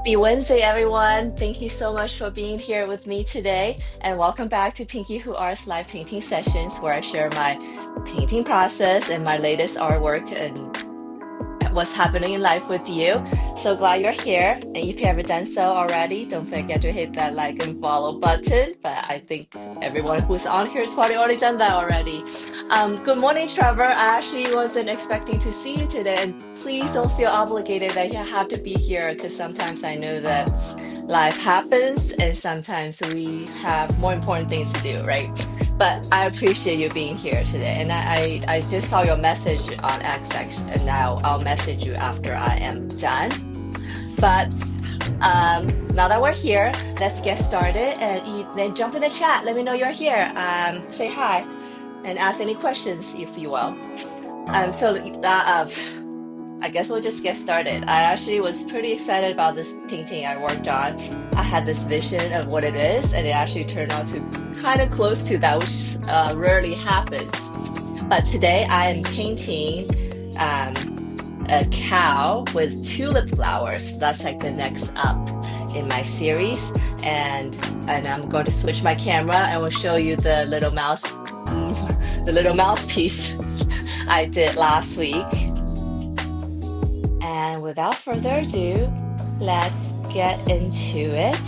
Happy Wednesday, everyone. Thank you so much for being here with me today. And welcome back to Pinky Who Art's live painting sessions, where I share my painting process and my latest artwork and what's happening in life with you. So glad you're here. And if you haven't done so already, don't forget to hit that like and follow button. But I think everyone who's on here has probably already done that already. Good morning, Trevor. I actually wasn't expecting to see you today. And please don't feel obligated that you have to be here because sometimes I know that life happens and sometimes we have more important things to do, right? But I appreciate you being here today. And I just saw your message on X section, and now I'll message you after I am done. But now that we're here, let's get started and then jump in the chat. Let me know you're here. Say hi and ask any questions if you will. I guess we'll just get started. I actually was pretty excited about this painting I worked on. I had this vision of what it is, and it actually turned out to kind of close to that, which rarely happens. But today I am painting a cow with tulip flowers. That's like the next up in my series. And I'm going to switch my camera and we'll show you the little mouse, the little mouse piece I did last week. And without further ado, let's get into it.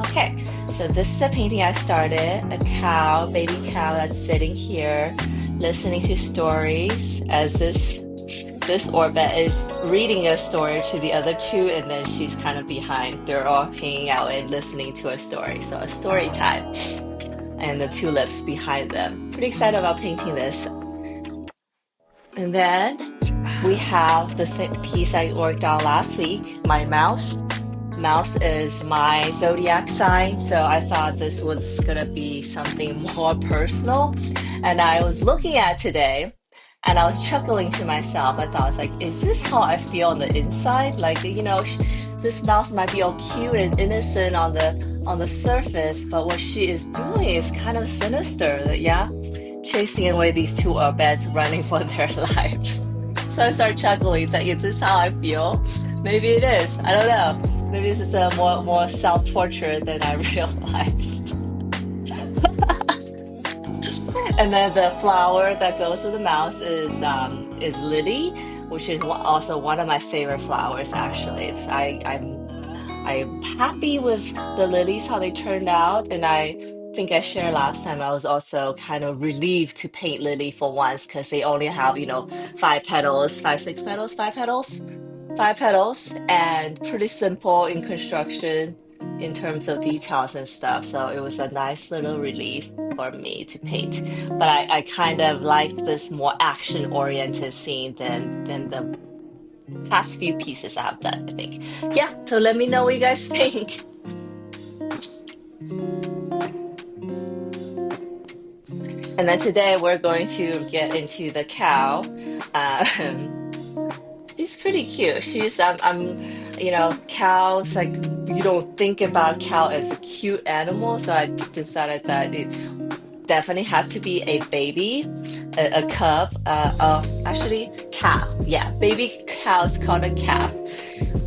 Okay, so this is a painting I started, a cow, baby cow that's sitting here listening to stories as this orbit is reading a story to the other two, and then she's kind of behind. They're all hanging out and listening to a story. So a story time, and the tulips behind them. Pretty excited about painting this. And then we have the piece I worked on last week, my mouse. Mouse is my zodiac sign, so I thought this was gonna be something more personal. And I was looking at today, and I was chuckling to myself. I was like, is this how I feel on the inside? Like, this mouse might be all cute and innocent on the surface, but what she is doing is kind of sinister. Yeah, chasing away these two beds running for their lives. So I started chuckling. It's like, is this how I feel? Maybe it is. I don't know. Maybe this is a more self-portrait than I realized. And then the flower that goes with the mouse is lily, which is also one of my favorite flowers. Actually, I'm happy with the lilies how they turned out, and I think I shared last time I was also kind of relieved to paint lily for once because they only have five petals, six petals, five petals, and pretty simple in construction in terms of details and stuff. So it was a nice little relief for me to paint. But I kind of like this more action-oriented scene than the past few pieces I have done, I think. Yeah, so let me know what you guys think. And then today we're going to get into the cow. She's pretty cute. Cows, like, you don't think about cow as a cute animal, so I decided that it definitely has to be a baby, a cub, actually calf. Yeah, baby cow is called a calf.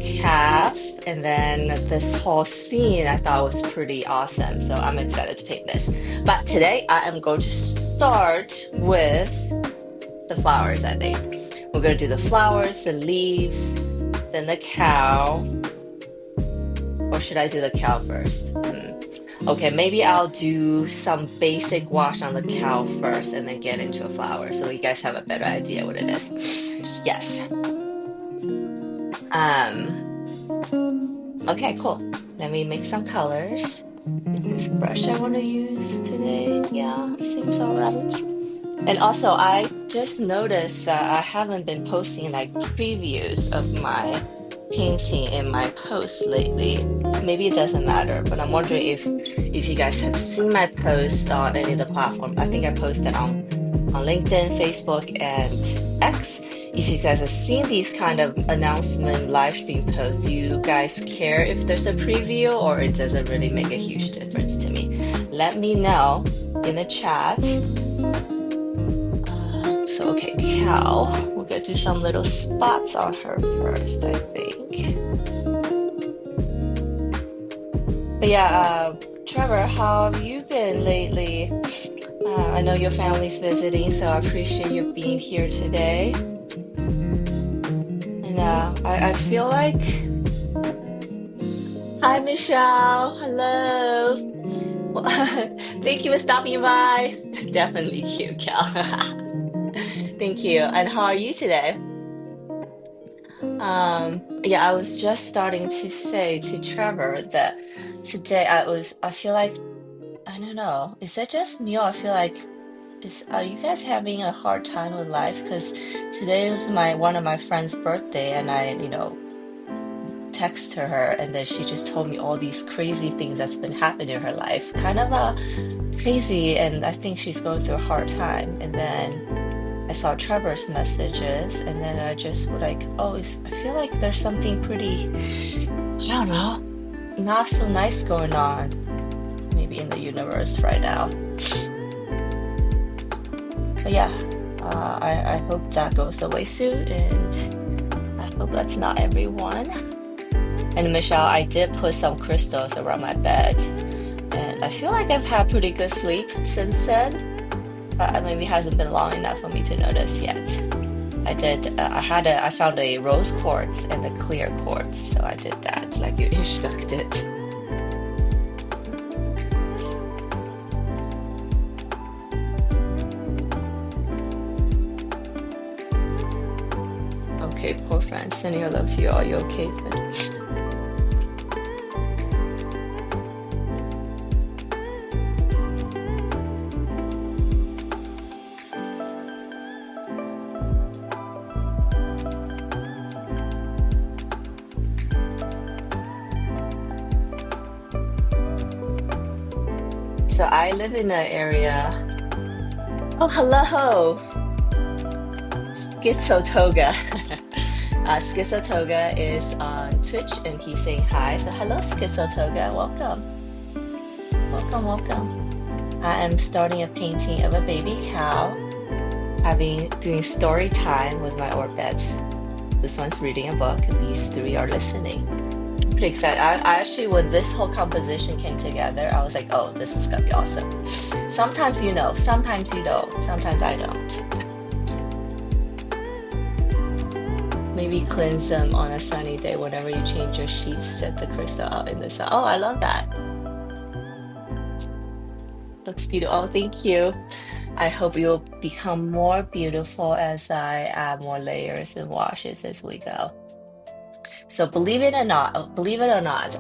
Calf, and then this whole scene I thought was pretty awesome, so I'm excited to paint this. But today I am going to start with the flowers, I think. We're going to do the flowers, the leaves, then the cow. Or should I do the cow first? Okay, maybe I'll do some basic wash on the cow first and then get into a flower so you guys have a better idea what it is. Yes. Okay, cool. Let me make some colors. This brush I want to use today. Yeah, seems alright. And also, I just noticed that I haven't been posting like previews of my painting in my posts lately. Maybe it doesn't matter, but I'm wondering if you guys have seen my post on any of the platforms. I think I posted on LinkedIn, Facebook, and X. If you guys have seen these kind of announcement live stream posts, do you guys care if there's a preview or it doesn't really make a huge difference to me? Let me know in the chat. So, okay, cow. We're gonna do some little spots on her first, I think. But yeah, Trevor, how have you been lately? I know your family's visiting, so I appreciate you being here today. And I feel like, hi, Michelle. Hello. Well, thank you for stopping by. Definitely cute, Cal. Thank you. And how are you today? Yeah, I was just starting to say to Trevor that today I feel like, I don't know, is it just me or I feel like are you guys having a hard time with life? Because today was my one of my friend's birthday and texted her and then she just told me all these crazy things that's been happening in her life. Kind of crazy, and I think she's going through a hard time. And then I saw Trevor's messages, and then I just was like, oh, I feel like there's something pretty, I don't know, not so nice going on, maybe in the universe right now. But yeah, I hope that goes away soon, and I hope that's not everyone. And Michelle, I did put some crystals around my bed, and I feel like I've had pretty good sleep since then. But maybe it hasn't been long enough for me to notice yet. I did. I found a rose quartz and a clear quartz, so I did that like you instructed. Okay, poor friend. Sending your love to you. Are you okay, friend? So I live in an area. Oh, hello, Schizotoga. Schizotoga is on Twitch and he's saying hi. So hello, Schizotoga. Welcome. Welcome, welcome. I am starting a painting of a baby cow, doing story time with my orbits. This one's reading a book, and these three are listening. Pretty excited. I actually, when this whole composition came together, I was like, oh, this is gonna be awesome. Sometimes you know, sometimes you don't, sometimes I don't. Maybe cleanse them on a sunny day whenever you change your sheets, set the crystal out in the sun. Oh, I love that. Looks beautiful. Oh, thank you. I hope you'll become more beautiful as I add more layers and washes as we go. So believe it or not,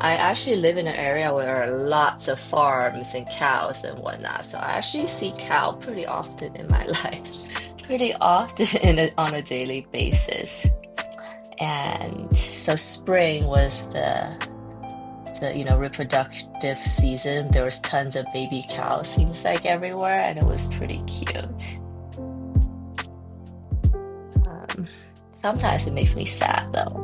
I actually live in an area where there are lots of farms and cows and whatnot. So I actually see cow pretty often in my life, pretty often on a daily basis. And so spring was the reproductive season. There was tons of baby cows, seems like everywhere, and it was pretty cute. Sometimes it makes me sad though.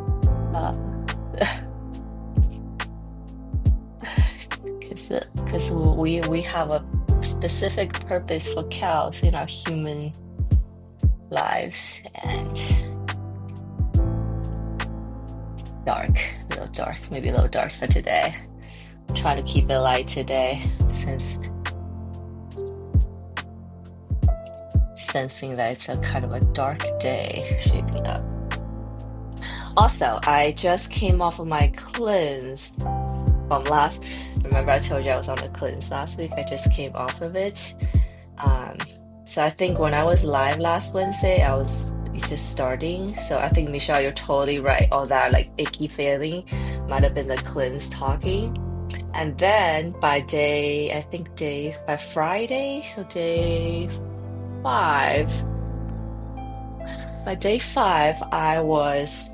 Because we have a specific purpose for cows in our human lives, and maybe a little dark for today. Try to keep it light today since sensing that it's a kind of a dark day shaping up. Also, I just came off of my cleanse from remember I told you I was on a cleanse last week? I just came off of it. So I think when I was live last Wednesday, I was just starting. So I think, Michelle, you're totally right. All that like icky feeling might have been the cleanse talking. And then by Friday, so day 5, by day 5, I was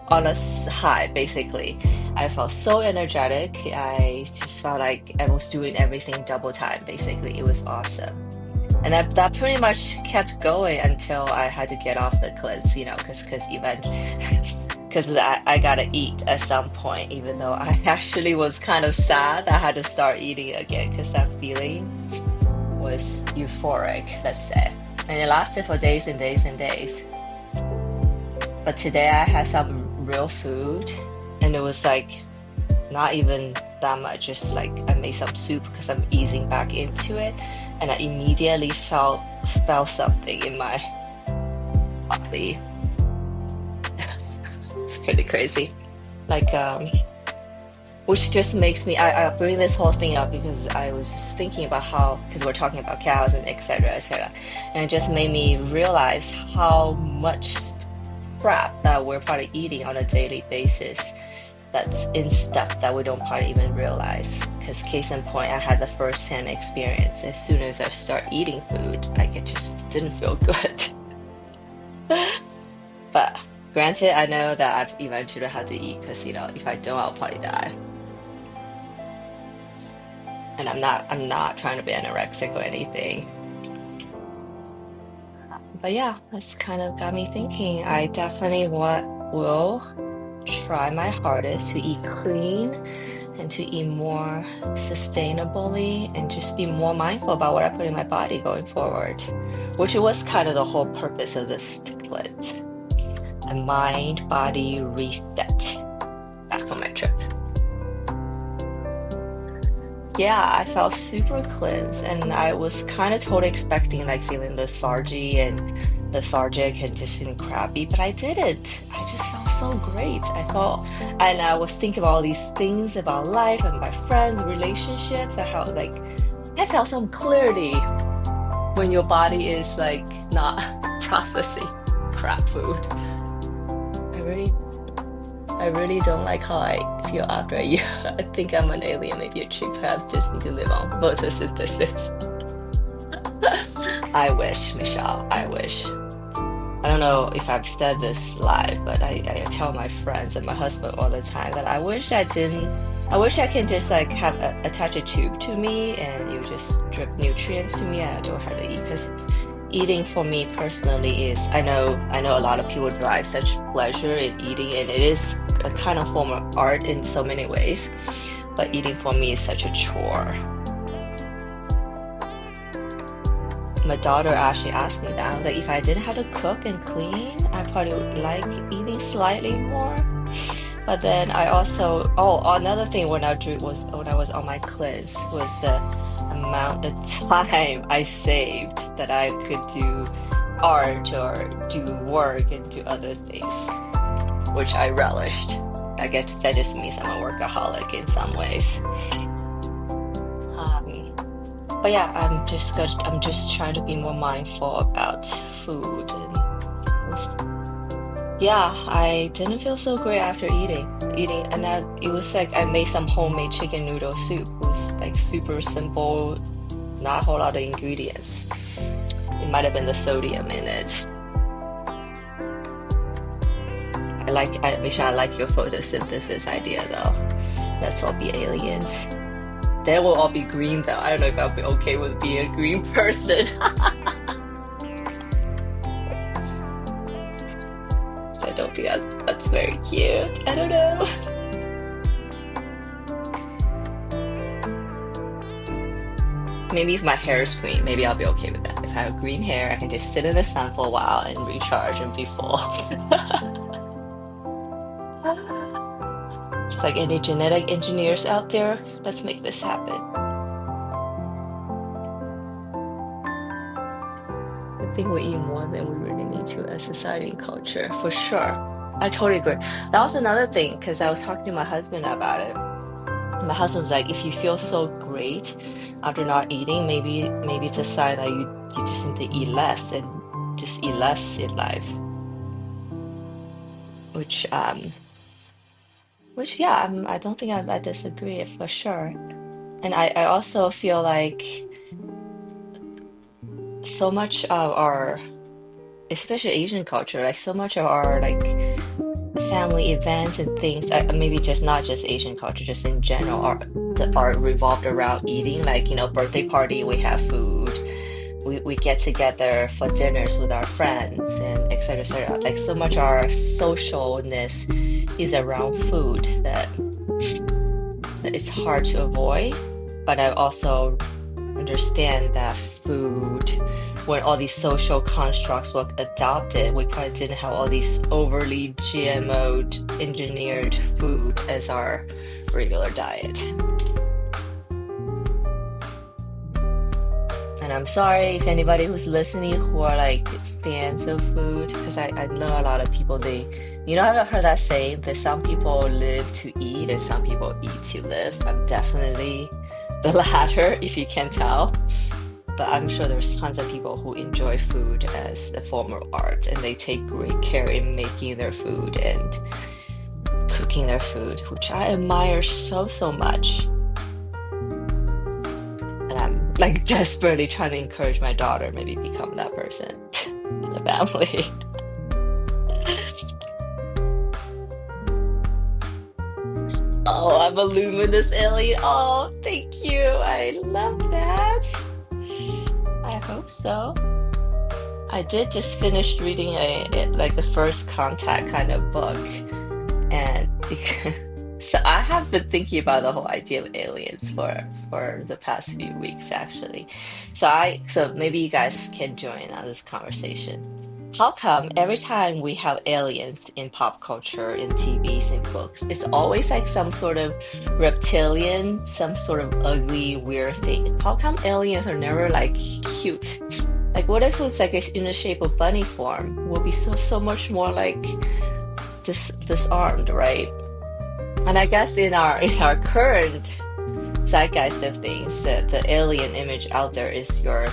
on a high, basically. I felt so energetic. I just felt like I was doing everything double time, basically. It was awesome. And that pretty much kept going until I had to get off the cleanse, because I gotta eat at some point, even though I actually was kind of sad I had to start eating again, because that feeling was euphoric, let's say. And it lasted for days and days and days. But today I had some real food, and it was like not even that much. Just like I made some soup because I'm easing back into it, and I immediately felt something in my body. It's pretty crazy. Like which just makes me I bring this whole thing up because I was just thinking about how, because we're talking about cows and etc., and it just made me realize how much crap that we're probably eating on a daily basis that's in stuff that we don't probably even realize. Because case in point, I had the first-hand experience. As soon as I start eating food, like it just didn't feel good. But granted, I know that I've eventually had to eat because if I don't, I'll probably die. And I'm not trying to be anorexic or anything. But yeah, that's kind of got me thinking. I definitely will try my hardest to eat clean and to eat more sustainably and just be more mindful about what I put in my body going forward, which was kind of the whole purpose of this cleanse. A mind-body reset back on my trip. Yeah, I felt super cleansed, and I was kind of totally expecting like feeling lethargic and just feeling crappy, but I didn't. I just felt so great. And I was thinking about all these things about life and my friends, relationships, and how like I felt some clarity when your body is like not processing crap food. I really don't like how I feel after a year. I think I'm an alien, maybe a chick, perhaps just need to live on photosynthesis. I wish, Michelle, I wish. I don't know if I've said this live, but I tell my friends and my husband all the time that I wish I can just like attach a tube to me and you just drip nutrients to me and I don't have to eat, because eating for me personally is, I know a lot of people derive such pleasure in eating, and it is a kind of form of art in so many ways, but eating for me is such a chore. My daughter actually asked me that. I was like, if I didn't have to cook and clean, I probably would like eating slightly more. But then I also, another thing when I was on my cleanse was the time I saved that I could do art or do work and do other things, which I relished. I guess that just means I'm a workaholic in some ways. But yeah, I'm just trying to be more mindful about food and yeah, I didn't feel so great after eating, and it was like I made some homemade chicken noodle soup. It was like super simple, not a whole lot of ingredients. It might have been the sodium in it. I like your photosynthesis idea though. Let's all be aliens. Then we'll all be green though. I don't know if I'll be okay with being a green person. So I don't think that's very cute. I don't know. Maybe if my hair is green, maybe I'll be okay with that. If I have green hair, I can just sit in the sun for a while and recharge and be full. It's like any genetic engineers out there, let's make this happen. I think we eat more than we really need to as society and culture, for sure. I totally agree. That was another thing, because I was talking to my husband about it. My husband was like, if you feel so great after not eating, maybe it's a sign that you just need to eat less and just eat less in life. Which yeah, I don't think I disagree for sure. And I also feel like so much of our, especially Asian culture, like so much of our like family events and things, maybe just not just Asian culture, just in general, are revolved around eating. Like, birthday party, we have food. We get together for dinners with our friends and et cetera, et cetera. Like so much our socialness is around food that it's hard to avoid. But I also understand that food, when all these social constructs were adopted, we probably didn't have all these overly GMO'd engineered food as our regular diet. And I'm sorry if anybody who's listening who are like fans of food, because I know a lot of people, I've heard that saying that some people live to eat and some people eat to live. I'm definitely the latter, if you can tell. But I'm sure there's tons of people who enjoy food as a form of art and they take great care in making their food and cooking their food, which I admire so, so much. And I'm like desperately trying to encourage my daughter maybe become that person in the family. Oh, I'm a luminous alien. Oh, thank you. I love that. I hope so. I did just finish reading like the first contact kind of book, and so I have been thinking about the whole idea of aliens for the past few weeks actually. So maybe you guys can join on this conversation. How come every time we have aliens in pop culture, in TVs and books, it's always like some sort of reptilian, some sort of ugly, weird thing? How come aliens are never like cute? Like what if it was like in the shape of bunny form? We'll be so much more like disarmed, right? And I guess in our current zeitgeist of things, the alien image out there is your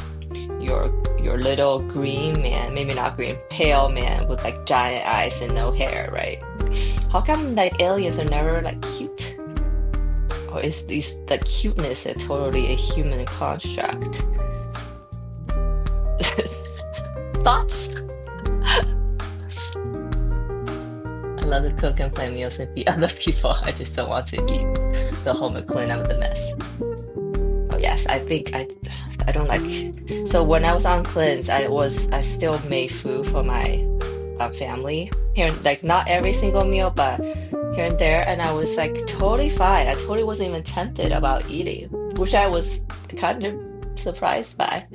little green man, maybe not green, pale man with like giant eyes and no hair, right? How come like aliens are never like cute? Or is the cuteness a totally a human construct? Thoughts? I love to cook and plan meals and feed other people. I just don't want to keep the home and clean up the mess. Oh yes, I think I don't like. So when I was on cleanse, I still made food for my family here, like not every single meal, but here and there, and I was like totally fine. I totally wasn't even tempted about eating, which I was kind of surprised by.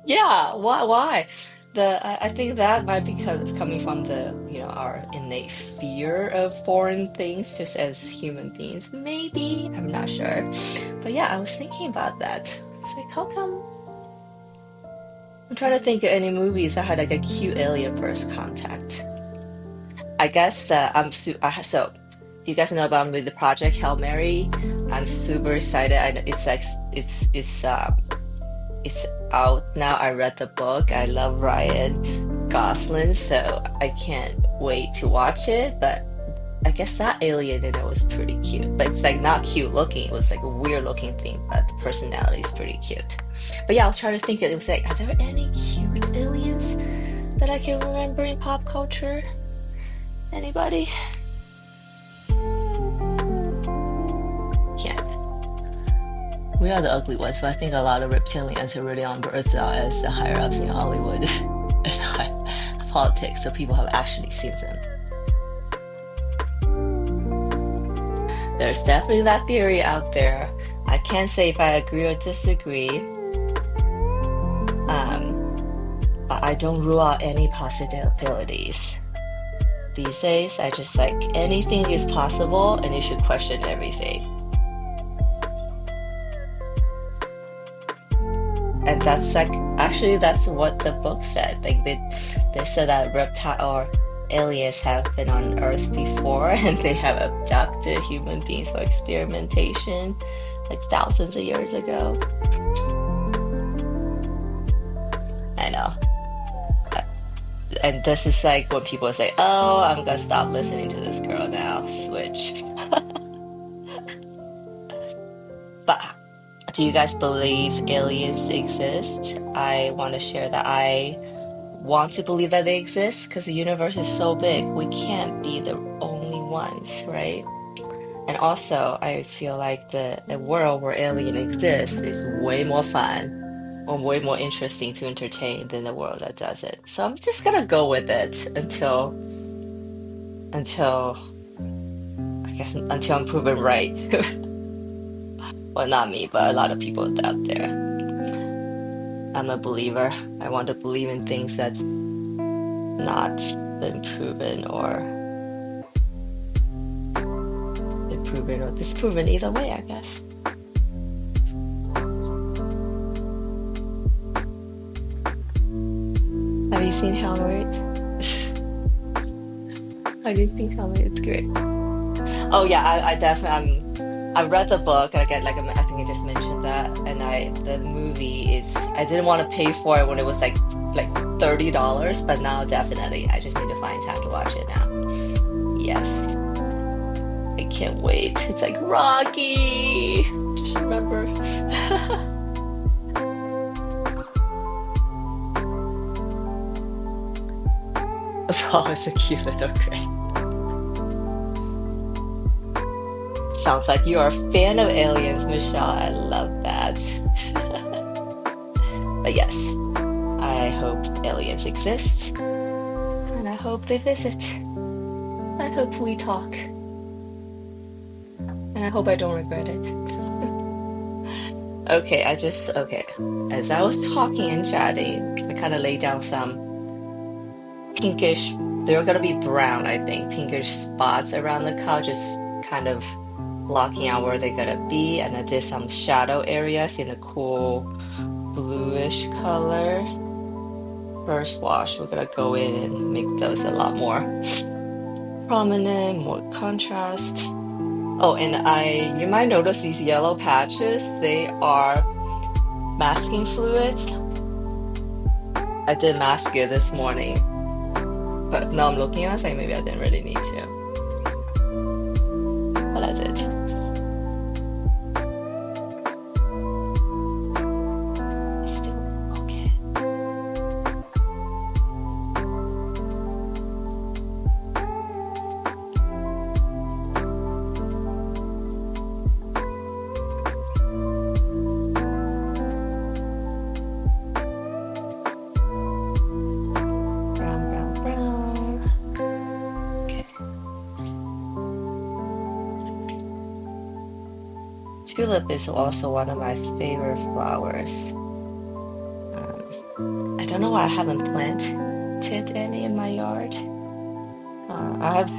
Yeah, why? I think that might be coming from our innate fear of foreign things just as human beings. Maybe, I'm not sure. But yeah, I was thinking about that. It's like, how come? I'm trying to think of any movies that had like a cute alien first contact. I guess so. Do you guys know about the project Hail Mary? I'm super excited. I know it's like it's out now. I read the book. I love Ryan Gosling, so I can't wait to watch it. But I guess that alien in it was pretty cute. But it's like not cute looking. It was like a weird looking thing, but the personality is pretty cute. But yeah, I was trying to think. It was like, are there any cute aliens that I can remember in pop culture? Anybody? Can't. We are the ugly ones, but I think a lot of reptilians are really on birth now as the higher ups in Hollywood and politics, so people have actually seen them. There's definitely that theory out there. I can't say if I agree or disagree, but I don't rule out any possibilities. These days, I just like anything is possible and you should question everything. And that's like actually that's what the book said. Like they said that reptile or aliens have been on Earth before and they have abducted human beings for experimentation like thousands of years ago. I know. And this is like when people say, "Oh, I'm gonna stop listening to this girl now, switch." But do you guys believe aliens exist? I want to share that I want to believe that they exist because the universe is so big. We can't be the only ones, right? And also, I feel like the world where alien exists is way more fun or way more interesting to entertain than the world that does it. So I'm just gonna go with it until I guess until I'm proven right. Well, not me, but a lot of people out there. I'm a believer. I want to believe in things that's not been proven or been proven or disproven either way, I guess. Have you seen Hammered? How do you think Hammered? It's great. Oh yeah, I definitely I read the book. I get like I think I just mentioned that, and the movie is I didn't want to pay for it when it was like $30, but now definitely I just need to find time to watch it now. Yes, I can't wait. It's like Rocky. Just remember. Oh, it's a cute little gray. Sounds like you are a fan of aliens, Michelle. I love that. But yes, I hope aliens exist, and I hope they visit. I hope we talk, and I hope I don't regret it. Okay, okay. As I was talking and chatting, I kind of laid down some pinkish, they're gonna be brown, I think, pinkish spots around the cow, just kind of blocking out where they're gonna be. And I did some shadow areas in a cool bluish color. First wash, we're gonna go in and make those a lot more prominent, more contrast. Oh, and you might notice these yellow patches, they are masking fluids. I did mask it this morning, but now I'm looking at it saying maybe I didn't really need to. But I did. Still okay. Brown, brown, brown. Okay. Tulip is also one of my favorite flowers. I don't know why I haven't planted any in my yard. I have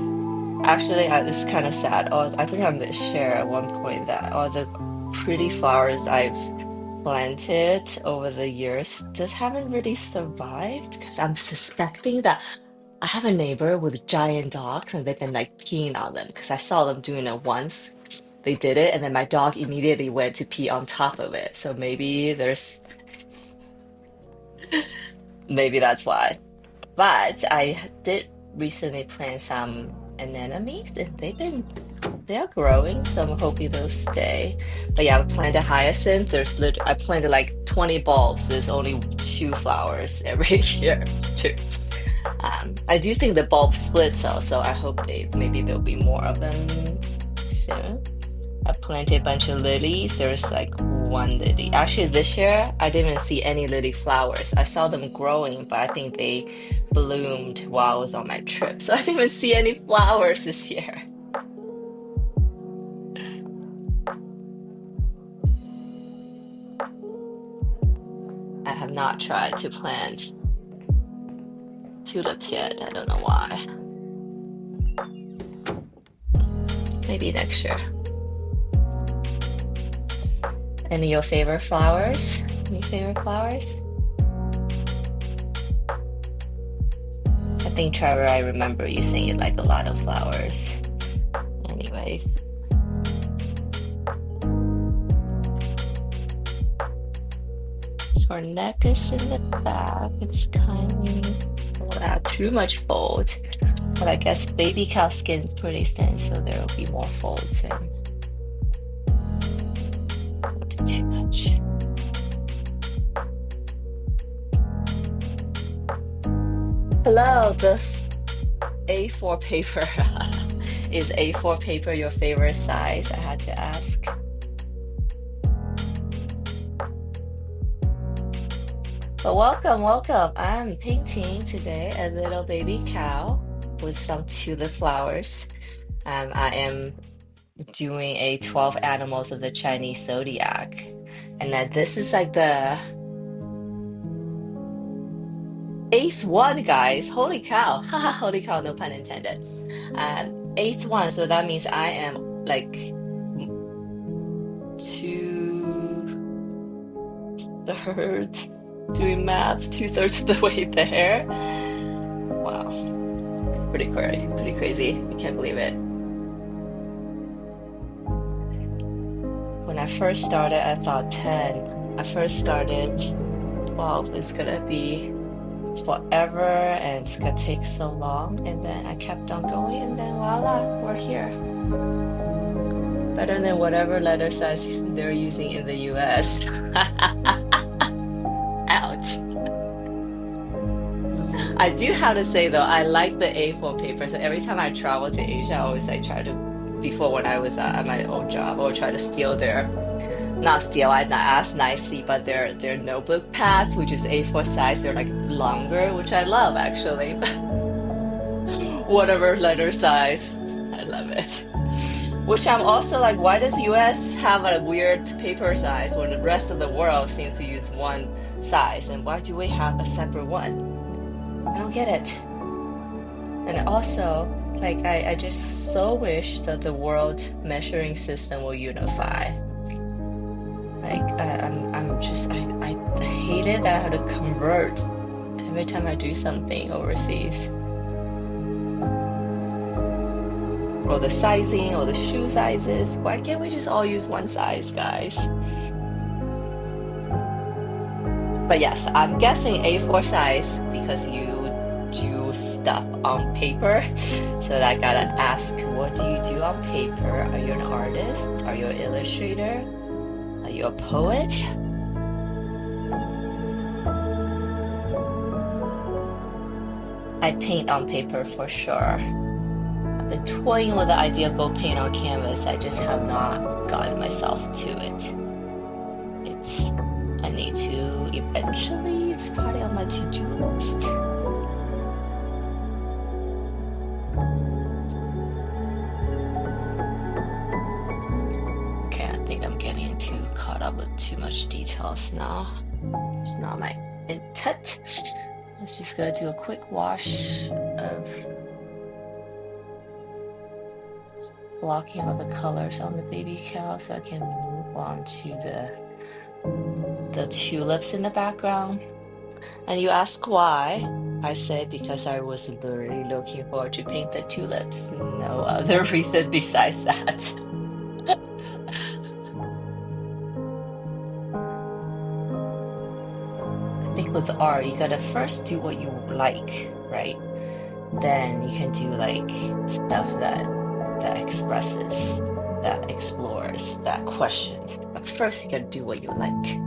actually, it's kind of sad. I think I shared at one point that all the pretty flowers I've planted over the years just haven't really survived because I'm suspecting that I have a neighbor with giant dogs and they've been like peeing on them because I saw them doing it once. They did it, and then my dog immediately went to pee on top of it. So maybe that's why. But I did recently plant some anemones, and they're growing, so I'm hoping they'll stay. But yeah, I planted hyacinth. I planted like 20 bulbs. There's only 2 flowers every year, too. I do think the bulb splits though, so I hope maybe there'll be more of them soon. I planted a bunch of lilies. There's like 1 lily. Actually, this year I didn't even see any lily flowers. I saw them growing, but I think they bloomed while I was on my trip. So I didn't even see any flowers this year. I have not tried to plant tulips yet. I don't know why. Maybe next year. Any of your favorite flowers? Any favorite flowers? I think, Trevor, I remember you saying you like a lot of flowers. Anyways. So our neck is in the back. It's kind of don't add too much fold. But I guess baby cow skin is pretty thin, so there will be more folds in. Not too much. Hello, the A4 paper. Is A4 paper your favorite size? I had to ask. But welcome, welcome. I'm painting today a little baby cow with some tulip flowers. I am doing a 12 animals of the Chinese zodiac. And this is like the 8th one, guys. Holy cow. Haha, holy cow, no pun intended. 8th one, so that means I am like 2/3 doing math, 2/3 of the way there. Wow, it's pretty crazy. I can't believe it. When I first started, I thought 10. I first started 12 is gonna be forever and it's gonna take so long. And then I kept on going, and then voila, we're here. Better than whatever letter size they're using in the US. Ouch. I do have to say though, I like the A4 paper. So every time I travel to Asia, I always like try to, before when I was at my old job, I would try to steal their, not steal, I not ask nicely, but their notebook pads, which is A4 size. They're like longer, which I love actually. Whatever letter size, I love it. Which I'm also like, why does US have a weird paper size when the rest of the world seems to use one size? And why do we have a separate one? I don't get it. And also, like, I just so wish that the world measuring system will unify. Like, I hate it that I have to convert every time I do something overseas. Or the sizing, or the shoe sizes. Why can't we just all use one size, guys? But yes, I'm guessing A4 size because you do stuff on paper. So I gotta ask, what do you do on paper? Are you an artist? Are you an illustrator? Are you a poet? I paint on paper for sure. I've been toying with the idea of go paint on canvas. I just have not gotten myself to it. I need to eventually. It's probably on my to-do list. Okay, I think I'm getting too caught up with too much details now. It's not my intent. I was just gonna do a quick wash of blocking all the colors on the baby cow so I can move on to the tulips in the background. And you ask why? I say because I was really looking forward to paint the tulips. No other reason besides that. I think with art, you gotta first do what you like, right? Then you can do like stuff that expresses, that explores, that questions. But first you gotta do what you like.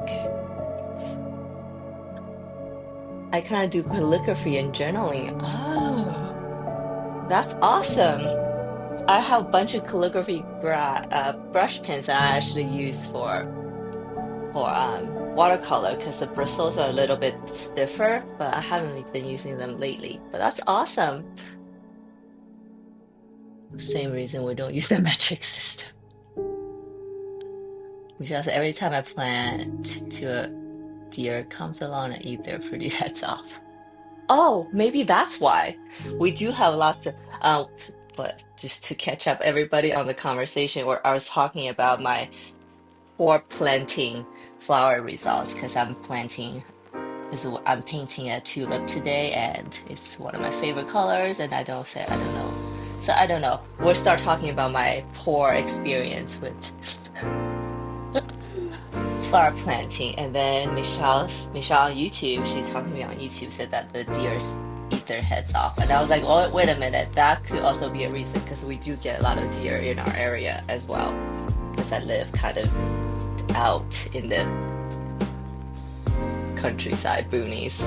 Okay. I kind of do calligraphy and journaling. Oh, that's awesome. I have a bunch of calligraphy brush pens that I actually use for watercolor because the bristles are a little bit stiffer, but I haven't been using them lately. But that's awesome. Same reason we don't use the metric system. Because every time I plant to a deer comes along and eat their pretty heads off. Oh, maybe that's why. We do have lots of but just to catch up everybody on the conversation where I was talking about my poor planting flower results because I'm painting a tulip today and it's one of my favorite colors and I don't know. So I don't know. We'll start talking about my poor experience with flower planting, and then Michelle on YouTube, she's talking to me on YouTube, said that the deers eat their heads off, and I was like, oh, wait a minute, that could also be a reason because we do get a lot of deer in our area as well, because I live kind of out in the countryside boonies,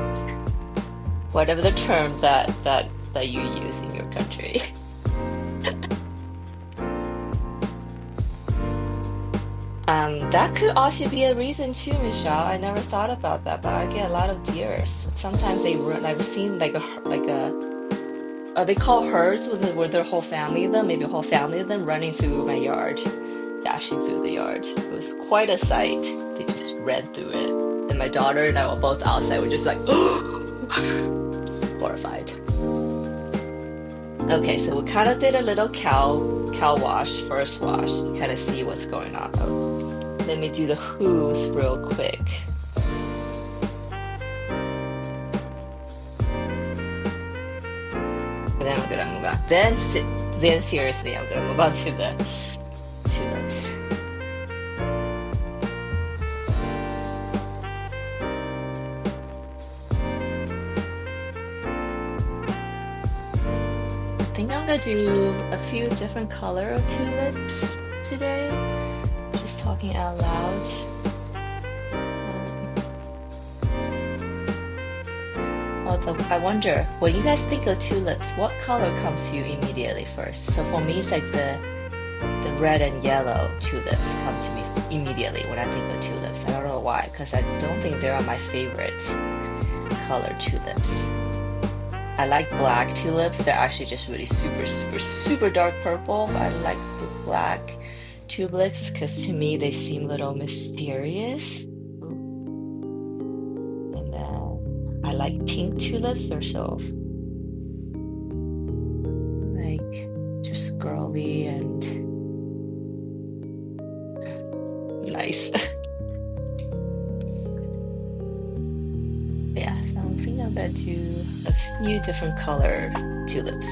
whatever the term that you use in your country. That could also be a reason too, Michelle. I never thought about that, but I get a lot of deers. Sometimes they run. I've seen they call herds with their whole family of them, maybe a whole family of them running through my yard, dashing through the yard. It was quite a sight. They just ran through it, and my daughter and I were both outside. We're just like horrified. Okay, so we kind of did a little cow wash, first wash. You kind of see what's going on. Oh, let me do the hooves real quick. And then I'm gonna move on. Then seriously, I'm gonna move on to the tulips. I think I'm gonna do a few different color of tulips today. Just talking out loud. Although I wonder, when you guys think of tulips, what color comes to you immediately first? So for me, it's like the red and yellow tulips come to me immediately when I think of tulips. I don't know why, because I don't think they are my favorite color tulips. I like black tulips. They're actually just really super, super, super dark purple. But I like the black tulips because to me they seem a little mysterious. And then I like pink tulips. They're so like just girly and nice. Yeah, so I think I'm gonna do a few different color tulips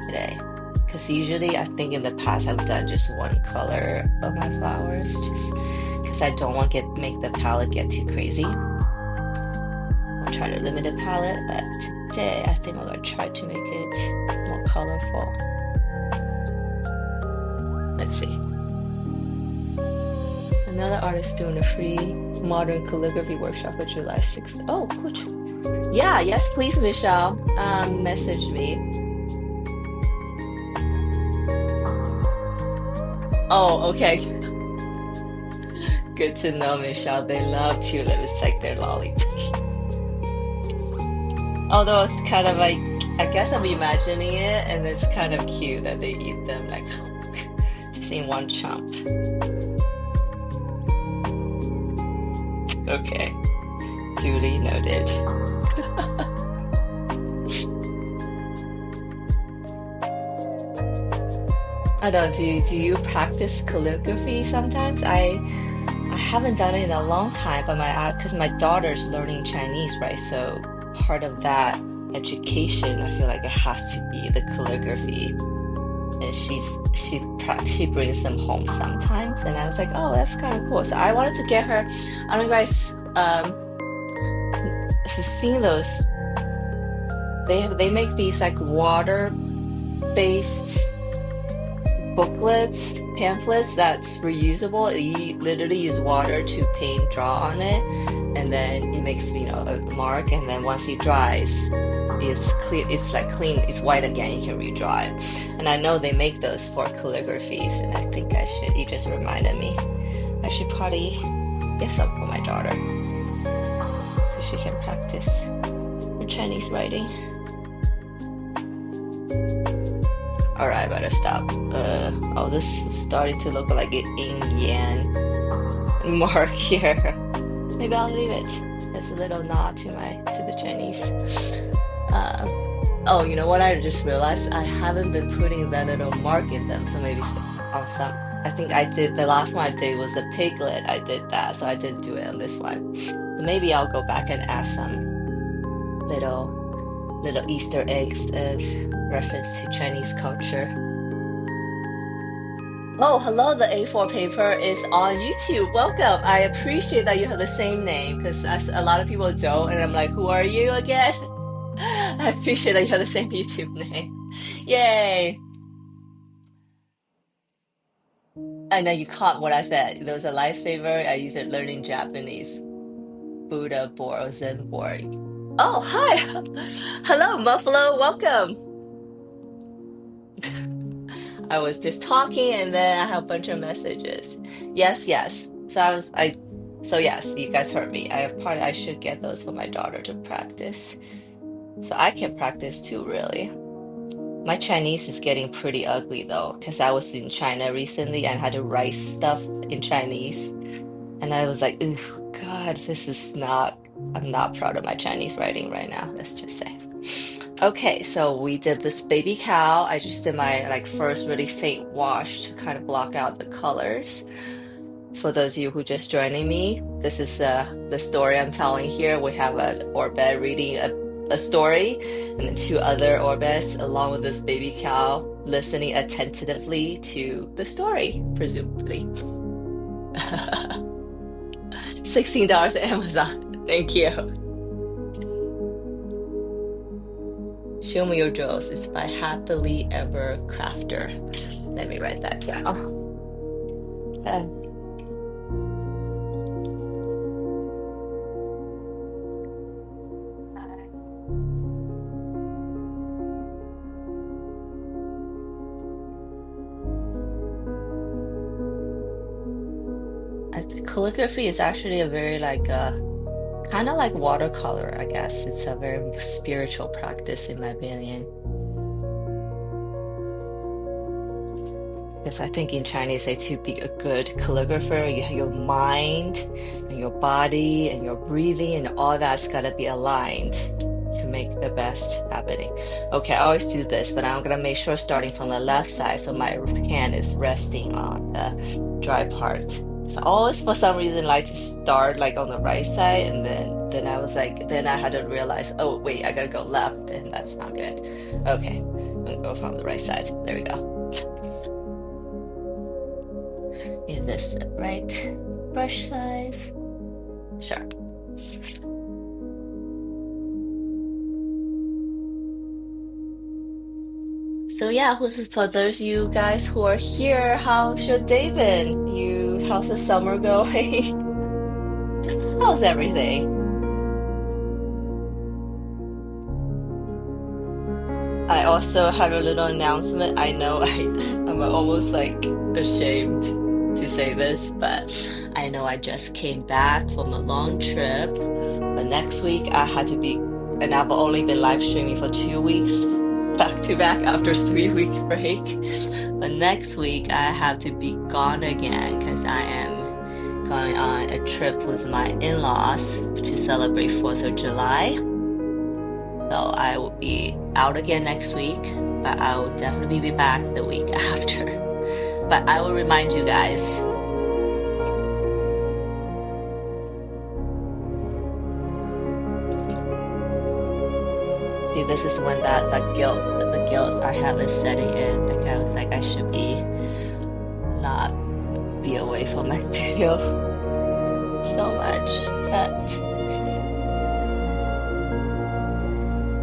today. Because usually I think in the past I've done just one color of my flowers, just because I don't want to make the palette get too crazy. I'm trying to limit the palette, but today I think I'm gonna try to make it more colorful. Let's see. Another artist doing a free modern calligraphy workshop for July 6th. Oh, cool. Yeah, yes, please, Michelle. Message me. Oh, okay. Good to know, Michelle. They love tulips. It's like their lolly. Although it's kind of like, I guess I'm imagining it, and it's kind of cute that they eat them like just in one chomp. Okay, duly noted. I don't do you practice calligraphy sometimes? I haven't done it in a long time, but because my daughter's learning Chinese, right? So part of that education, I feel like it has to be the calligraphy. And she brings them home sometimes, and I was like, oh, that's kind of cool. So I wanted to get her. I don't know, guys, if you've seen those, they make these like water-based booklets, pamphlets that's reusable. You literally use water to paint, draw on it, and then it makes a mark, and then once it dries, it's clear. It's like clean. It's white again. You can redraw it. And I know they make those for calligraphies, and I think I should. You just reminded me. I should probably get some for my daughter so she can practice her Chinese writing. All right, better stop. Oh, this is starting to look like an yin yang mark here. Maybe I'll leave it. That's a little nod to the Chinese. Oh, you know what? I just realized I haven't been putting that little mark in them. So maybe on some. I think I did. The last one I did was a piglet. I did that, so I didn't do it on this one. So maybe I'll go back and add some little Easter eggs of reference to Chinese culture. Oh, hello, the A4 paper is on YouTube. Welcome. I appreciate that you have the same name because a lot of people don't, and I'm like, who are you again? I appreciate that you have the same YouTube name. Yay. I know you caught what I said. There was a lifesaver. I use it learning Japanese. Buddha board or Zen board. Oh, hi. Hello, Buffalo. Welcome. I was just talking and then I have a bunch of messages. Yes, yes. So yes, you guys heard me. I should get those for my daughter to practice. So I can practice too, really. My Chinese is getting pretty ugly though, because I was in China recently and had to write stuff in Chinese. And I was like, oh God, I'm not proud of my Chinese writing right now, let's just say. Okay, so we did this baby cow. I just did my like first really faint wash to kind of block out the colors. For those of you who just joining me, this is the story I'm telling here. We have an Orbed reading a story, and then two other Orbeds along with this baby cow listening attentively to the story, presumably. $16 at Amazon. Thank you. Show Me Your Jewels. It's by Happily Ever Crafter. Let me write that down. Okay. Calligraphy is actually a very like kind of like watercolor, I guess. It's a very spiritual practice in my opinion. Because I think in Chinese say to be a good calligrapher, your mind and your body and your breathing and all that's gotta be aligned to make the best happening. Okay, I always do this, but I'm gonna make sure starting from the left side so my hand is resting on the dry part. So I always for some reason like to start like on the right side and then I was like then I had to realize, oh wait, I gotta go left and that's not good. Okay, I'm gonna go from the right side. There we go. Is this the right brush size? Sure. So yeah, for those of you guys who are here, how's your day been? How's the summer going? How's everything? I also had a little announcement. I know I'm almost like ashamed to say this, but I know I just came back from a long trip. But next week I had to be, and I've only been live streaming for 2 weeks back to back after 3-week break. But next week I have to be gone again because I am going on a trip with my in-laws to celebrate 4th of July. So I will be out again next week, but I will definitely be back the week after. But I will remind you guys. See, this is when the guilt I have is setting in. Like I was like, I should not be away from my studio so much.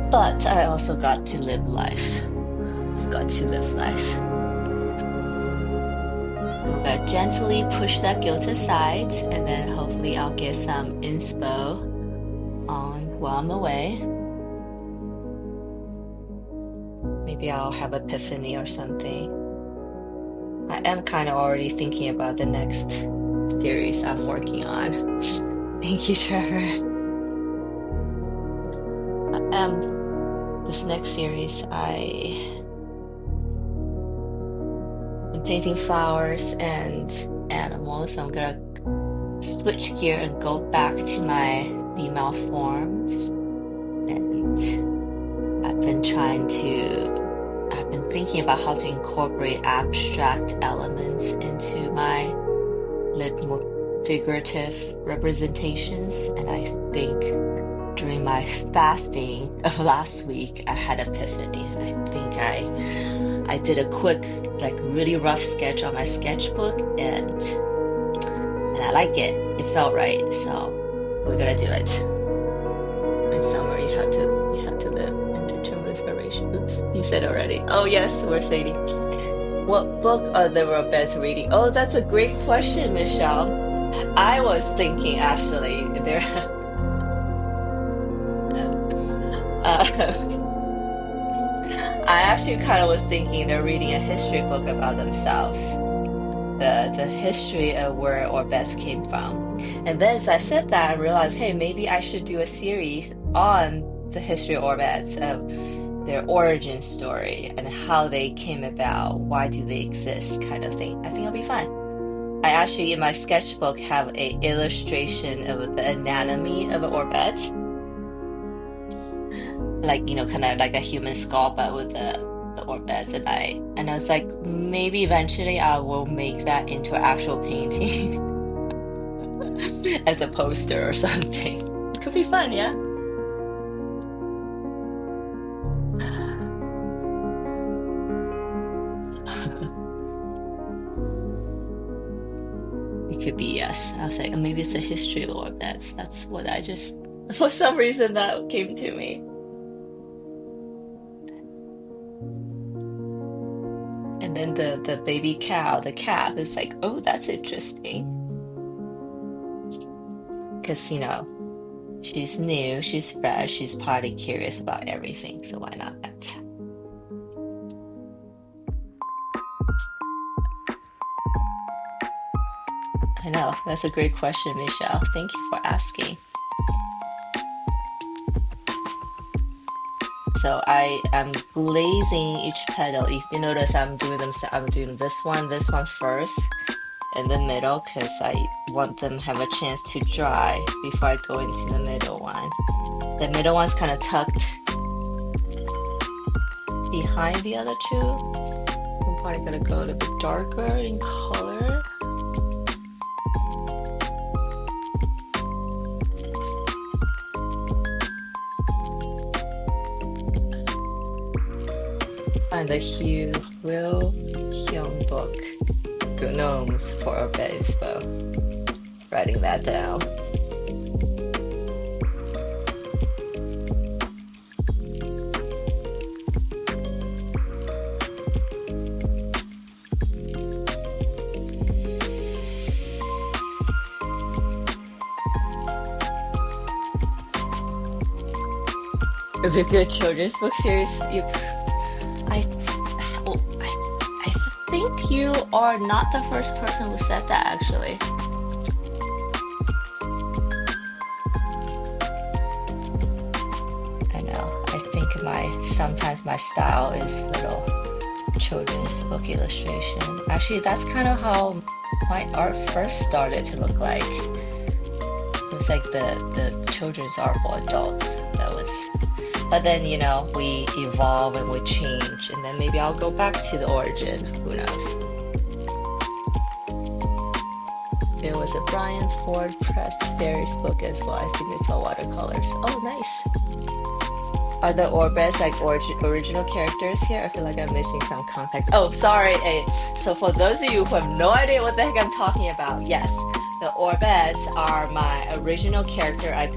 But I also got to live life. I've got to live life. I'm gonna gently push that guilt aside, and then hopefully I'll get some inspo on while I'm away. Maybe I'll have epiphany or something. I am kind of already thinking about the next series I'm working on. Thank you, Trevor. This next series, I'm painting flowers and animals, so I'm gonna switch gear and go back to my female forms. And I've been thinking about how to incorporate abstract elements into my more figurative representations, and I think during my fasting of last week, I had epiphany, and I think I did a quick, like really rough sketch on my sketchbook, and I like it. It felt right, so we're gonna do it. In summer, you have to live and determine inspiration. Oops, you said already. Oh yes, we're saying. What book are the Orbeds reading? Oh, that's a great question, Michelle. I was thinking actually there. I actually kind of was thinking they're reading a history book about themselves, the history of where Orbeds came from. And then as I said that, I realized, hey, maybe I should do a series on the history of Orbeds, of their origin story and how they came about, why do they exist, kind of thing. I think it'll be fun. I actually, in my sketchbook, have an illustration of the anatomy of an Orbed. like, kind of like a human skull, but with the orbits. And I was like, maybe eventually I will make that into an actual painting as a poster or something. It could be fun, yeah. It could be, yes. I was like, maybe it's a history of orbits. That's what I just, for some reason, that came to me. And then the baby cow, the calf, is like, oh, that's interesting. Because, she's new, she's fresh, she's probably curious about everything. So why not that? I know, that's a great question, Michelle. Thank you for asking. So I am glazing each petal. You notice I'm doing them. I'm doing this one first, in the middle, because I want them have a chance to dry before I go into the middle one. The middle one's kind of tucked behind the other two. I'm probably gonna go a little bit darker in color. And the Hugh Will Hyun book, Gnomes for a Baseball. Writing that down. If you're a good children's book series, I think you are not the first person who said that, actually. I know. I think sometimes my style is little children's book illustration. Actually, that's kind of how my art first started to look like. It was like the children's art for adults. But then, we evolve and we change, and then maybe I'll go back to the origin. Who knows? There was a Brian Ford Press Fairies book as well. I think it's all watercolors. Oh, nice. Are the orbits like original characters here? I feel like I'm missing some context. Oh, sorry. So for those of you who have no idea what the heck I'm talking about, yes. The orbits are my original character I've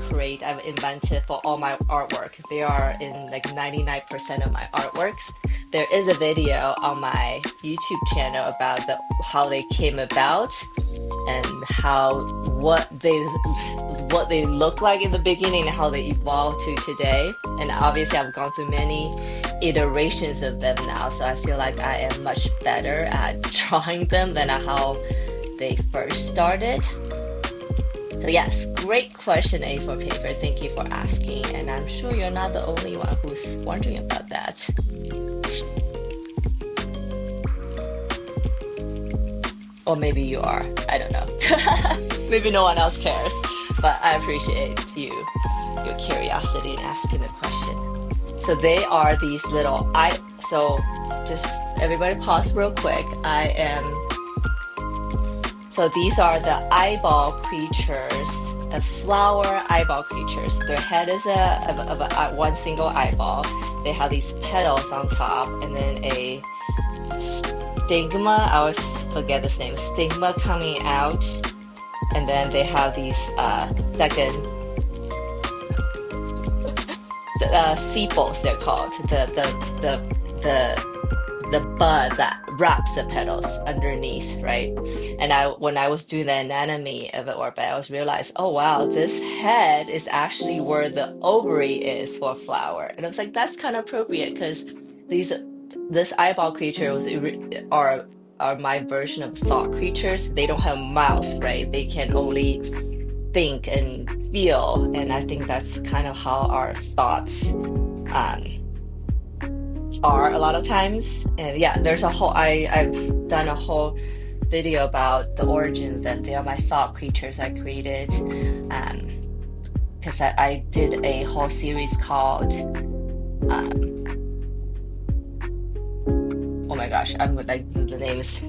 invented for all my artwork. They are in like 99% of my artworks. There is a video on my YouTube channel about how they came about and what they look like in the beginning and how they evolved to today. And obviously I've gone through many iterations of them now, so I feel like I am much better at drawing them than how they first started. So yes, great question, A for paper. Thank you for asking, and I'm sure you're not the only one who's wondering about that. Or maybe you are, I don't know. Maybe no one else cares, but I appreciate your curiosity in asking the question. So they are these little, so just everybody pause real quick. So these are the eyeball creatures, the flower eyeball creatures. Their head is of one single eyeball. They have these petals on top, and then a stigma. I always forget this name. Stigma coming out, and then they have these second sepals. They're called the bud that wraps the petals underneath, right? And when I was doing the anatomy of an orbit, I was realized, oh wow, this head is actually where the ovary is for a flower. And I was like, that's kind of appropriate because this eyeball creatures are my version of thought creatures. They don't have mouth, right? They can only think and feel, and I think that's kind of how our thoughts are a lot of times. And yeah, there's I've done a whole video about the origins, and they are my thought creatures I created, because I did a whole series called Um, oh my gosh, I'm like the name is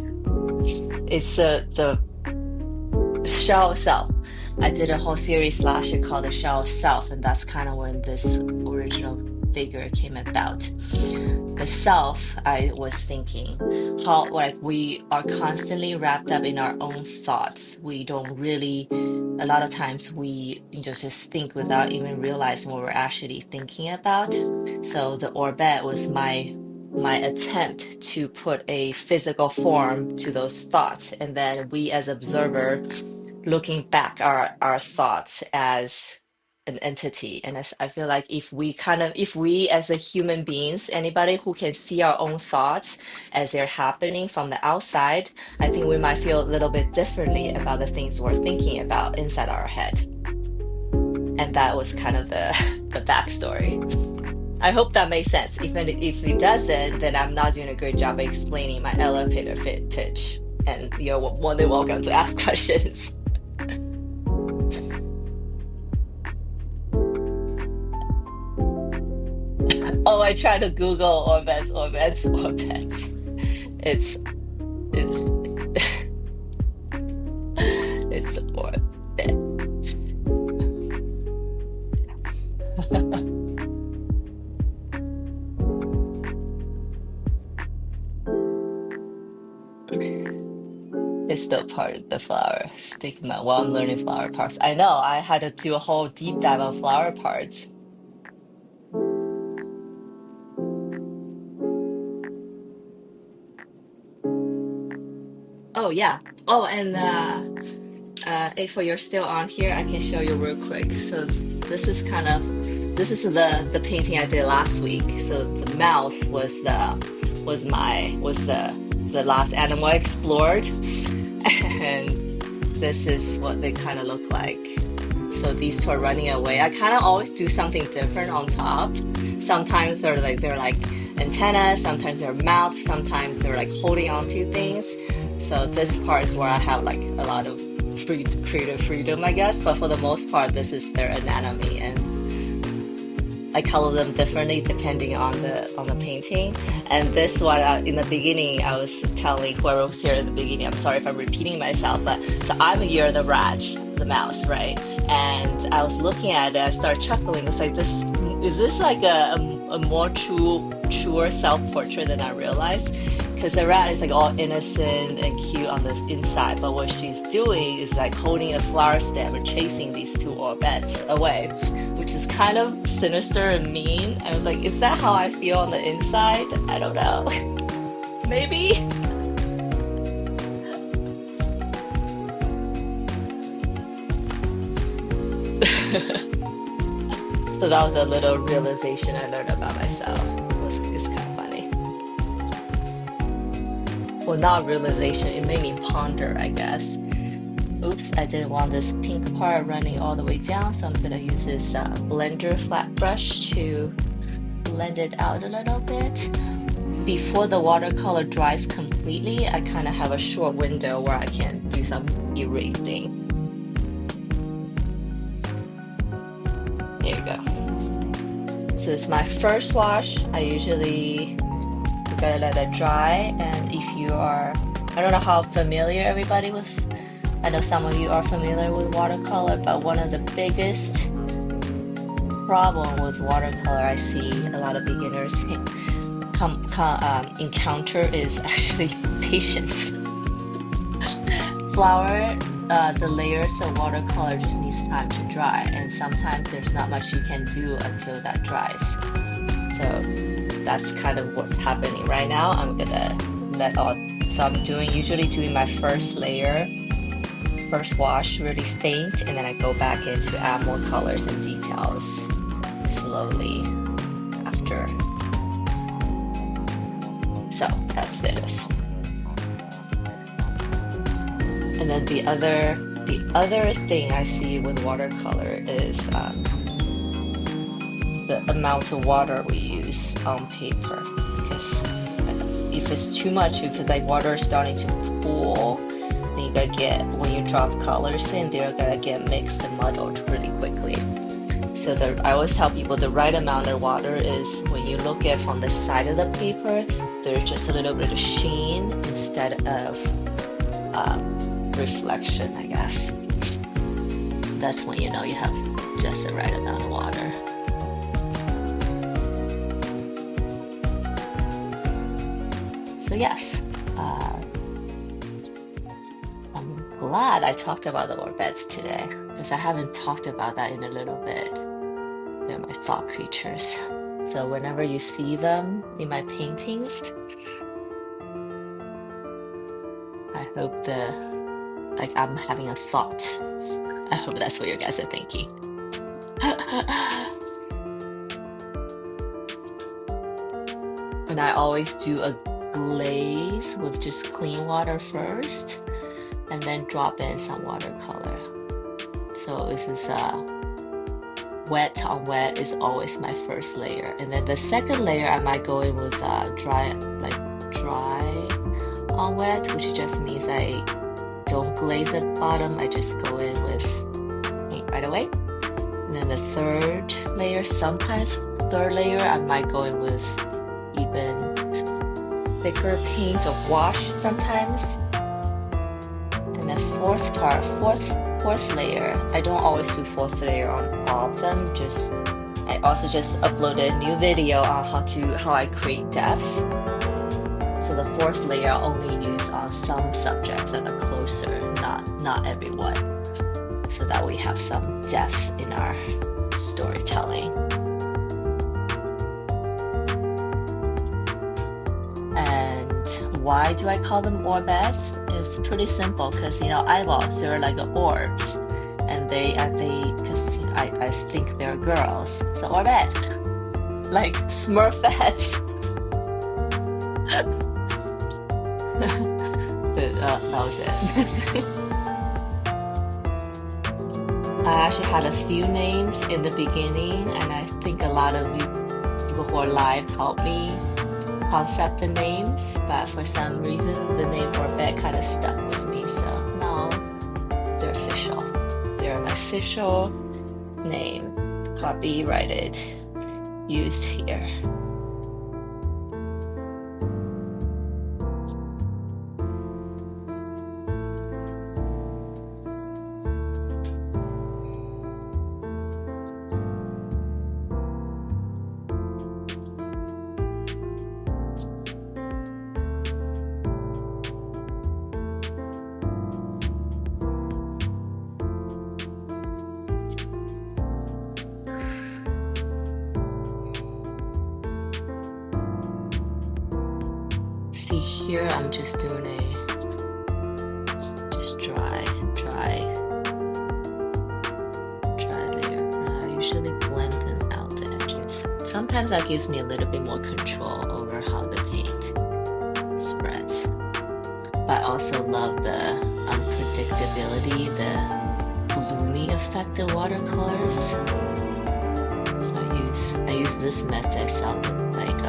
it's the Shell of Self. I did a whole series last year called The Shell of Self, and that's kind of when this original figure came about. The self, I was thinking how like we are constantly wrapped up in our own thoughts. We don't really, a lot of times we just think without even realizing what we're actually thinking about. So the orbit was my attempt to put a physical form to those thoughts, and then we as observer looking back our thoughts as an entity. And as I feel like if we as a human beings, anybody who can see our own thoughts as they're happening from the outside, I think we might feel a little bit differently about the things we're thinking about inside our head. And that was kind of the the backstory. I hope that makes sense. If it doesn't, then I'm not doing a good job of explaining my elevator fit pitch. And you're more than welcome to ask questions. Oh, I tried to Google orbits. It's it's it's orbit. It's still part of the flower stigma while I'm learning flower parts. I know I had to do a whole deep dive on flower parts. Oh yeah. Oh, and if you're still on here, I can show you real quick. So this is the painting I did last week. So the mouse was the last animal I explored, and this is what they kind of look like. So these two are running away. I kind of always do something different on top. Sometimes they're like antennas, sometimes they're mouth, sometimes they're like holding on to things. So this part is where I have like a lot of creative freedom, I guess. But for the most part, this is their anatomy, and I color them differently depending on the painting. And this one, in the beginning, I was telling whoever was here at the beginning, I'm sorry if I'm repeating myself, but so you're the rat, the mouse, right? And I was looking at it, I started chuckling. It's like, is this like a more truer self-portrait than I realized? Because the rat is like all innocent and cute on the inside, but what she's doing is like holding a flower stem and chasing these two orbits away, which is kind of sinister and mean. And I was like, is that how I feel on the inside? I don't know. Maybe. So that was a little realization I learned about myself. It's kind of funny. Well, not realization, it made me ponder, I guess. Oops, I didn't want this pink part running all the way down, so I'm gonna use this blender flat brush to blend it out a little bit. Before the watercolor dries completely, I kind of have a short window where I can do some erasing. There you go. So it's my first wash. I usually gotta let it dry, and if you are, I don't know how familiar everybody with, I know some of you are familiar with watercolor, but one of the biggest problem with watercolor I see a lot of beginners encounter is actually patience. Flower, the layers of watercolor just needs time to dry, and sometimes there's not much you can do until that dries. So that's kind of what's happening right now. I'm gonna so I'm usually doing my first layer, first wash really faint, and then I go back in to add more colors and details slowly after. So that's this. And then the other thing I see with watercolor is the amount of water we use on paper. Because if it's too much, if it's like water is starting to pool, then you gotta get, when you drop colors in, they're gonna get mixed and muddled really quickly. So I always tell people the right amount of water is when you look at from the side of the paper, there's just a little bit of sheen instead of reflection, I guess. That's when you know you have just the right amount of water. So yes, I'm glad I talked about the orbits today because I haven't talked about that in a little bit. They're my thought creatures. So whenever you see them in my paintings, I hope like I'm having a thought. I hope that's what you guys are thinking. And I always do a glaze with just clean water first and then drop in some watercolor. So this is wet on wet is always my first layer, and then the second layer I might go in with dry on wet, which just means I don't glaze at bottom, I just go in with paint right away. And then the third layer, sometimes third layer I might go in with even thicker paint or gouache sometimes. And then fourth layer, I don't always do fourth layer on all of them. I also just uploaded a new video on how I create depth. So the fourth layer I'll only use on some subjects that are closer, not everyone. So that we have some depth in our storytelling. And why do I call them orbits? It's pretty simple because eyeballs, they're like orbs, and because I think they're girls, so orbits, like Smurfettes. But that was it. I actually had a few names in the beginning, and I think a lot of people who are live helped me concept the names, but for some reason the name Orbit kind of stuck with me, so now they're official. They're my official name, copyrighted, used here. Here I'm just doing just dry layer. I usually blend them out the edges. Sometimes that gives me a little bit more control over how the paint spreads. But I also love the unpredictability, the blooming effect of watercolors. So I use this method, so like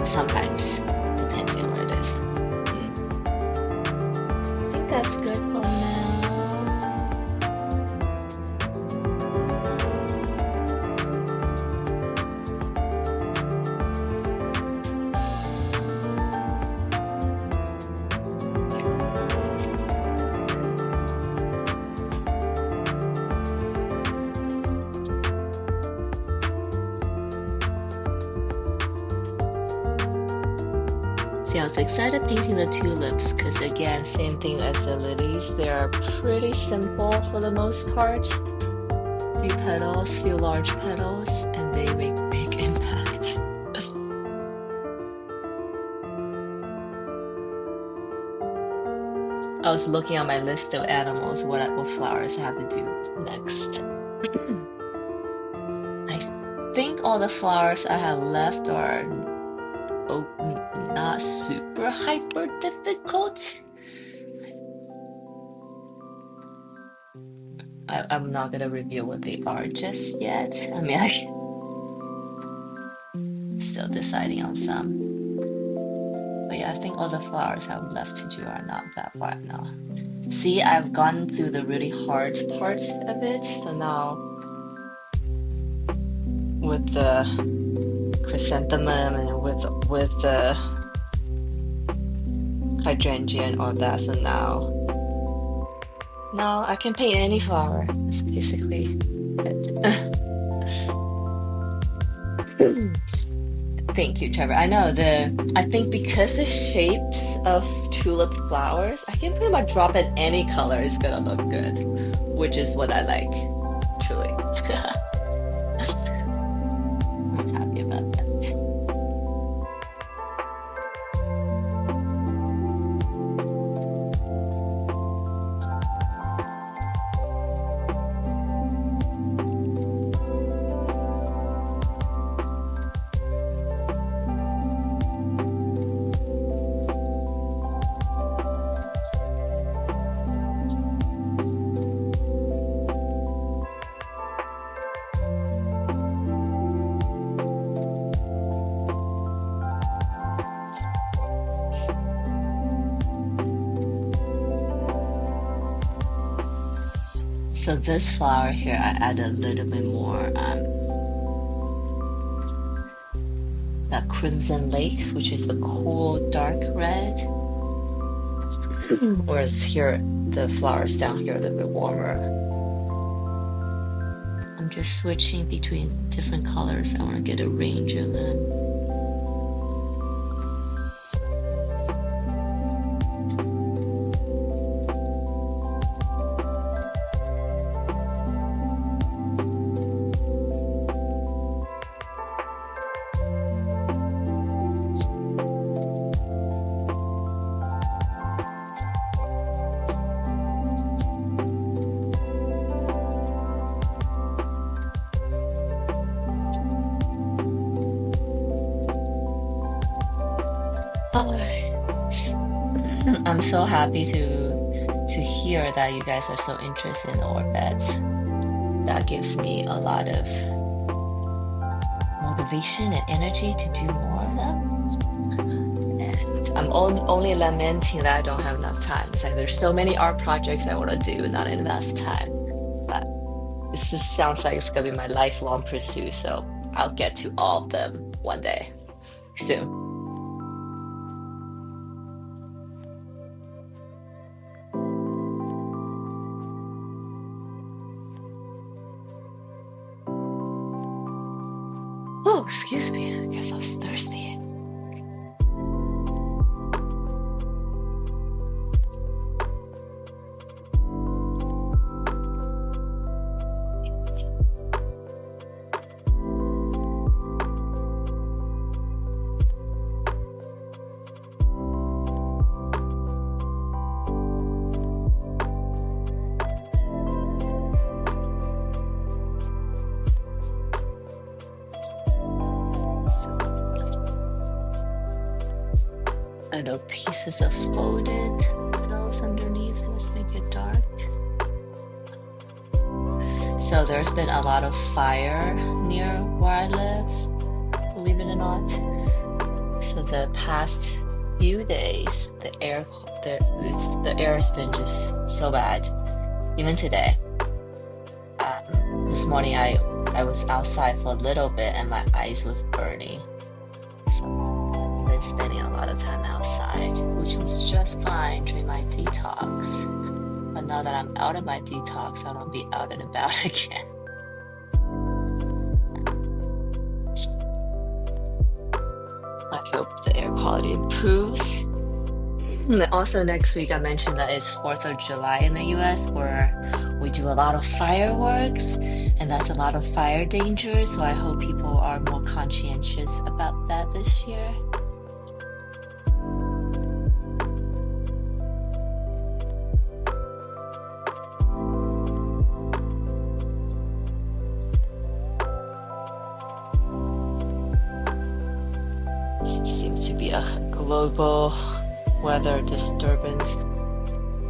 sometimes, depending on what it is. I think that's good for now. See, I was excited painting the tulips because, again, same thing as the lilies. They are pretty simple for the most part. Few petals, few large petals, and they make big impact. I was looking at my list of animals, what flowers I have to do next. I think all the flowers I have left are not super hyper difficult. I'm not gonna reveal what they are just yet. I mean, I'm still deciding on some. But actually, I think all the flowers I have left to do are not that bad now. See, I've gone through the really hard part of it, so now with the chrysanthemum and with the hydrangea and all that, so now I can paint any flower. That's basically it. Thank you, Trevor. I know I think because the shapes of tulip flowers, I can pretty much drop in any color, it's gonna look good, which is what I like, truly. I'm happy about that. So this flower here, I add a little bit more that Crimson Lake, which is the cool dark red. Whereas here, the flowers down here are a little bit warmer. I'm just switching between different colors. I want to get a range of them. I'm so happy to hear that you guys are so interested in orbits. That gives me a lot of motivation and energy to do more of them. And I'm only lamenting that I don't have enough time. It's like there's so many art projects I want to do, not enough time. But this just sounds like it's gonna be my lifelong pursuit. So I'll get to all of them one day soon. Oh, excuse me. I guess I was thirsty. Little pieces of folded petals underneath. Let's make it dark. So there's been a lot of fire near where I live, believe it or not. So the past few days, the air has been just so bad. Even today. This morning I was outside for a little bit and my eyes was burning. Spending a lot of time outside, which was just fine during my detox. But now that I'm out of my detox, I don't be out and about again. I hope the air quality improves. And also next week I mentioned that it's 4th of July in the US where we do a lot of fireworks and that's a lot of fire danger. So I hope people are more conscientious about that this year. Seems to be a global weather disturbance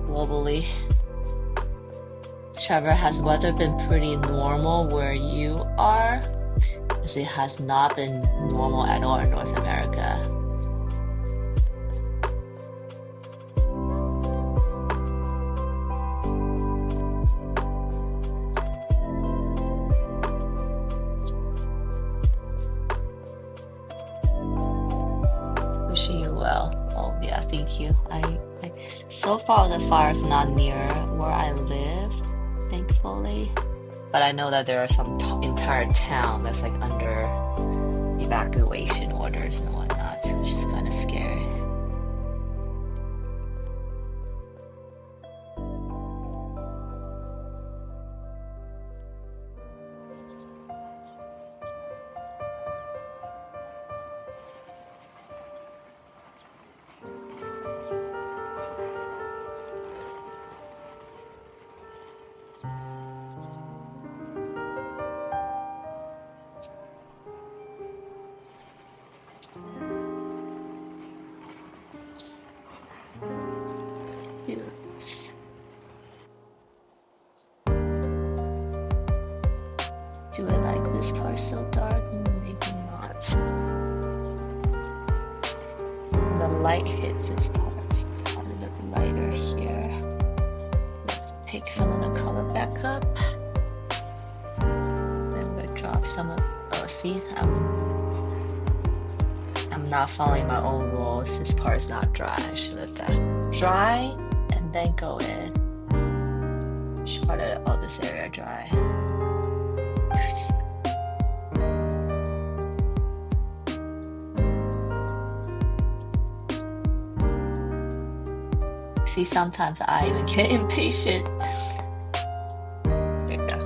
globally. Trevor, has weather been pretty normal where you are? As it has not been normal at all in North America. Thank you. So far the fire's not near where I live, thankfully. But I know that there are some entire town that's like under evacuation orders and whatnot, which is kind of scary. Oops. Do I like this part so dark? Maybe not. The light hits this part, so it's probably a little lighter here. Let's pick some of the color back up. Then we'll drop some of. Oh, see, I'm not following my own rules. This part is not dry. I should let that dry and then go in. Should part of all this area dry. See, sometimes I even get impatient. There you go.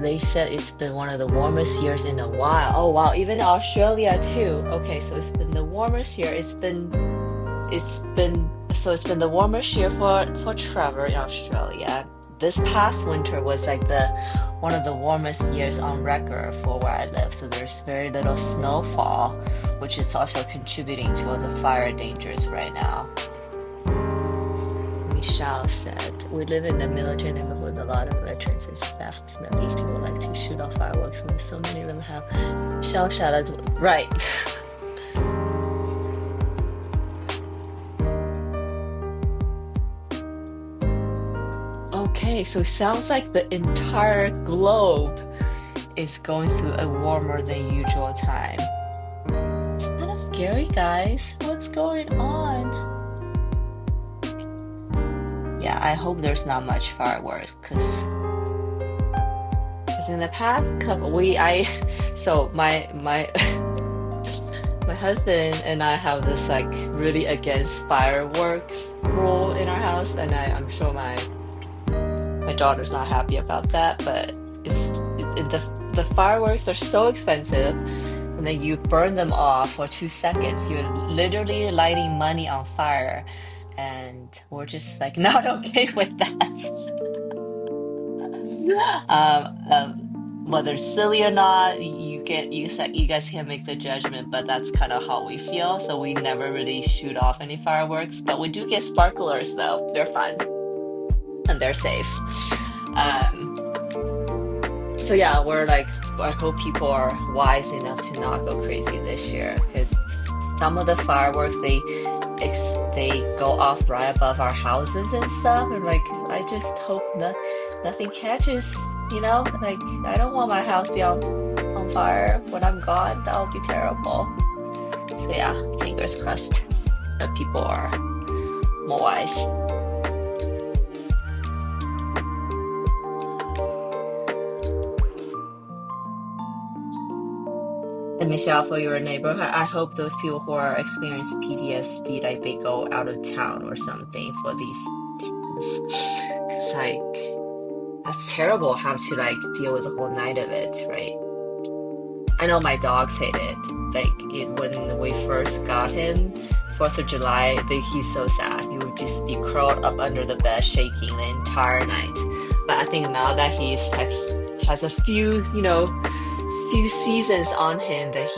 They said it's been one of the warmest years in a while. Oh wow, even Australia too. Okay, so it's been the warmest year. It's been the warmest year for Trevor in Australia. This past winter was like one of the warmest years on record for where I live. So there's very little snowfall, which is also contributing to all the fire dangers right now. Michelle said, we live in a military neighborhood with a lot of veterans and staff. These people like to shoot off fireworks when so many of them have shell shattered. Right. Okay, so it sounds like the entire globe is going through a warmer than usual time. It's kind of scary, guys. What's going on? Yeah, I hope there's not much fireworks because in the past couple so my my husband and I have this like really against fireworks rule in our house, and I'm sure my daughter's not happy about that, but the fireworks are so expensive, and then you burn them off for 2 seconds. You're literally lighting money on fire. And we're just like not okay with that. Whether it's silly or not, you guys can make the judgment, but that's kind of how we feel. So we never really shoot off any fireworks, but we do get sparklers though. They're fun and they're safe. So yeah, we're like, I hope people are wise enough to not go crazy this year, because some of the fireworks they go off right above our houses and stuff, and like I just hope nothing catches, like I don't want my house to be on fire when I'm gone. That would be terrible. So yeah, fingers crossed that people are more wise. And Michelle, for your neighborhood, I hope those people who are experiencing PTSD, like they go out of town or something for these times. Cause like, that's terrible how to like deal with the whole night of it, right? I know my dogs hate it. When we first got him, 4th of July, he's so sad. He would just be curled up under the bed, shaking the entire night. But I think now that he has a few seasons on him, that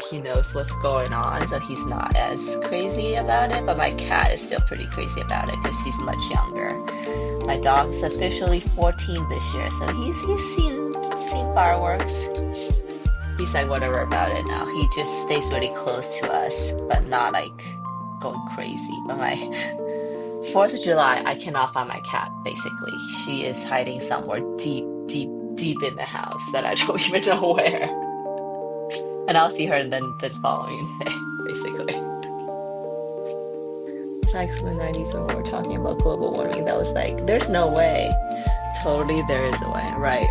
he knows what's going on, so he's not as crazy about it. But my cat is still pretty crazy about it because she's much younger. My dog's officially 14 this year, so he's seen fireworks. He's like whatever about it now. He just stays really close to us, but not like going crazy. But my 4th of July, I cannot find my cat, basically. She is hiding somewhere deep in the house that I don't even know where. And I'll see her then the following day, basically. It's like the 90s when we were talking about global warming. That was like, there's no way. Totally, there is a way, right?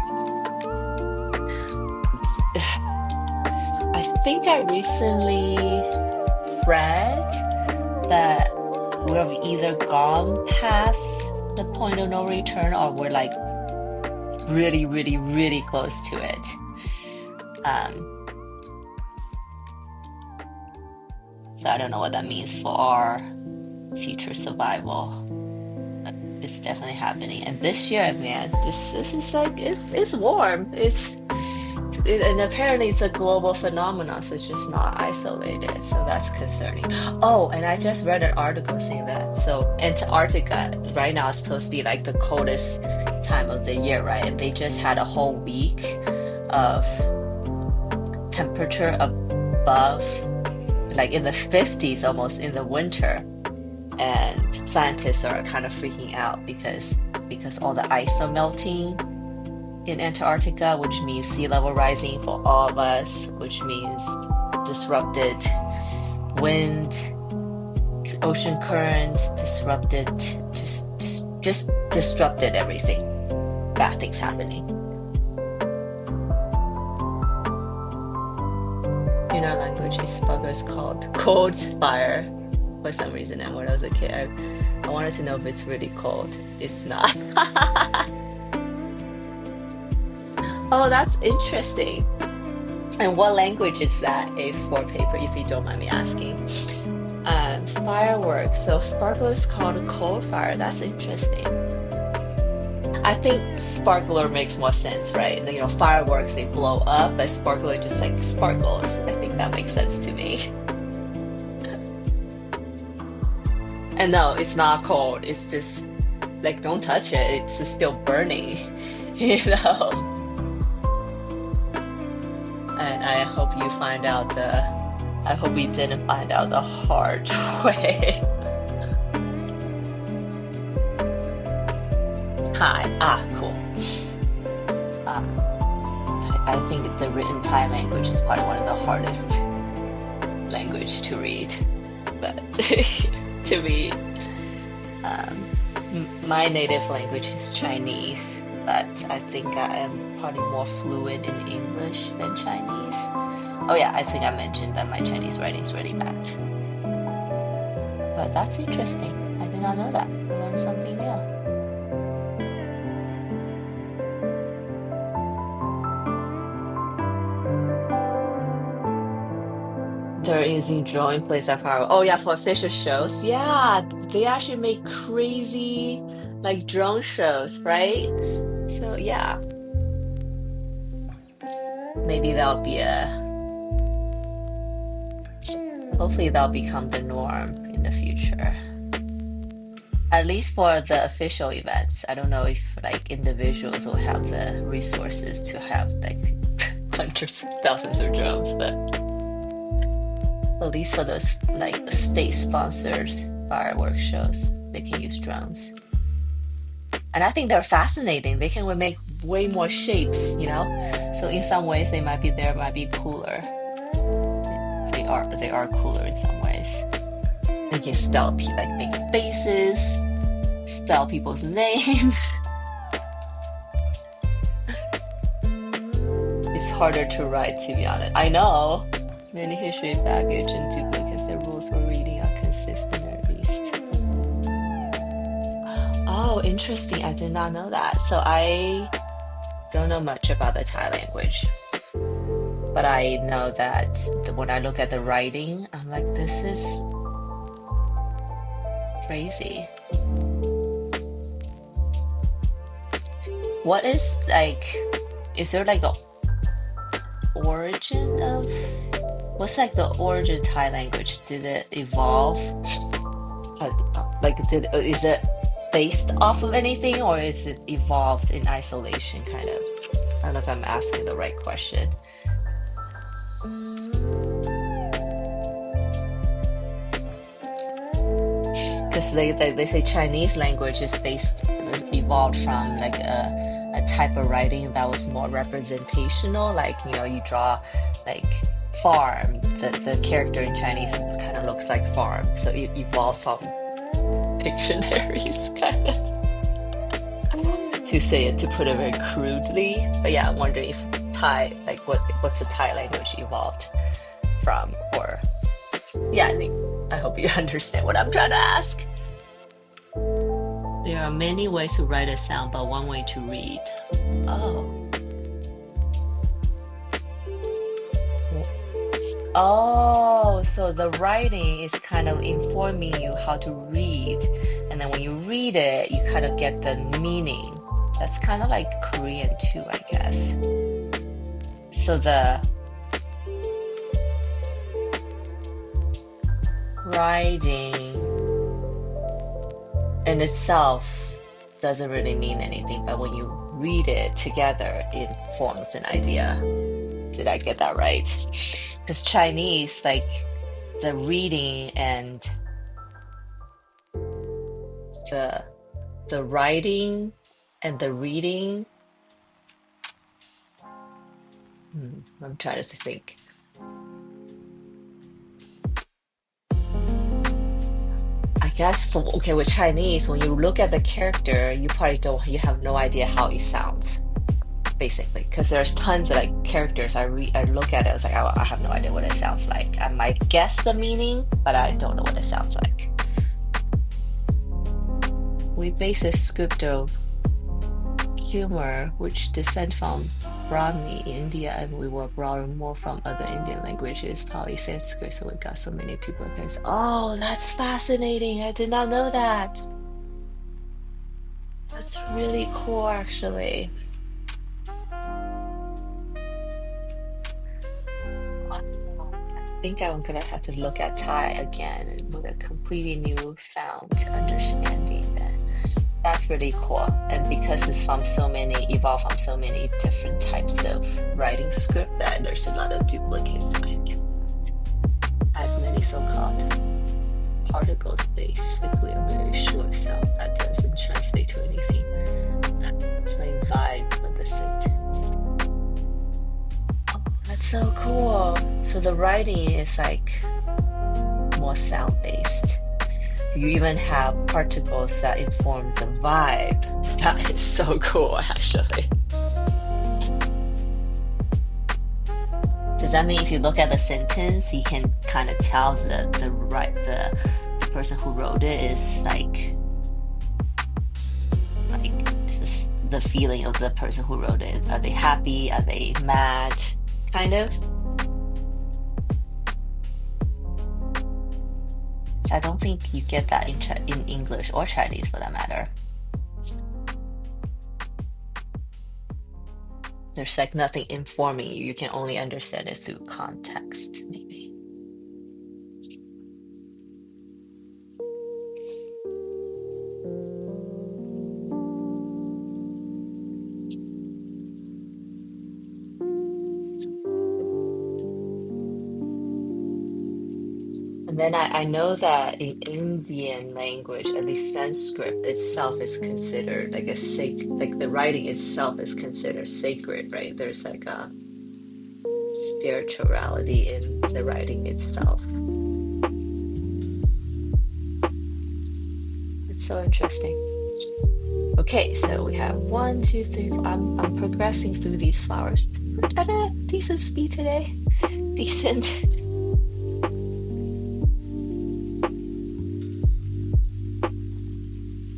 I think I recently read that we've either gone past the point of no return or we're like really, really, really close to it. So I don't know what that means for our future survival. But it's definitely happening. And this year, man, this is like it's warm. And apparently it's a global phenomenon, so it's just not isolated. So that's concerning. Oh, and I just read an article saying that. So Antarctica right now is supposed to be like the coldest time of the year, right? And they just had a whole week of temperature above, like in the 50s almost in the winter. And scientists are kind of freaking out because all the ice are melting in Antarctica, which means sea level rising for all of us, which means disrupted wind, ocean currents, disrupted, just disrupted everything. Bad things happening. In our language, it's called cold fire for some reason. And when I was a kid, I wanted to know if it's really cold. It's not. Oh, that's interesting. And what language is that? A4 paper, if you don't mind me asking. Fireworks. So sparkler is called a cold fire. That's interesting. I think sparkler makes more sense, right? You know, fireworks, they blow up, but sparkler just like sparkles. I think that makes sense to me. And no, it's not cold. It's just like, don't touch it. It's just still burning, you know? And I hope you find out I hope we didn't find out the hard way. Hi. Cool. I think the written Thai language is probably one of the hardest language to read. But to me, my native language is Chinese, but I think I am probably more fluent in English than Chinese. Oh yeah, I think I mentioned that my Chinese writing is really bad. But that's interesting. I did not know that. I learned something new. They're using drone plays at fire. Oh yeah, for official shows. Yeah, they actually make crazy like drone shows, right? So yeah, maybe hopefully that'll become the norm in the future. At least for the official events. I don't know if like individuals will have the resources to have like hundreds of thousands of drones, but at least for those like state-sponsored fireworks shows, they can use drones. And I think they're fascinating. They can make way more shapes, you know? So in some ways they might be cooler. They are cooler in some ways. They can spell like make faces, spell people's names. It's harder to write, to be honest. I know. Many history baggage and duplicates. The rules for reading are consistent at least. Oh, interesting. I did not know that. So I don't know much about the Thai language. But I know that when I look at the writing, I'm like, this is crazy. What is like, is there like a origin of, what's like the origin of Thai language? Did it evolve? Is it based off of anything, or is it evolved in isolation kind of? I don't know if I'm asking the right question. Because they say Chinese language is evolved from like a type of writing that was more representational, like, you know, you draw like farm. The character in Chinese kind of looks like farm, so it evolved from dictionaries, kind of, to say it, to put it very crudely. But yeah, I'm wondering if Thai, like what's the Thai language evolved from, or yeah, I hope you understand what I'm trying to ask. There are many ways to write a sound, but one way to read. Oh. Oh, so the writing is kind of informing you how to read. And then when you read it, you kind of get the meaning. That's kind of like Korean too, I guess. So the writing in itself doesn't really mean anything, but when you read it together, it forms an idea. Did I get that right? Because Chinese, like the reading and the writing and the reading. I'm trying to think. I guess with Chinese, when you look at the character, you have no idea how it sounds, basically, because there's tons of like characters. I look at it, it's like I have no idea what it sounds like. I might guess the meaning, but I don't know what it sounds like. We base a script of humor which descend from Brahmi in India, and we were borrowing more from other Indian languages, probably Sanskrit, so we got so many duplicates. Oh, that's fascinating. I did not know that. That's really cool, actually. I think I'm gonna have to look at Thai again with a completely newfound understanding then. That's really cool. And because it's evolved from so many different types of writing script, that there's a lot of duplicates. As many so-called particles, basically a very short sound that doesn't translate to anything. Plain vibe with the sentence. Oh, that's so cool. So the writing is like more sound-based. You even have particles that informs the vibe. That is so cool, actually. Does that mean if you look at the sentence, you can kind of tell the person who wrote it is like is the feeling of the person who wrote it? Are they happy? Are they mad? Kind of. I don't think you get that in English or Chinese for that matter. There's like nothing informing you. You can only understand it through context, maybe. And then I know that in Indian language, at least Sanskrit itself is considered like like the writing itself is considered sacred, right? There's like a spirituality in the writing itself. It's so interesting. Okay, so we have 1, 2, 3. I'm progressing through these flowers at a decent speed today. Decent.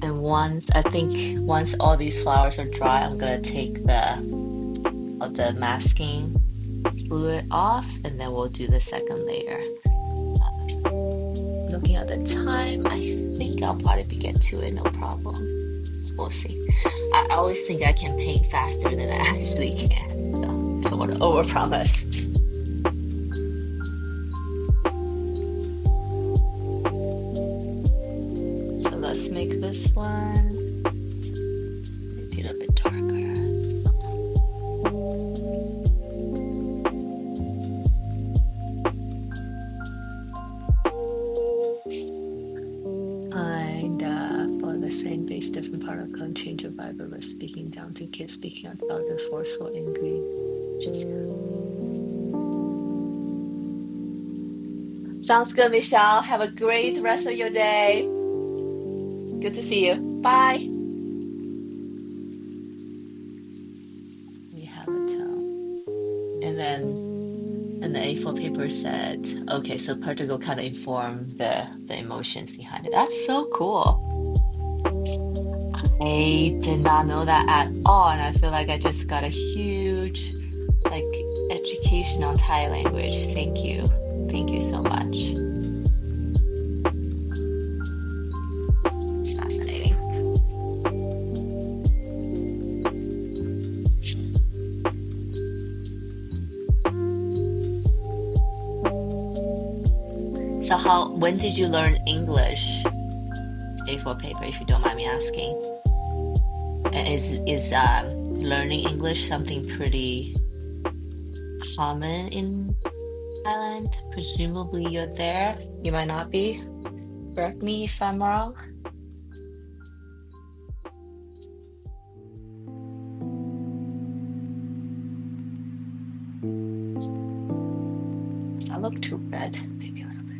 And once all these flowers are dry, I'm gonna take the masking fluid off, and then we'll do the second layer. Looking at the time, I think I'll probably get to it, no problem. We'll see. I always think I can paint faster than I actually can, so I don't want to overpromise. So let's make this one maybe a little bit darker. Different particle and change of vibe of us speaking down to kids speaking out louder, forceful, angry. Just Sounds good, Michelle. Have a great rest of your day. Good to see you. Bye. We have a tone. And the A4 paper said, okay, so particle kind of inform the emotions behind it. That's so cool. I did not know that at all, and I feel like I just got a huge like education on Thai language. Thank you. Thank you so much. It's fascinating. So when did you learn English? A4 paper, if you don't mind me asking. And is learning English something pretty common in Thailand? Presumably you're there. You might not be. Correct me if I'm wrong. I look too red. Maybe a little bit.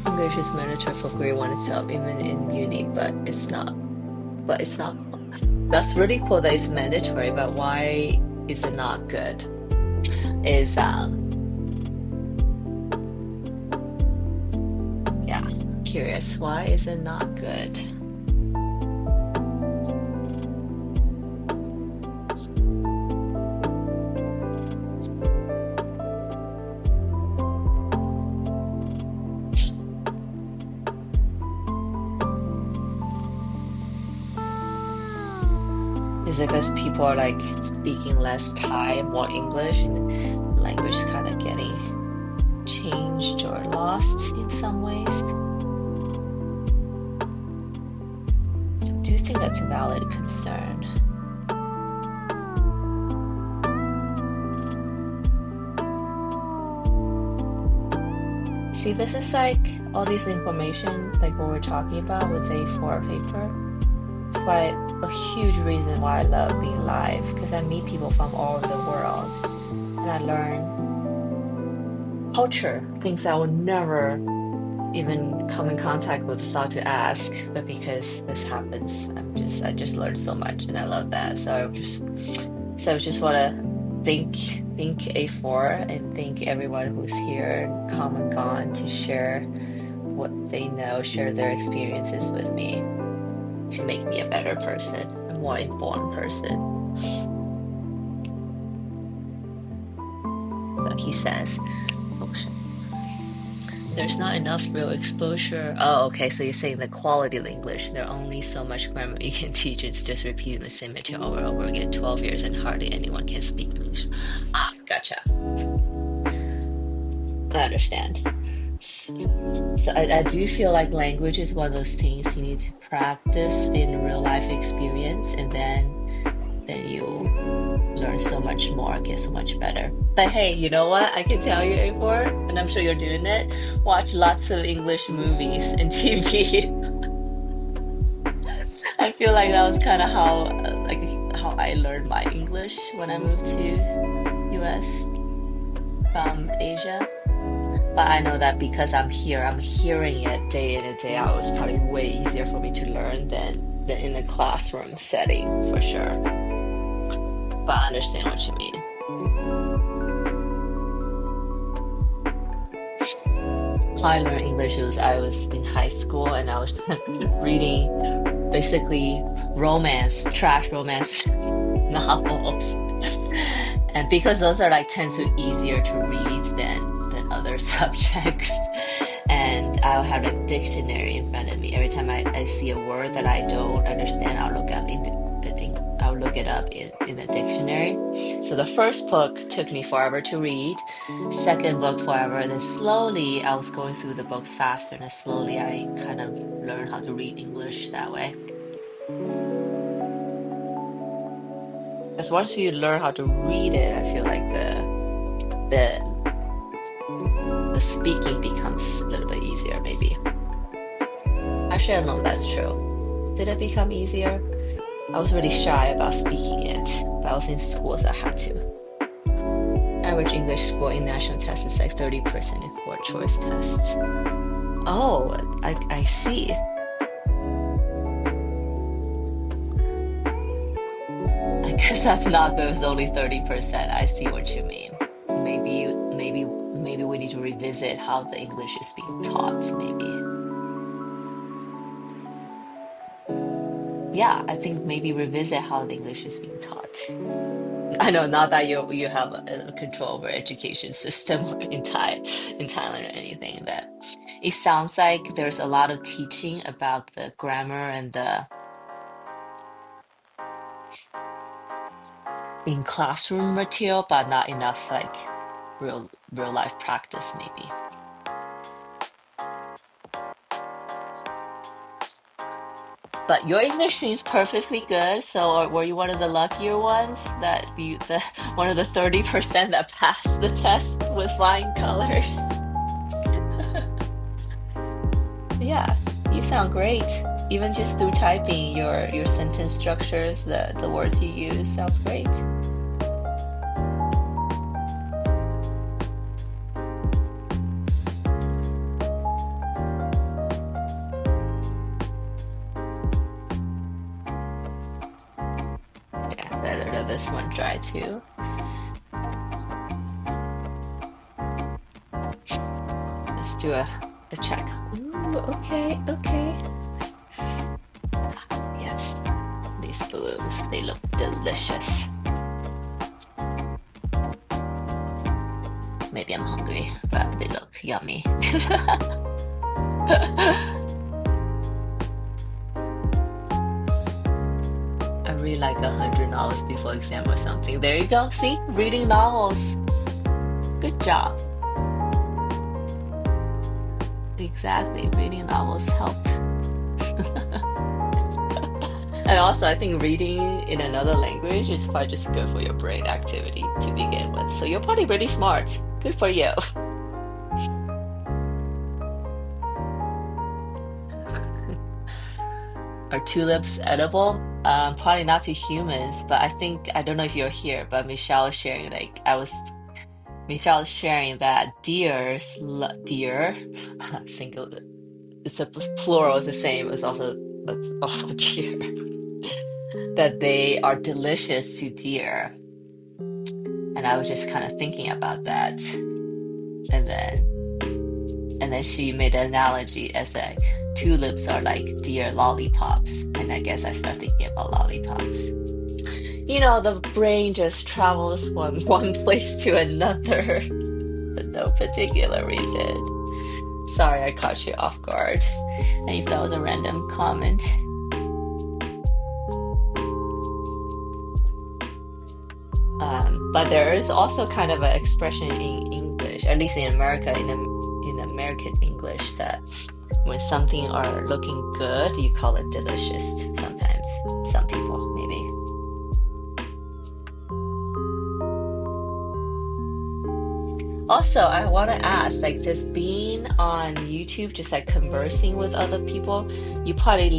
English is mandatory for grade 1 and 12, even in uni, but it's not. But it's not. That's really cool that it's mandatory, but why is it not good? Is yeah, curious. Why is it not good? Is it because people are like speaking less Thai, more English, and the language is kind of getting changed or lost in some ways? So I do think that's a valid concern. See, this is like all this information, like what we're talking about with A4 paper. That's why a huge reason why I love being live, because I meet people from all over the world and I learn culture, things I would never even come in contact with, thought to ask, but because this happens, I just learned so much and I love that. So I just want to thank A4 and thank everyone who's here, come and gone, to share what they know, share their experiences with me, to make me a better person, a more informed person. So he says, oh, there's not enough real exposure. Oh, okay, so you're saying the quality of English, there's only so much grammar you can teach. It's just repeating the same material over and over again, 12 years, and hardly anyone can speak English. Ah, gotcha. I understand. So I do feel like language is one of those things you need to practice in real life experience, and then you learn so much more, get so much better. But hey, you know what? I can tell you, A4, and I'm sure you're doing it. Watch lots of English movies and TV. I feel like that was kind of how I learned my English when I moved to US from Asia. But I know that because I'm here, I'm hearing it day in and day out. It was probably way easier for me to learn than in a classroom setting, for sure. But I understand what you mean. How I learned English was I was in high school and I was reading basically trash romance novels. And because those are like tend to easier to read than other subjects. And I'll have a dictionary in front of me. Every time I see a word that I don't understand, I'll look it up in a dictionary. So the first book took me forever to read, second book forever, then slowly I was going through the books faster, and then slowly I kind of learned how to read English that way. Because once you learn how to read it, I feel like the speaking becomes a little bit easier, maybe. Actually, I don't know if that's true. Did it become easier? I was really shy about speaking it, but I was in school, so I had to. Average English score in national tests is like 30% in 4-choice tests. Oh, I see. I guess that's not good. It's only 30%. I see what you mean. Maybe we need to revisit how the English is being taught, maybe. Yeah, I think maybe revisit how the English is being taught. I know, not that you have a control over education system in Thailand or anything, but it sounds like there's a lot of teaching about the grammar and the in classroom material, but not enough like real life practice, maybe. But your English seems perfectly good. So, or were you one of the luckier ones that the one of the 30% that passed the test with flying colors? Yeah, you sound great. Even just through typing, your sentence structures, the words you use sounds great. Yeah, better let this one dry too. Let's do a check. Ooh, okay. Yes, these blooms, they look delicious. Maybe I'm hungry, but they look yummy. I read like 100 novels before exam or something. There you go. See, reading novels. Good job. Exactly, reading novels help. And also, I think reading in another language is probably just good for your brain activity to begin with. So you're probably really smart. Good for you. Are tulips edible? Probably not to humans, but I don't know if you're here, but Michelle is sharing, Michelle is sharing that deer, single, it's a plural, is the same, it's also deer, that they are delicious to deer. And I was just kind of thinking about that. And then she made an analogy as tulips are like deer lollipops. And I guess I started thinking about lollipops. You know, the brain just travels from one place to another for no particular reason. Sorry, I caught you off guard. And if that was a random comment. But there is also kind of an expression in English, at least in America, in American English, that when something are looking good, you call it delicious sometimes. Some people, maybe. Also, I want to ask, like, just being on YouTube, just like conversing with other people, you probably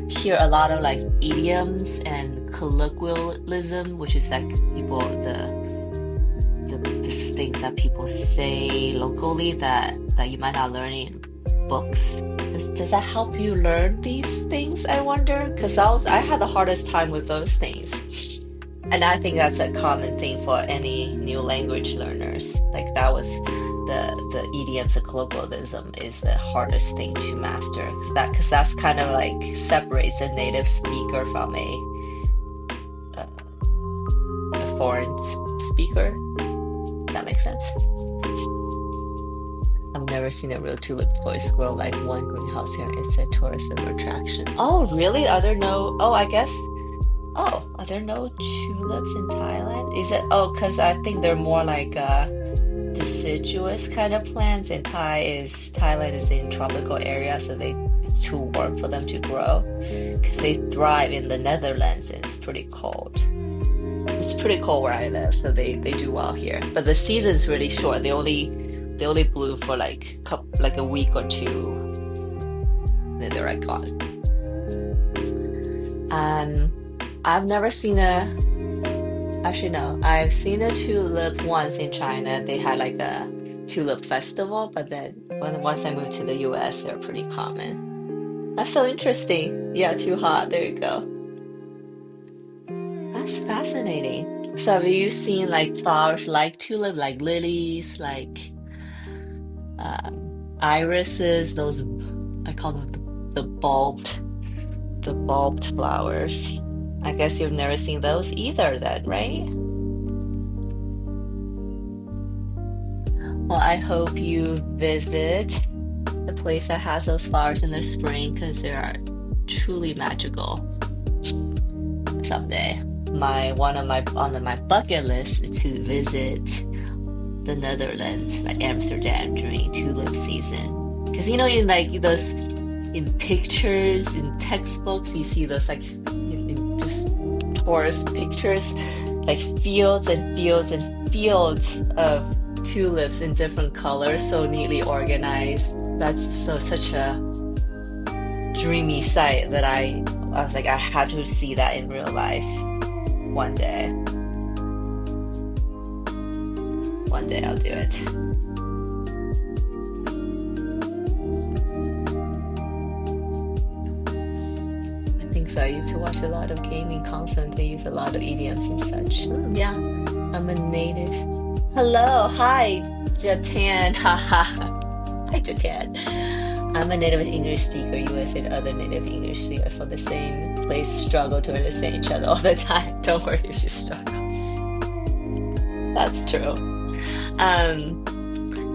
hear a lot of like idioms and colloquialism, which is like the things that people say locally that you might not learn in books. Does that help you learn these things, I wonder? Because I had the hardest time with those things. And I think that's a common thing for any new language learners. Like that was the idioms, the colloquialism is the hardest thing to master. Because that's kind of like separates a native speaker from a foreign speaker. That makes sense. never seen a real tulip before. It's grown like one greenhouse here. It's a tourism attraction. Oh, really? Are there no? Oh, I guess. Oh, are there no tulips in Thailand? Is it? Oh, because I think they're more like deciduous kind of plants, and Thailand is in tropical area, so it's too warm for them to grow. Because they thrive in the Netherlands, and it's pretty cold. It's pretty cold where I live, so they do well here. But the season's really short. They only bloom for like a week or two, then they're like gone. I've never seen actually no, I've seen a tulip once in China. They had like a tulip festival, but then once I moved to the US, they're pretty common. That's so interesting. Yeah, too hot. There you go. That's fascinating. So have you seen like flowers like tulip, like lilies, like irises, those I call them the bulbed flowers. I guess you've never seen those either then, right? Well, I hope you visit the place that has those flowers in the spring because they are truly magical someday. On my bucket list is to visit the Netherlands, like Amsterdam during tulip season. Because in like those in pictures in textbooks, you see those like in just tourist pictures, like fields and fields and fields of tulips in different colors, so neatly organized. That's such a dreamy sight that I was like, I had to see that in real life one day. One day I'll do it. I think so. I used to watch a lot of gaming content. They use a lot of idioms and such. Yeah, I'm a native. Hello, hi, Jatan. Haha. Hi, Jatan. I'm a native English speaker. US and other native English speakers from the same place struggle to understand each other all the time. Don't worry if you struggle. That's true.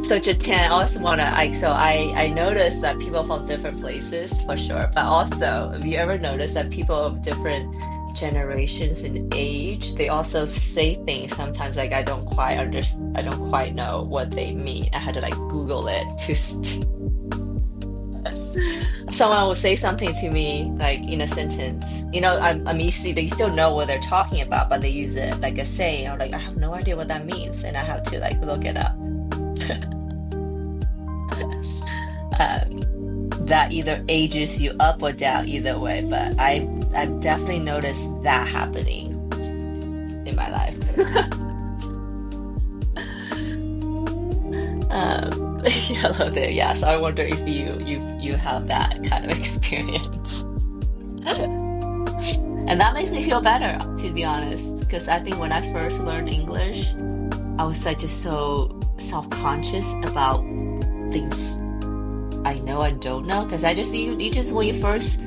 So Jatan, I also I noticed that people from different places for sure, but also, have you ever noticed that people of different generations in age, they also say things sometimes like I don't quite know what they mean. I had to like Google it someone will say something to me like in a sentence. I'm used to, they still know what they're talking about, but they use it like a saying. I'm like, I have no idea what that means, and I have to like look it up. That either ages you up or down, either way. But I've definitely noticed that happening in my life. Hello there. Yes, I wonder if you have that kind of experience. And that makes me feel better, to be honest, because I think when I first learned English, I was like just so self-conscious about things I know and don't know, because you just when you first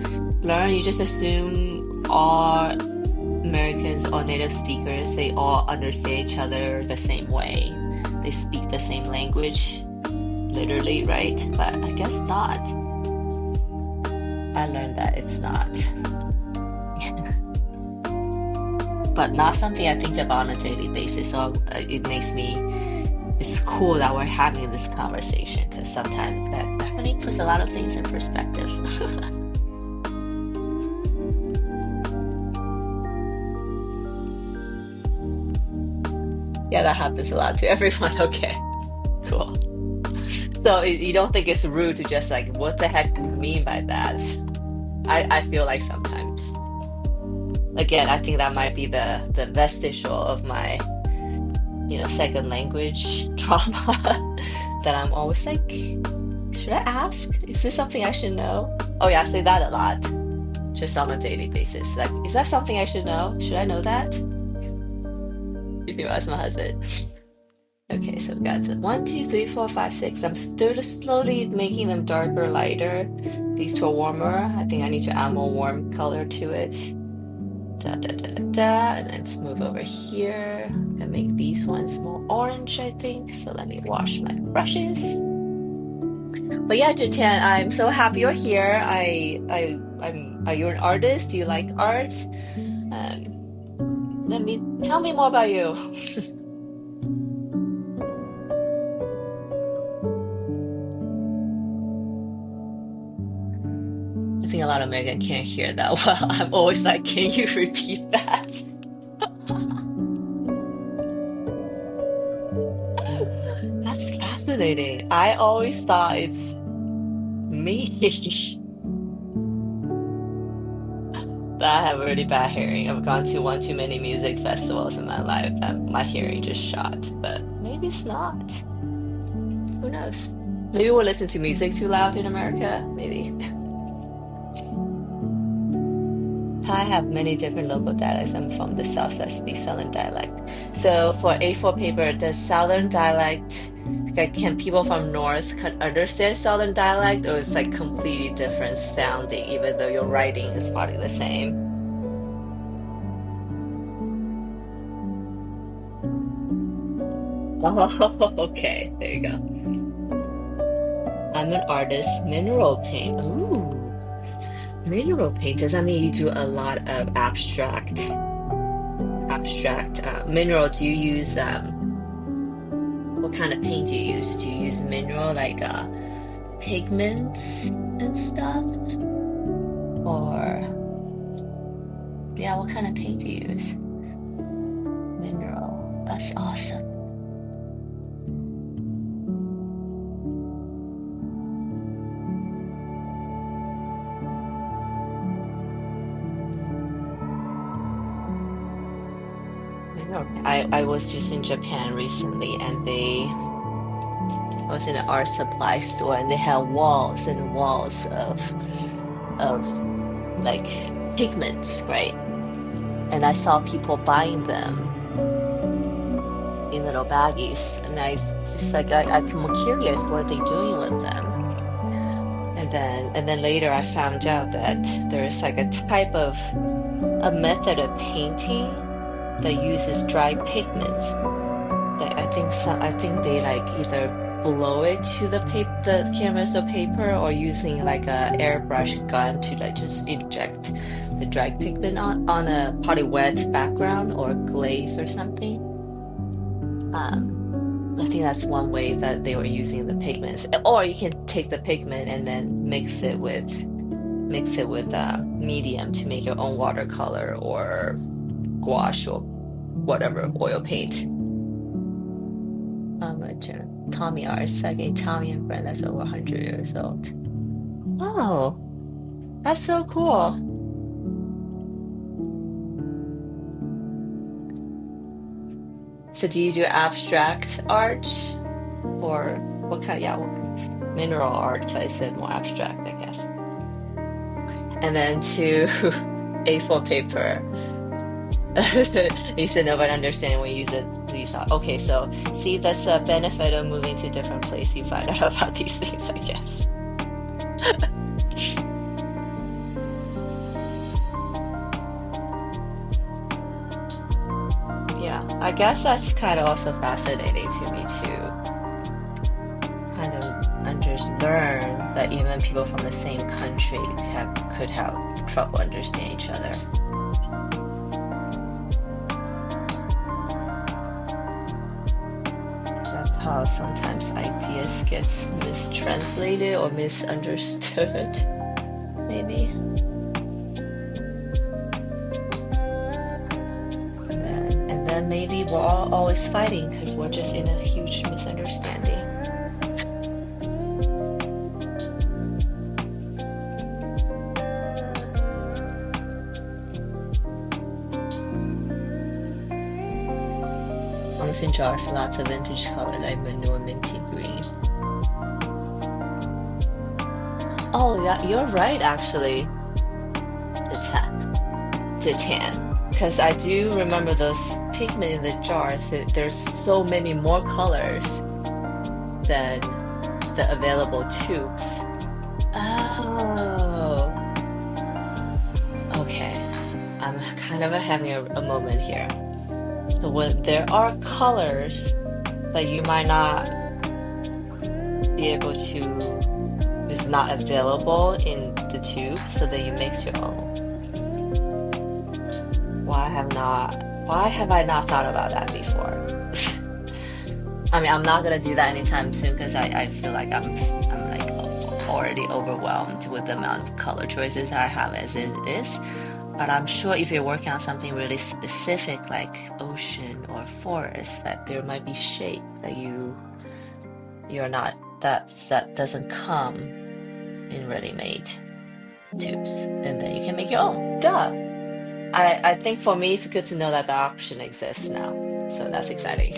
learn, you just assume all Americans or native speakers, they all understand each other the same way. They speak the same language, literally, right? But I guess not. I learned that it's not. But not something I think about on a daily basis. So it's cool that we're having this conversation, because sometimes that really puts a lot of things in perspective. Yeah, that happens a lot to everyone. Okay, cool. So you don't think it's rude to just like, what the heck do you mean by that? I feel like sometimes. Again, I think that might be the vestigial of my, second language trauma that I'm always like, should I ask? Is this something I should know? Oh yeah, I say that a lot, just on a daily basis. Like, is that something I should know? Should I know that? If you ask my husband. Okay, so we've got 1, 2, 3, 4, 5, 6. I'm still slowly making them darker, lighter. These two are warmer. I think I need to add more warm color to it. Da, da, da, da. And let's move over here. I'm gonna make these ones more orange, I think. So let me wash my brushes. But yeah, Jiten, I'm so happy you're here. Are you an artist? Do you like art? Um, tell me more about you. I think a lot of Americans can't hear that well. I'm always like, can you repeat that? That's fascinating. I always thought it's me. But I have really bad hearing. I've gone to one too many music festivals in my life that my hearing just shot. But maybe it's not. Who knows? Maybe we'll listen to music too loud in America. Maybe. I have many different local dialects. I'm from the south, so I speak Southern dialect. So for A4 paper, the Southern dialect, like, can people from North understand Southern dialect, or it's like completely different sounding, even though your writing is probably the same? Oh, okay. There you go. I'm an artist, mineral paint. Ooh, mineral paint. Does that mean you do a lot of abstract mineral? Do you use what kind of paint do you use? Do you use mineral like pigments and stuff? Or yeah, what kind of paint do you use? Mineral. That's awesome. Mineral. I was just in Japan recently, and I was in an art supply store, and they had walls and walls of like pigments, right? And I saw people buying them in little baggies, and I'm curious what they doing with them. And then later I found out that there's like a type of a method of painting that uses dry pigments. That I think they like either blow it to the canvas or paper, or using like a airbrush gun to like just inject the dry pigment on a probably wet background or glaze or something. I think that's one way that they were using the pigments. Or you can take the pigment and then mix it with medium to make your own watercolor or gouache or whatever oil paint. Tommy Art is like an Italian brand that's over 100 years old. Oh, that's so cool. So do you do abstract art, or what kind? Yeah, mineral art is it more abstract, I guess. And then to A4 paper. You said nobody understand when you use it. You thought, okay, so see, that's a benefit of moving to a different place. You find out about these things, I guess. Yeah, I guess that's kind of also fascinating to me to kind of learn that even people from the same country could have trouble understanding each other. That's how sometimes ideas gets mistranslated or misunderstood, maybe. And then maybe we're all always fighting because we're just in a huge misunderstanding. Mason jars, lots of vintage color like manure minty green. Oh, yeah, you're right, actually. Jatan. Because I do remember those pigment in the jars. There's so many more colors than the available tubes. Oh. Okay. I'm kind of having a moment here. So when there are colors that you might not be able to, is not available in the tube, so that you mix your own. Why have I not thought about that before? I mean, I'm not gonna do that anytime soon because I feel like I'm like already overwhelmed with the amount of color choices I have as it is. But I'm sure if you're working on something really specific like ocean or forest, that there might be shape that you're not, that doesn't come in ready-made tubes, and then you can make your own. Duh. I think for me it's good to know that the option exists now, so that's exciting.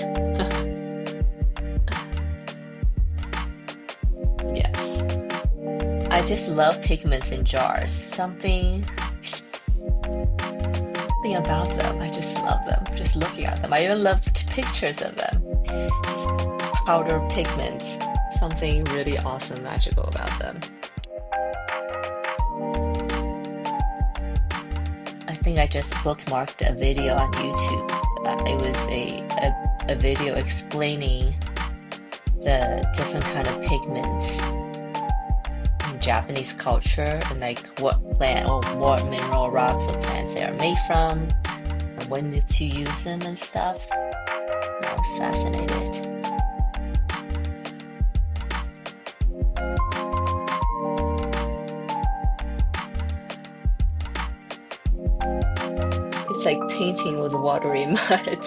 Yes, I just love pigments in jars. Something about them, I just love them. Just looking at them, I even love pictures of them. Just powder pigments. Something really awesome, magical about them. I think I just bookmarked a video on YouTube. It was a video explaining the different kind of pigments in Japanese culture, and like what plant or what mineral rocks or plants they are made from, and when to use them and stuff. I was fascinated. It's like painting with watery mud.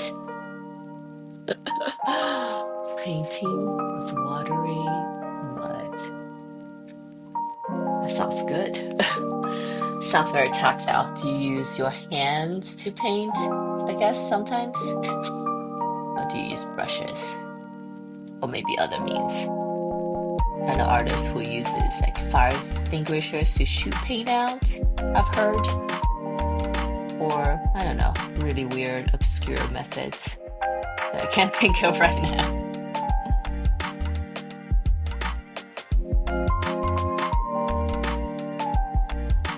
Painting with watery mud. That sounds good. Sounds very tactile. Do you use your hands to paint, I guess, sometimes? Or do you use brushes? Or maybe other means? I know artists who uses like fire extinguishers to shoot paint out, I've heard. Or, I don't know, really weird, obscure methods that I can't think of right now.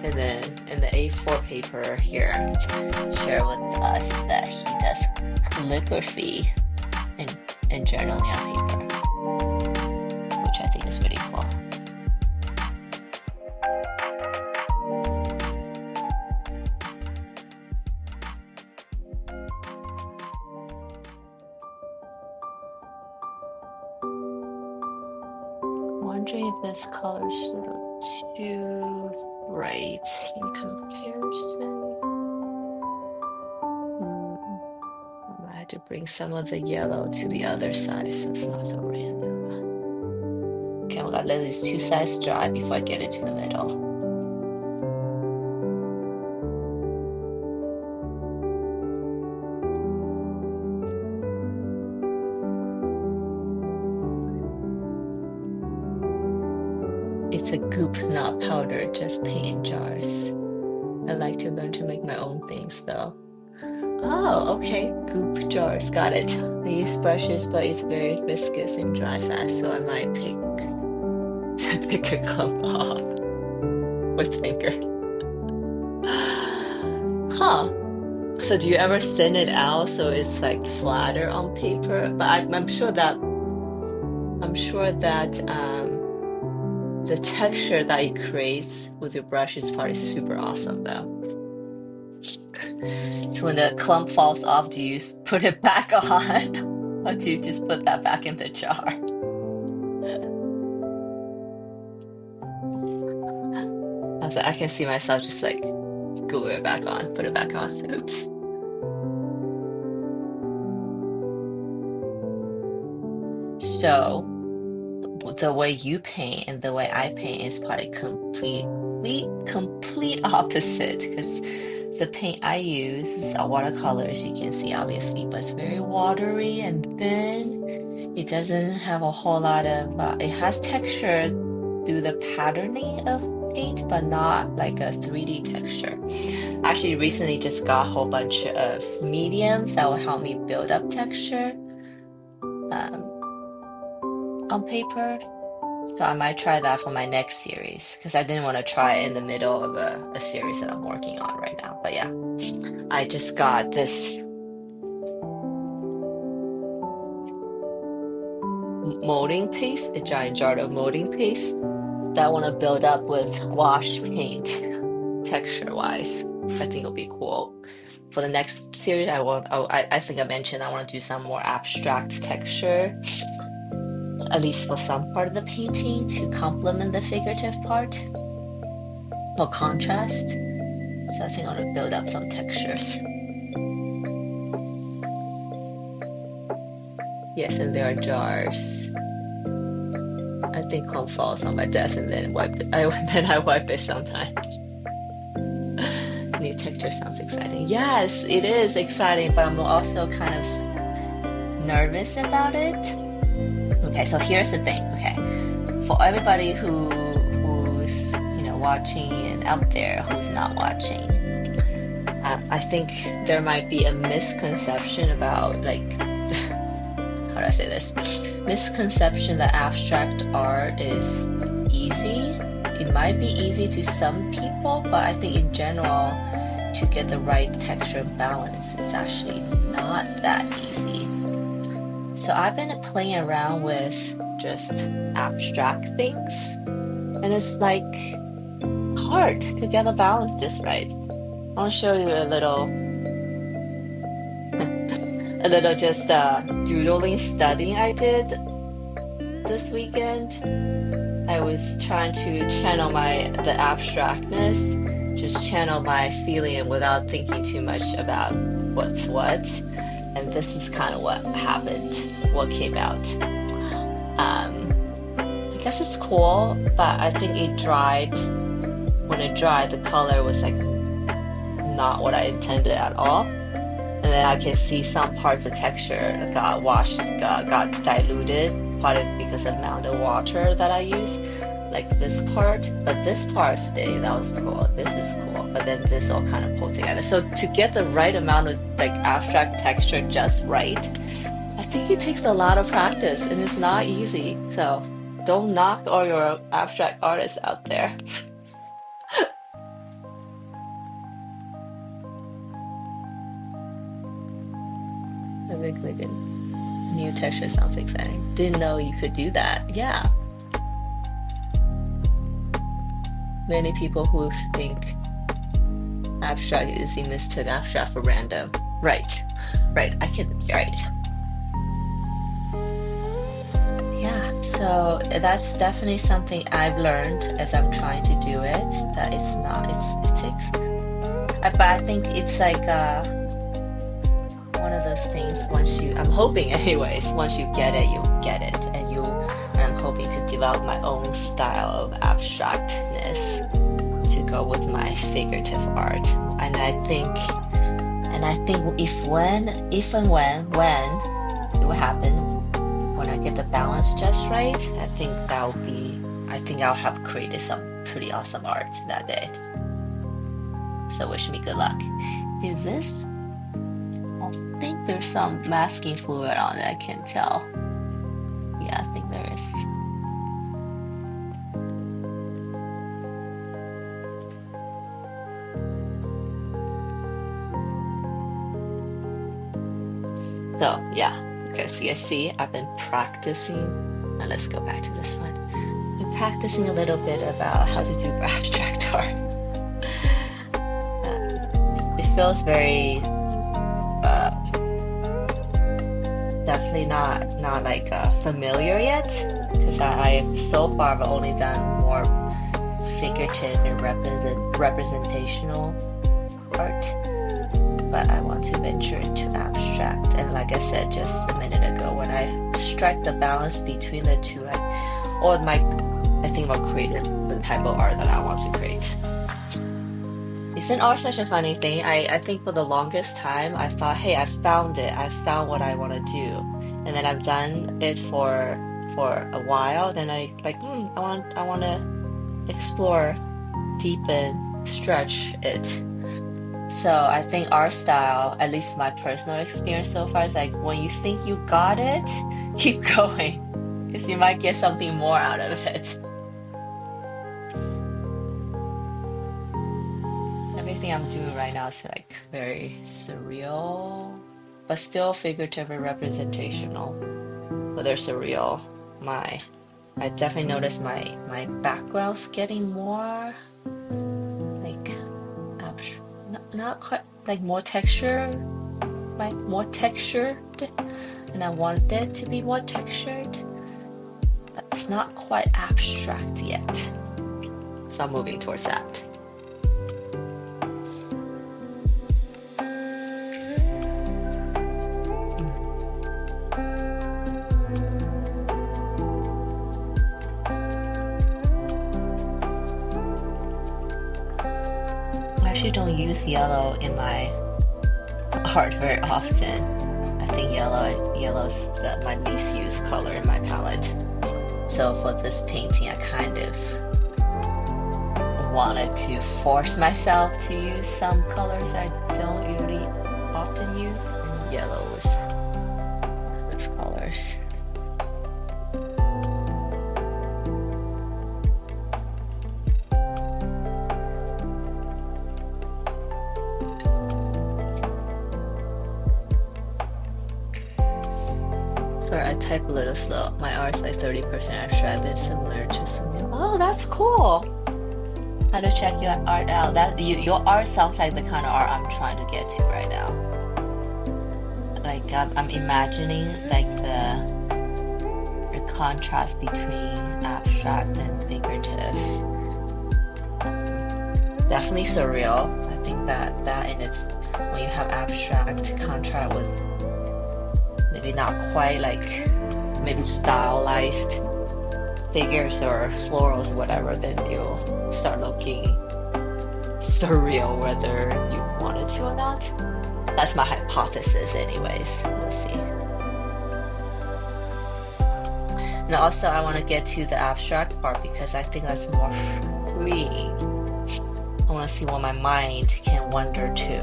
And then in the A4 paper here, share with us that he does calligraphy and journaling on paper, which I think is really cool. Wondering if this color's a little too bright in comparison. I had to bring some of the yellow to the other side so it's not so random. Okay, I'm gonna let these two sides dry before I get into the middle. It's a goop, not powder, just paint in jars. I like to learn to make my own things though. Oh, okay, goop jars, got it. I use brushes, but it's very viscous and dry fast, so I might pick a clump off with finger. Huh. So do you ever thin it out so it's like flatter on paper? But I'm sure that the texture that it creates with your brush is probably super awesome though. So when the clump falls off, do you put it back on? Or do you just put that back in the jar? I can see myself just like glue it back on, put it back on. Oops. So the way you paint and the way I paint is probably complete opposite, because the paint I use is a watercolor, as you can see, obviously, but it's very watery and thin. It doesn't have a whole lot of, it has texture through the patterning of paint, but not like a 3D texture. Actually, recently just got a whole bunch of mediums that will help me build up texture on paper. So I might try that for my next series, because I didn't want to try it in the middle of a series that I'm working on right now. But yeah, I just got this molding paste, a giant jar of molding paste that I want to build up with gouache paint, texture-wise. I think it'll be cool. For the next series, I think I mentioned I want to do some more abstract texture, at least for some part of the painting, to complement the figurative part or contrast. So I think I want to build up some textures. Yes, and there are jars. I think Clump falls on my desk and then I wipe it sometimes. New texture sounds exciting. Yes, it is exciting, but I'm also kind of nervous about it. Okay, so here's the thing. Okay, for everybody who's watching and out there who's not watching, I think there might be a misconception about how do I say this? Misconception that abstract art is easy. It might be easy to some people, but I think in general, to get the right texture and balance, it's actually not that easy. So I've been playing around with just abstract things, and it's hard to get the balance just right. I'll show you a little just doodling studying I did this weekend. I was trying to channel the abstractness, just channel my feeling without thinking too much about what's what. And this is kind of what happened, what came out. I guess it's cool, but I think it dried. When it dried, the color was not what I intended at all. And then I can see some parts of texture got diluted, probably because of the amount of water that I use, like this part. But this part stayed, that was cool. This is cool, but then this all kind of pulled together. So to get the right amount of abstract texture just right, I think it takes a lot of practice, and it's not easy. So don't knock all your abstract artists out there. I think new texture sounds exciting. Didn't know you could do that. Yeah. Many people who think abstract is mistook abstract for random. Right. Right. Yeah. So that's definitely something I've learned as I'm trying to do it. That it takes. But I think it's one of those things. I'm hoping anyways, once you get it, and I'm hoping to develop my own style of abstractness to go with my figurative art. And I think if and when it will happen, when I get the balance just right, I think I'll have created some pretty awesome art that day. So wish me good luck. Is this? I think there's some masking fluid on it, I can't tell. Yeah, I think there is. So yeah, because you see, I've been practicing. Now let's go back to this one. I've been practicing a little bit about how to do abstract art. It feels very definitely not familiar yet, because I've so far I've only done more figurative and representational art, but I want to venture into abstract. And like I said just a minute ago, when I strike the balance between the two, I think I'll create the type of art that I want to create. Isn't art such a funny thing? I think for the longest time I thought, hey, I found what I want to do, and then I've done it for a while. Then I want to explore, deepen, stretch it. So I think art style, at least my personal experience so far, is when you think you got it, keep going, because you might get something more out of it. Everything I'm doing right now is very surreal, but still figurative and representational. But they're surreal. I definitely noticed my background's getting more like not quite like more texture, like more textured, and I want it to be more textured, but it's not quite abstract yet. So I'm moving towards that. I actually don't use yellow in my art very often. I think yellow's my least used color in my palette. So for this painting, I kind of wanted to force myself to use some colors I don't really often use, and yellow was one of those colors. Sorry, I type a little slow. My art's like 30% abstract. That's similar to something. Oh, that's cool. How to check your art out. Your art sounds like the kind of art I'm trying to get to right now. Like I'm imagining like the contrast between abstract and figurative. Definitely surreal. I think that in its when you have abstract contrast was maybe not quite like maybe stylized figures or florals, whatever, then you'll start looking surreal whether you wanted to or not. That's my hypothesis anyways. We'll see. And also I want to get to the abstract part because I think that's more freeing. I want to see what my mind can wander to.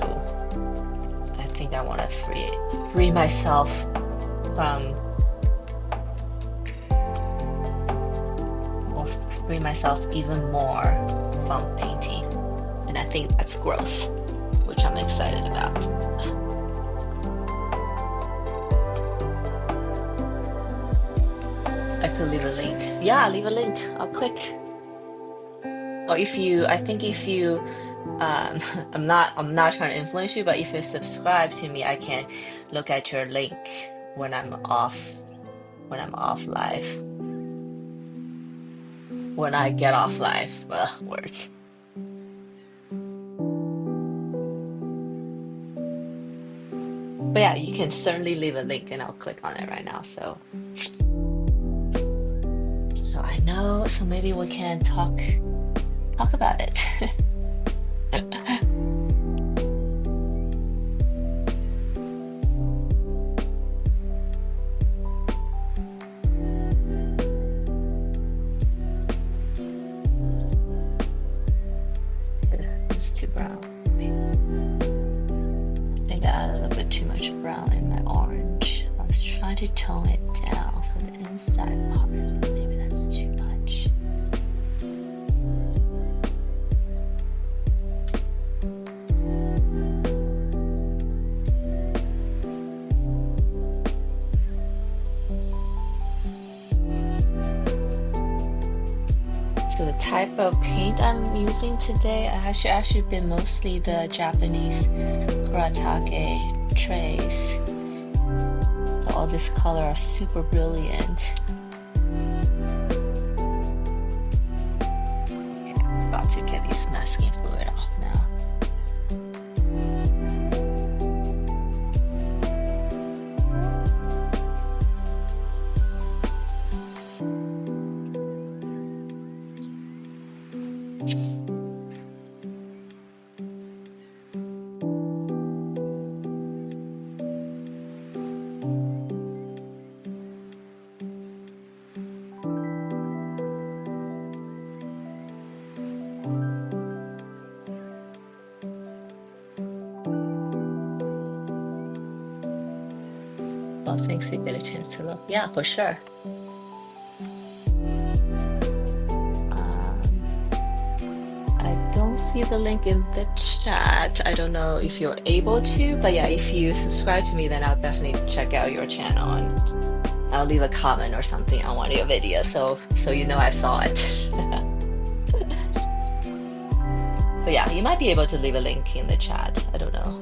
I think I want to free myself from or free myself even more from painting, and I think that's growth, which I'm excited about. I could leave a link. Yeah, leave a link. I'll click. Or if you I'm not trying to influence you, but if you subscribe to me, I can look at your link when I'm off live. When I get off live. Words. But yeah, you can certainly leave a link and I'll click on it right now. So I know, so maybe we can talk about it. It's too brown. I think I added a little bit too much brown in my orange. I was trying to tone it down for the inside part. Maybe that's too much. So the type of paint I'm using today, I actually been mostly the Japanese Kuratake trays. So all this color are super brilliant. Okay, I'm about to get this masking fluid off now. Well, thanks, we get a chance to look. Yeah, for sure. I don't see the link in the chat. I don't know if you're able to, but yeah, if you subscribe to me, then I'll definitely check out your channel and I'll leave a comment or something on one of your videos so you know I saw it. But yeah, you might be able to leave a link in the chat. I don't know.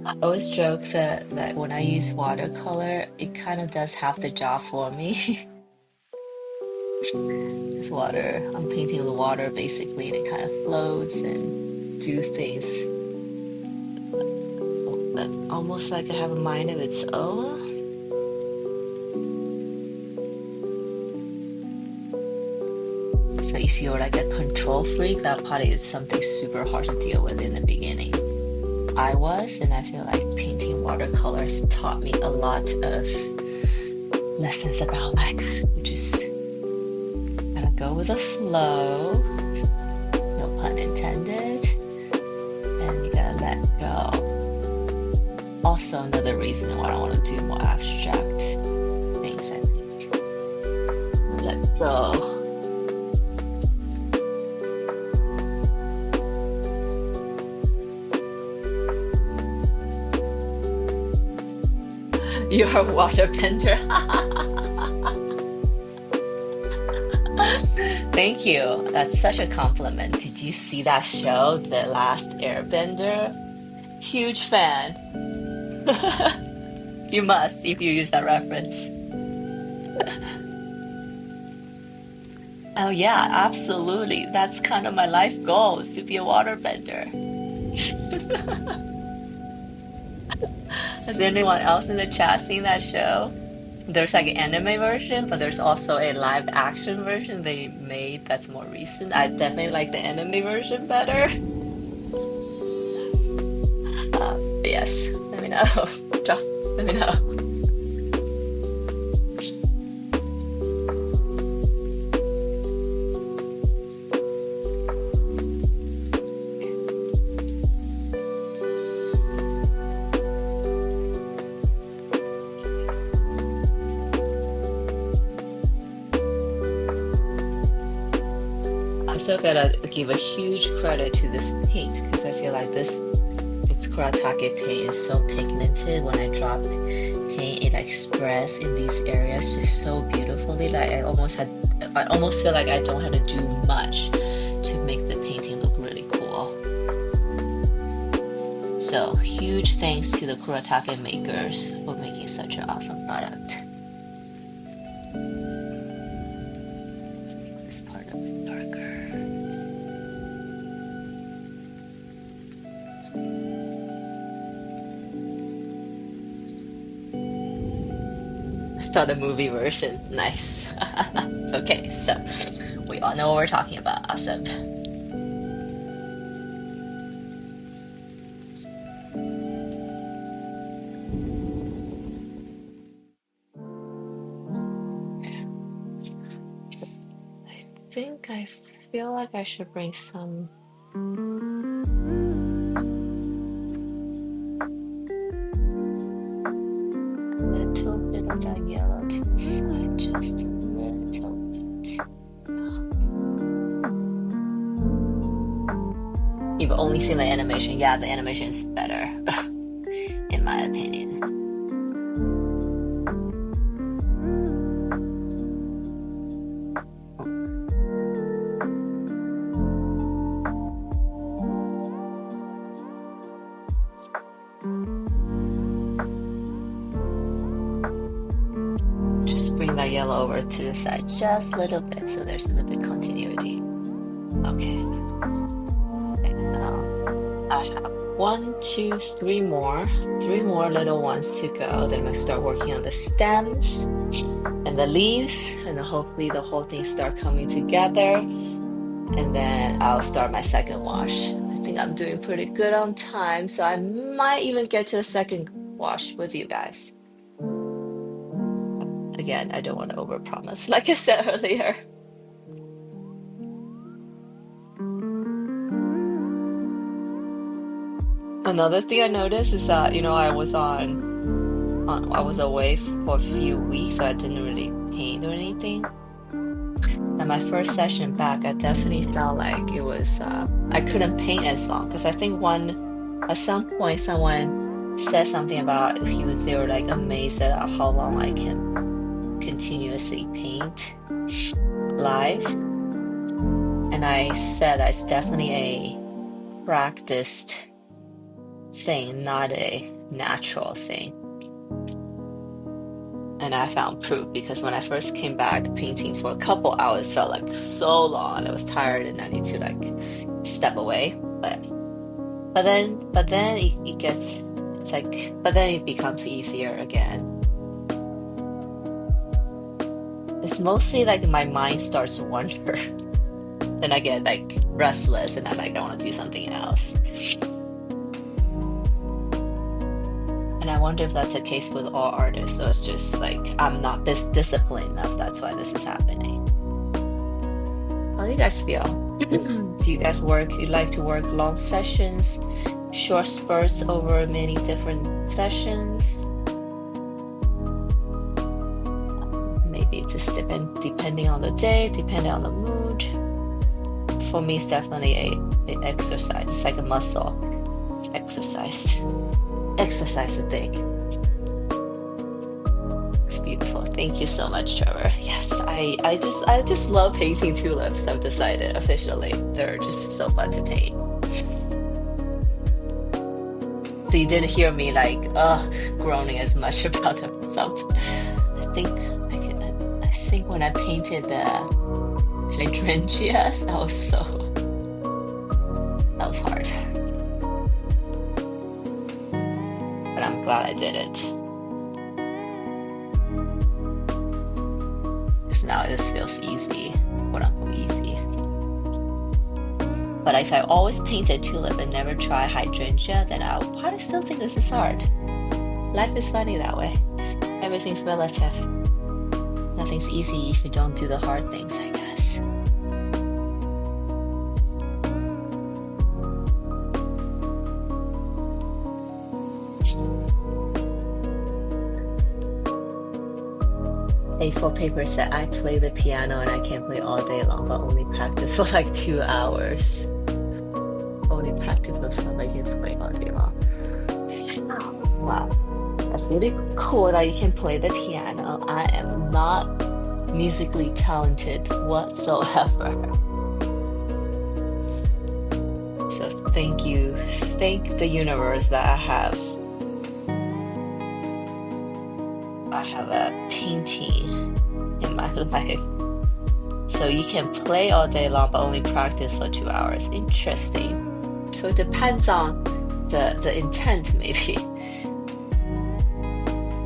I always joke that when I use watercolor, it kind of does half the job for me. Because water, I'm painting with water basically, and it kind of floats and do things that almost like I have a mind of its own. So if you're like a control freak, that probably is something super hard to deal with in the beginning. I was, and I feel like painting watercolors taught me a lot of lessons about life. You just gotta go with the flow, no pun intended, and you gotta let go. Also, another reason why I want to do more abstract things, I think. Let go. You're a waterbender. Thank you. That's such a compliment. Did you see that show, The Last Airbender? Huge fan. You must if you use that reference. Oh yeah, absolutely. That's kind of my life goal, is to be a waterbender. Has anyone else in the chat seen that show? There's like an anime version, but there's also a live action version they made that's more recent. I definitely like the anime version better. But yes, let me know. Let me know. Also gotta give a huge credit to this paint because I feel like it's Kuratake paint is so pigmented. When I drop paint, it expresses in these areas just so beautifully. Like I almost feel like I don't have to do much to make the painting look really cool. So huge thanks to the Kuratake makers for making such an awesome product. Let's make this part a bit darker. I saw the movie version. Nice. Okay, so we all know what we're talking about. Awesome. I feel like I should bring some little bit of that yellow to the side, just a little bit. You've only seen the animation. Yeah, the animation is better, in my opinion. Bring that yellow over to the side just a little bit so there's a little bit continuity. Okay. I have 1, 2, 3 more. 3 more little ones to go. Then I'm gonna start working on the stems and the leaves, and then hopefully the whole thing start coming together. And then I'll start my second wash. I think I'm doing pretty good on time, so I might even get to a second wash with you guys. Again, I don't want to overpromise, like I said earlier. Another thing I noticed is that, I was on I was away for a few weeks, so I didn't really paint or anything. And my first session back, I definitely felt like it was I couldn't paint as long because I think at some point someone said something about they were like amazed at how long I can continuously paint live. And I said that's definitely a practiced thing, not a natural thing. And I found proof because when I first came back, painting for a couple hours felt like so long. I was tired and I need to like step away. But then it gets it's like but then it becomes easier again. It's mostly like my mind starts to wander. Then I get like restless and I'm like I want to do something else. And I wonder if that's the case with all artists. So it's just like I'm not disciplined enough. That's why this is happening. How do you guys feel? Do you guys you like to work long sessions, short spurts over many different sessions? Maybe just depending on the day, depending on the mood. For me, it's definitely a exercise. It's like a muscle. It's exercise. Exercise the thing. It's beautiful. Thank you so much, Trevor. Yes, I just love painting tulips. I've decided officially. They're just so fun to paint. So you didn't hear me like groaning as much about them. I think when I painted the hydrangeas, that was hard. But I'm glad I did it. Because now this feels easy, quote unquote easy. But if I always painted tulip and never try hydrangea, then I'll probably still think this is hard. Life is funny that way. Everything's relative. Nothing's easy if you don't do the hard things, I guess. A4 paper said I play the piano and I can play all day long, but only practice for like 2 hours. Only practice for like you can play all day long. Wow, that's really cool that you can play the piano. I am not musically talented whatsoever. So thank the universe that I have a painting in my life. So you can play all day long but only practice for 2 hours. Interesting. So it depends on the intent maybe.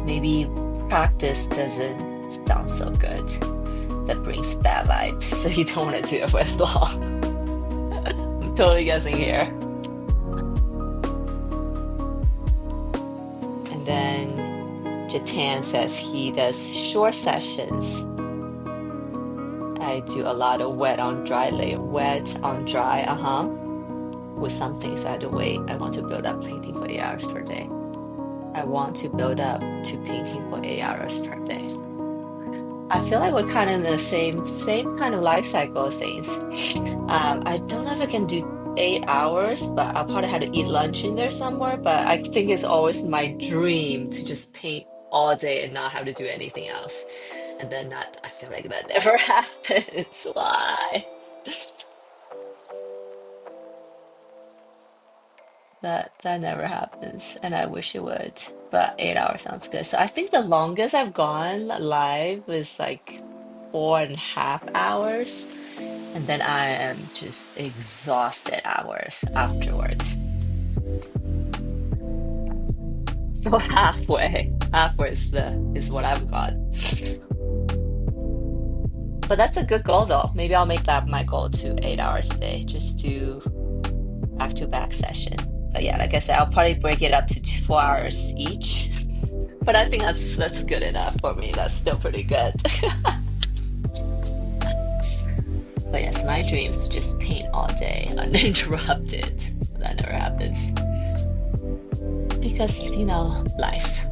Maybe practice doesn't sound so good. That brings bad vibes, so you don't want to do it for as long. I'm totally guessing here. And then Jatan says he does short sessions. I do a lot of wet on dry, with something, so I had to wait. I want to build up painting for 8 hours per day. I want to build up to painting for 8 hours per day. I feel like we're kind of in the same kind of life cycle things. I don't know if I can do 8 hours, but I'll probably have to eat lunch in there somewhere. But I think it's always my dream to just paint all day and not have to do anything else. And then I feel like that never happens. Why? That never happens, and I wish it would. But 8 hours sounds good. So I think the longest I've gone live was like 4.5 hours, and then I am just exhausted hours afterwards. So halfway is what I've got. But that's a good goal though. Maybe I'll make that my goal to 8 hours a day. Just do back-to-back session. But yeah, like I said, I'll probably break it up to 4 hours each. But I think that's good enough for me. That's still pretty good. But yes, my dream is to just paint all day uninterrupted. That never happens. Because, life.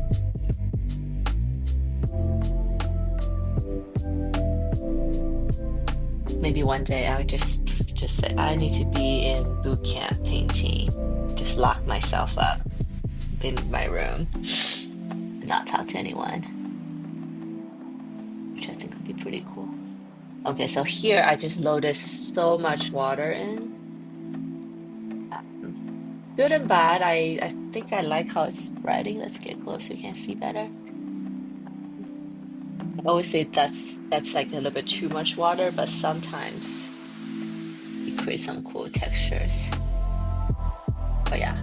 Maybe one day I'll just say I need to be in boot camp painting. Just lock myself up in my room and not talk to anyone, which I think would be pretty cool. Okay, so here I just loaded so much water in. Good and bad. I think I like how it's spreading. Let's get close so you can see better. I always say that's like a little bit too much water, but sometimes it creates some cool textures. But yeah,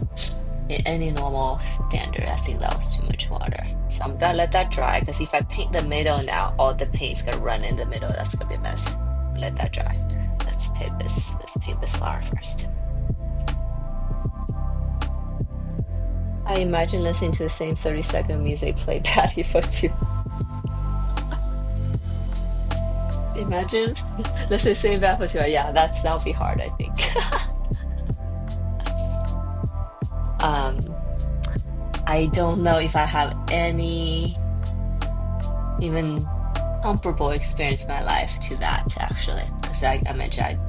in any normal standard, I think that was too much water. So I'm gonna let that dry because if I paint the middle now, all the paint's gonna run in the middle. That's gonna be a mess. Let that dry. Let's paint this flower first. I imagine listening to the same 30-second music playback for two. Imagine listening to the same back for 2 hours. Yeah, that'll be hard, I think. um, I don't know if I have any even comparable experience in my life to that actually, because I mentioned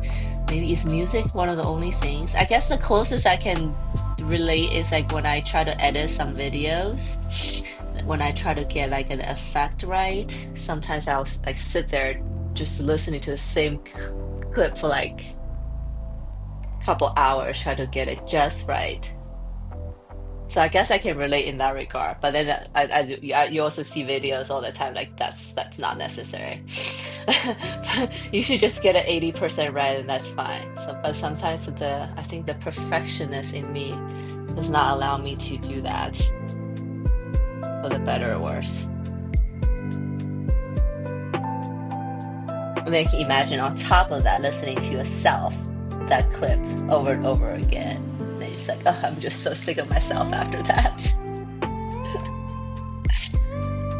maybe is music one of the only things. I guess the closest I can relate is like when I try to edit some videos, when I try to get like an effect right, sometimes I'll like sit there just listening to the same clip for like a couple hours, try to get it just right. So I guess I can relate in that regard. But then you also see videos all the time like that's not necessary. You should just get it 80% right and that's fine. So, but sometimes I think the perfectionist in me does not allow me to do that, for the better or worse. And then you can imagine on top of that, listening to yourself, that clip over and over again. And then you're just like, oh, I'm just so sick of myself after that.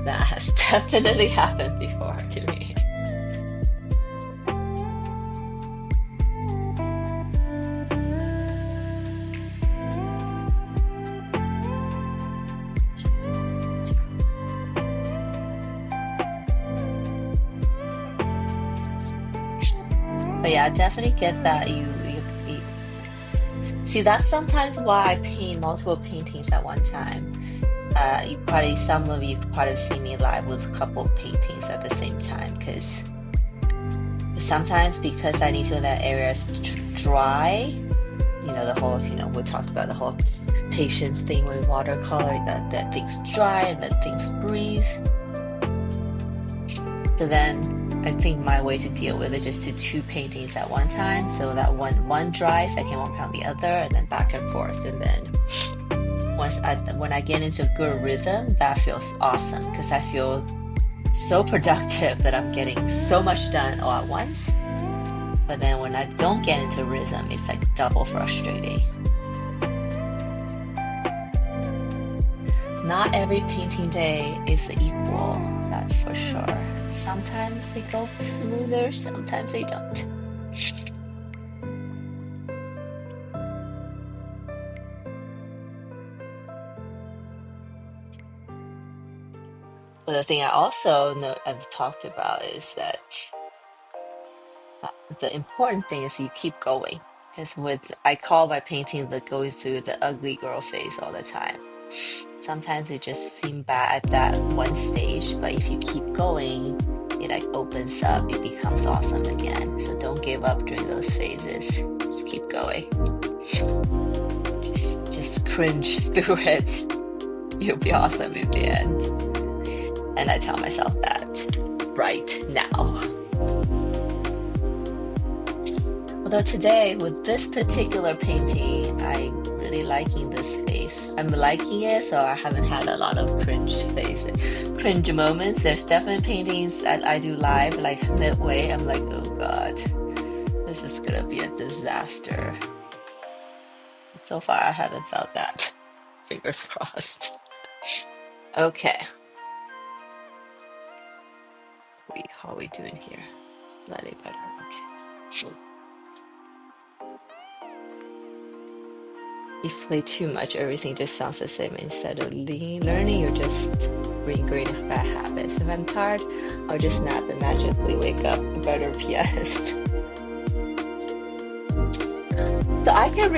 That has definitely happened before to me. But yeah, I definitely get that you see that's sometimes why I paint multiple paintings at one time. Some of you probably see me live with a couple paintings at the same time because sometimes because I need to let areas dry, the whole, we talked about the whole patience thing with watercolor, that things dry and that things breathe. So then I think my way to deal with it is to two paintings at one time, so that one dries, I can work on the other, and then back and forth. And then when I get into a good rhythm, that feels awesome because I feel so productive that I'm getting so much done all at once. But then when I don't get into rhythm, it's like double frustrating. Not every painting day is equal, that's for sure. Sometimes they go smoother, sometimes they don't. But the thing I also know I've talked about is that the important thing is you keep going. Because I call my painting the going through the ugly girl phase all the time. Sometimes it just seems bad at that one stage, but if you keep going, it like opens up, it becomes awesome again. So don't give up during those phases. Just keep going. Just cringe through it. You'll be awesome in the end. And I tell myself that right now. Although today, with this particular painting, I'm really liking this face. I'm liking it, so I haven't had a lot of cringe moments. There's definitely paintings that I do live, like midway, I'm like, oh god, this is gonna be a disaster. So far, I haven't felt that. Fingers crossed. Okay. How are we doing here? Slightly better, okay. deflate too much, everything just sounds the same. Instead of learning, you're just re-ingraining bad habits. If I'm tired, I'll just nap and magically wake up a better pianist. So I can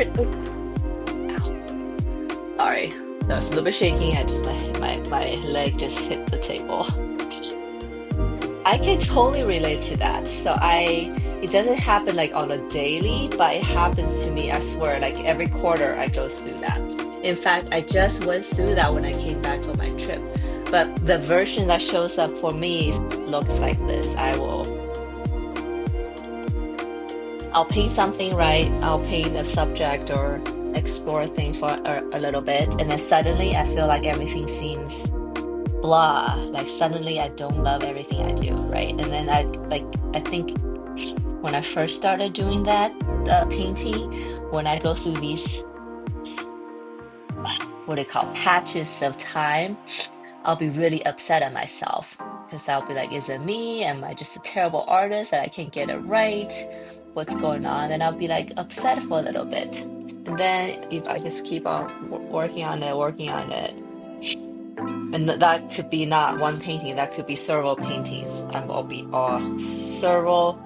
sorry, that was a little bit shaking. I just my leg just hit the table. I can totally relate to that. It doesn't happen like on a daily, but it happens to me, I swear, like every quarter I go through that. In fact, I just went through that when I came back from my trip. But the version that shows up for me looks like this. I'll paint something, right? I'll paint a subject or explore a thing for a little bit, and then suddenly I feel like everything seems blah. Like suddenly I don't love everything I do, right? And then I think when I first started doing that painting, when I go through these what do you call patches of time, I'll be really upset at myself because I'll be like, is it me? Am I just a terrible artist that I can't get it right? What's going on? And I'll be like upset for a little bit. And then if I just keep on working on it, and that could be not one painting, that could be several paintings. I'll be all several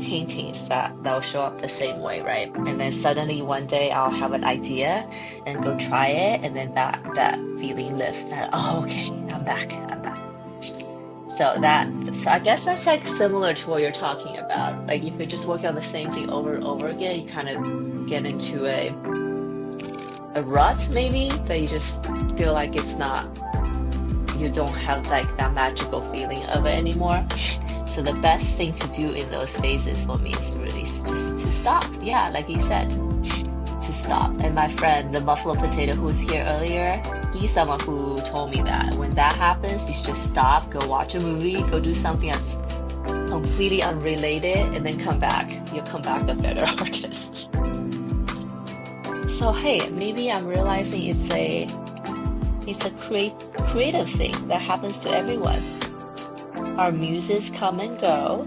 paintings that will show up the same way, right? And then suddenly one day I'll have an idea and go try it, and then that feeling lifts. And oh, okay, I'm back. So I guess that's like similar to what you're talking about. Like if you're just working on the same thing over and over again, you kind of get into a rut maybe, that you just feel like you don't have like that magical feeling of it anymore. So the best thing to do in those phases for me is really just to stop. Yeah, like you said, to stop. And my friend, the Buffalo Potato, who was here earlier, he's someone who told me that when that happens, you should just stop, go watch a movie, go do something that's completely unrelated, and then come back. You'll come back a better artist. So hey, maybe I'm realizing it's a creative thing that happens to everyone. Our muses come and go.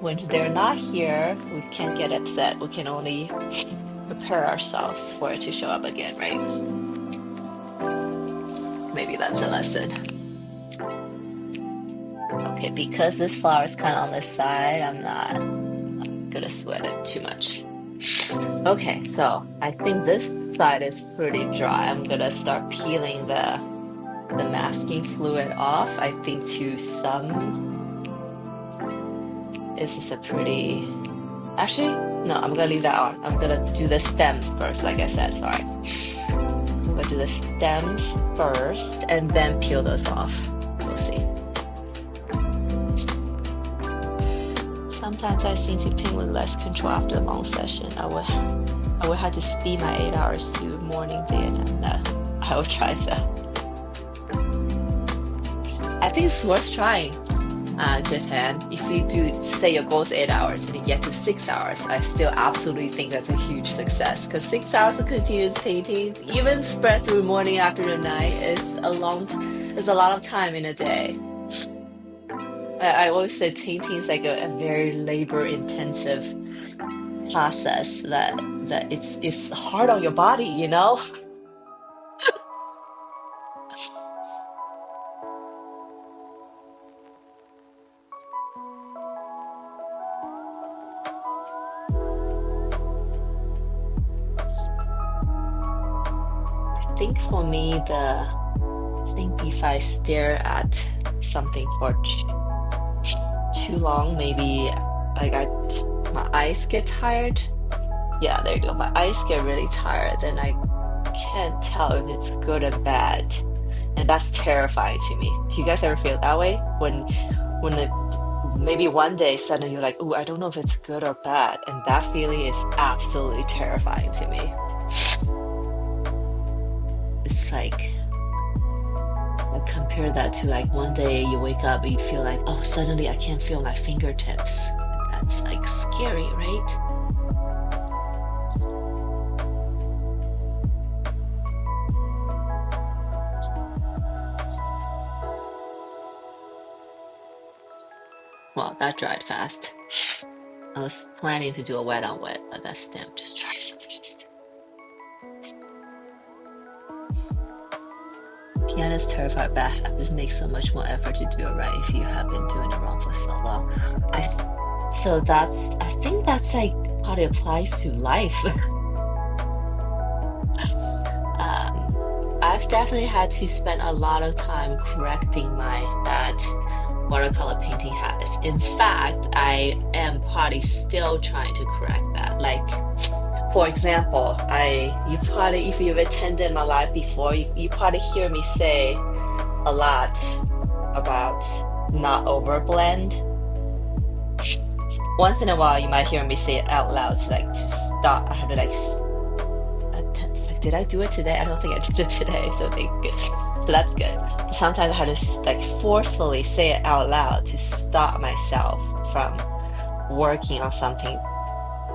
When they're not here, we can't get upset. We can only prepare ourselves for it to show up again, right? Maybe that's a lesson. Okay, because this flower is kind of on the side, I'm not gonna sweat it too much. Okay, so I think this side is pretty dry. I'm gonna start peeling the masking fluid off. I think to some, this is a pretty, actually, no, I'm gonna leave that on. I'm gonna do the stems first, like I said, sorry. I'm gonna do the stems first and then peel those off. We'll see. Sometimes I seem to paint with less control after a long session. I would have to speed my 8 hours to morning, day, and night. No, I will try though. I think it's worth trying. Japan, if you do say your goal is 8 hours and you get to 6 hours, I still absolutely think that's a huge success, because 6 hours of continuous painting, even spread through morning, afternoon, night, is a lot of time in a day. I always say painting is like a very labor-intensive process that it's hard on your body, you know? I think for me, if I stare at something for too long, maybe like my eyes get tired. Yeah, there you go. My eyes get really tired, then I can't tell if it's good or bad, and that's terrifying to me. Do you guys ever feel that way when maybe one day suddenly you're like, oh, I don't know if it's good or bad, and that feeling is absolutely terrifying to me. It's like, I compare that to like one day you wake up and you feel like, oh, suddenly I can't feel my fingertips. That's like scary, right? Well, that dried fast. I was planning to do a wet on wet, but that stem just dries so fast. Yeah, that's terrified bad habits. Make so much more effort to do it right if you have been doing it wrong for so long. I think that's like how it applies to life. I've definitely had to spend a lot of time correcting my bad watercolor painting habits. In fact, I am probably still trying to correct that. Like, for example, you probably, if you've attended my live before, you probably hear me say a lot about not overblend. Once in a while, you might hear me say it out loud, so like to stop. I have to like, did I do it today? I don't think I did it today, so good. So that's good. Sometimes I have to like forcefully say it out loud to stop myself from working on something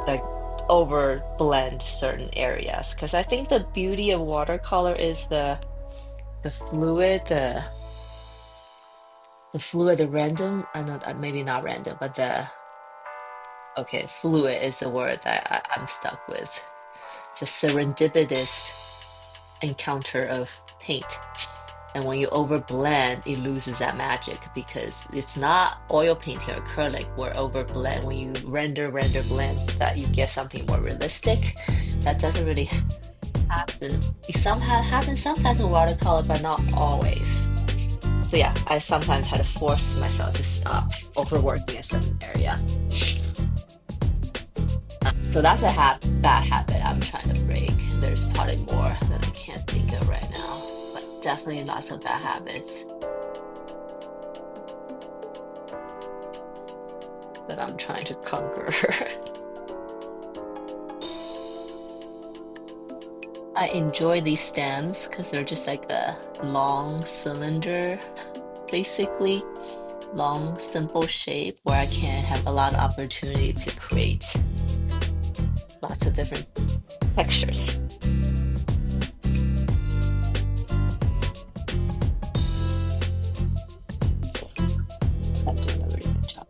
like over blend certain areas. Because I think the beauty of watercolor is the fluid, the fluid, the random. I know maybe not random, but fluid is the word that I'm stuck with. The serendipitous encounter of paint. And when you overblend, it loses that magic because it's not oil painting or acrylic where overblend, when you render, blend, that you get something more realistic. That doesn't really happen. It somehow happens sometimes in watercolor, but not always. So yeah, I sometimes had to force myself to stop overworking a certain area. So that's a bad habit I'm trying to break. There's probably more that I can't think of right now, but definitely lots of bad habits that I'm trying to conquer. I enjoy these stems because they're just like a long cylinder, basically. Long, simple shape where I can have a lot of opportunity to create lots of different textures. I'm doing a really good job.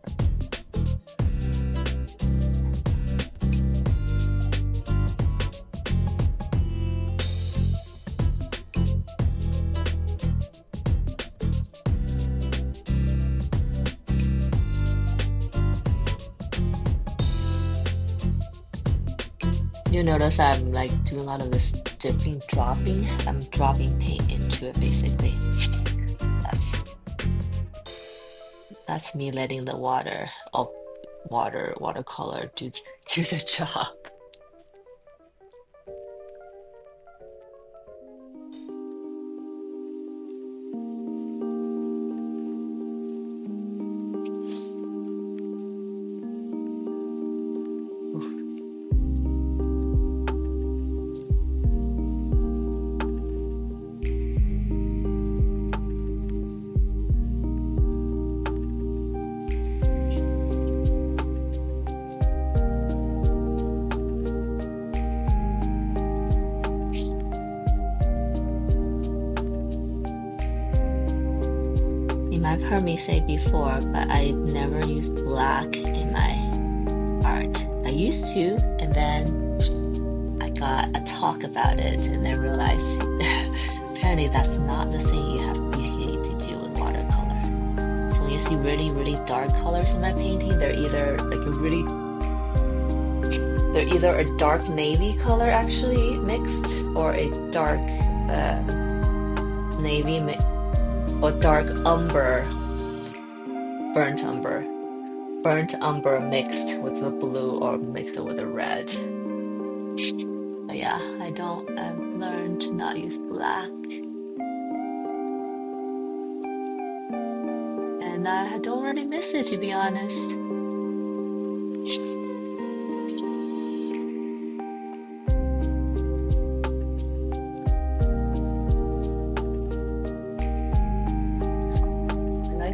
You notice I'm like doing a lot of this dipping, dropping. I'm dropping paint into it basically. That's me letting the watercolor do the job. I've heard me say before, but I never use black in my art. I used to, and then I got a talk about it, and then realized apparently that's not the thing you need to do with watercolor. So when you see really, really dark colors in my painting, they're either a dark navy color actually mixed, or a dark navy or dark umber, burnt umber mixed with the blue or mixed with the red. But yeah, I've learned to not use black. And I don't really miss it, to be honest.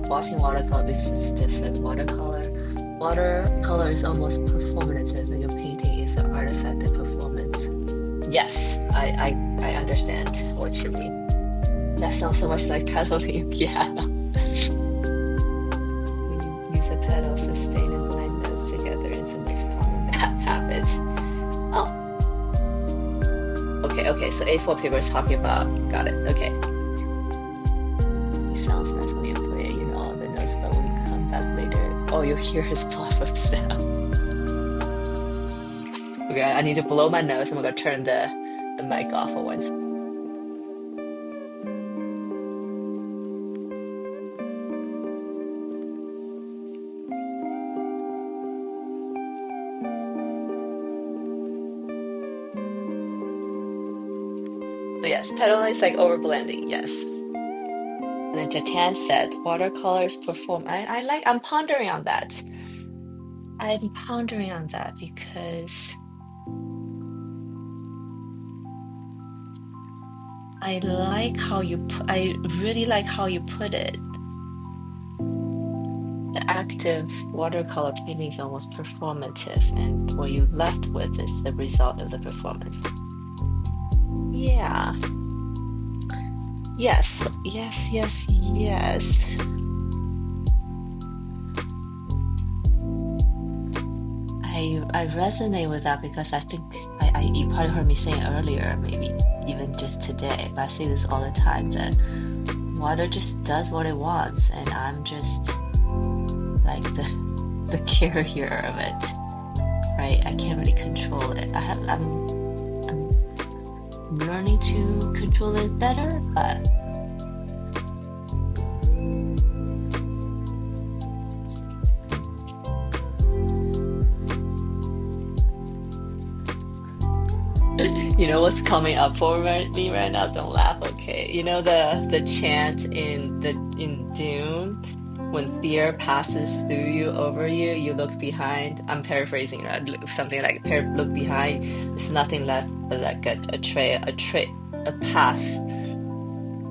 Watching watercolor because it's different. Watercolor is almost performative, and your painting is an artifact of performance. Yes, I understand what you mean. That sounds so much like pedaling a piano. We use a pedal, sustain, and blend notes together. It's the most common habit. Oh. Okay, so A4 paper is talking about, got it, okay. Oh, you hear his puff of sound. Okay, I need to blow my nose. I'm gonna turn the mic off for once. So yes, pedaling is like overblending, yes. And then Jatan said, watercolors perform. I'm pondering on that. I'm pondering on that because I really like how you put it. The active watercolor painting is almost performative, and what you're left with is the result of the performance. Yeah. Yes, yes, yes, yes. I resonate with that because I think you probably heard me saying earlier, maybe even just today, but I say this all the time that water just does what it wants, and I'm just like the carrier of it, right? I can't really control it. I'm learning to control it better, but you know what's coming up for me right now? Don't laugh, okay? You know the chant in Dune when fear passes through you, over you, you look behind. I'm paraphrasing, right? Something like look behind. There's nothing left but like a path.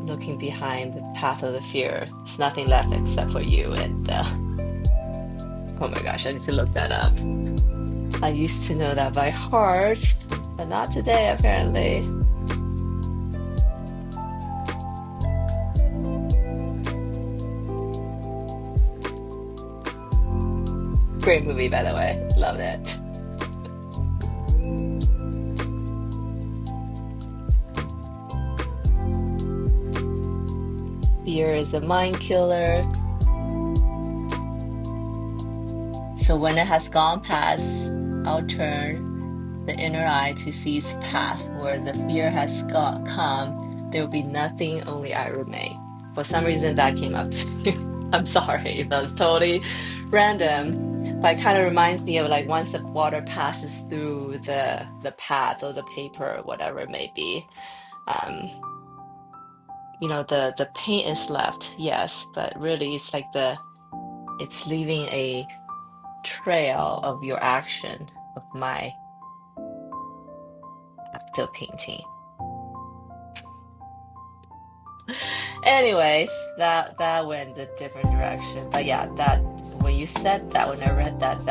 Looking behind the path of the fear. There's nothing left except for you. And oh my gosh, I need to look that up. I used to know that by heart, but not today, apparently. Great movie, by the way. Loved it. Fear is a mind killer. So when it has gone past, I'll turn the inner eye to see its path. Where the fear has come, there will be nothing, only I remain. For some reason that came up. I'm sorry if that was totally random, but it kind of reminds me of like once the water passes through the path or the paper or whatever it may be, you know, the paint is left, yes, but really it's like it's leaving a trail of your action, of my act of painting. Anyways, that went a different direction. But yeah, that when you said that, when I read that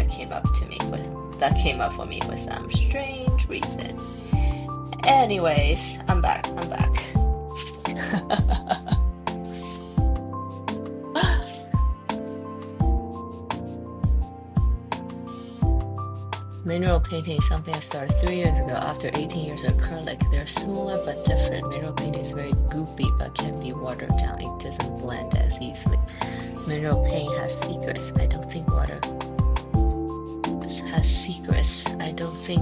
came up to me for me for some strange reason. Anyways, I'm back. Mineral painting is something I started 3 years ago after 18 years of acrylic. They're similar but different. Mineral painting is very goopy but can be watered down. It doesn't blend as easily. Mineral paint has secrets. I don't think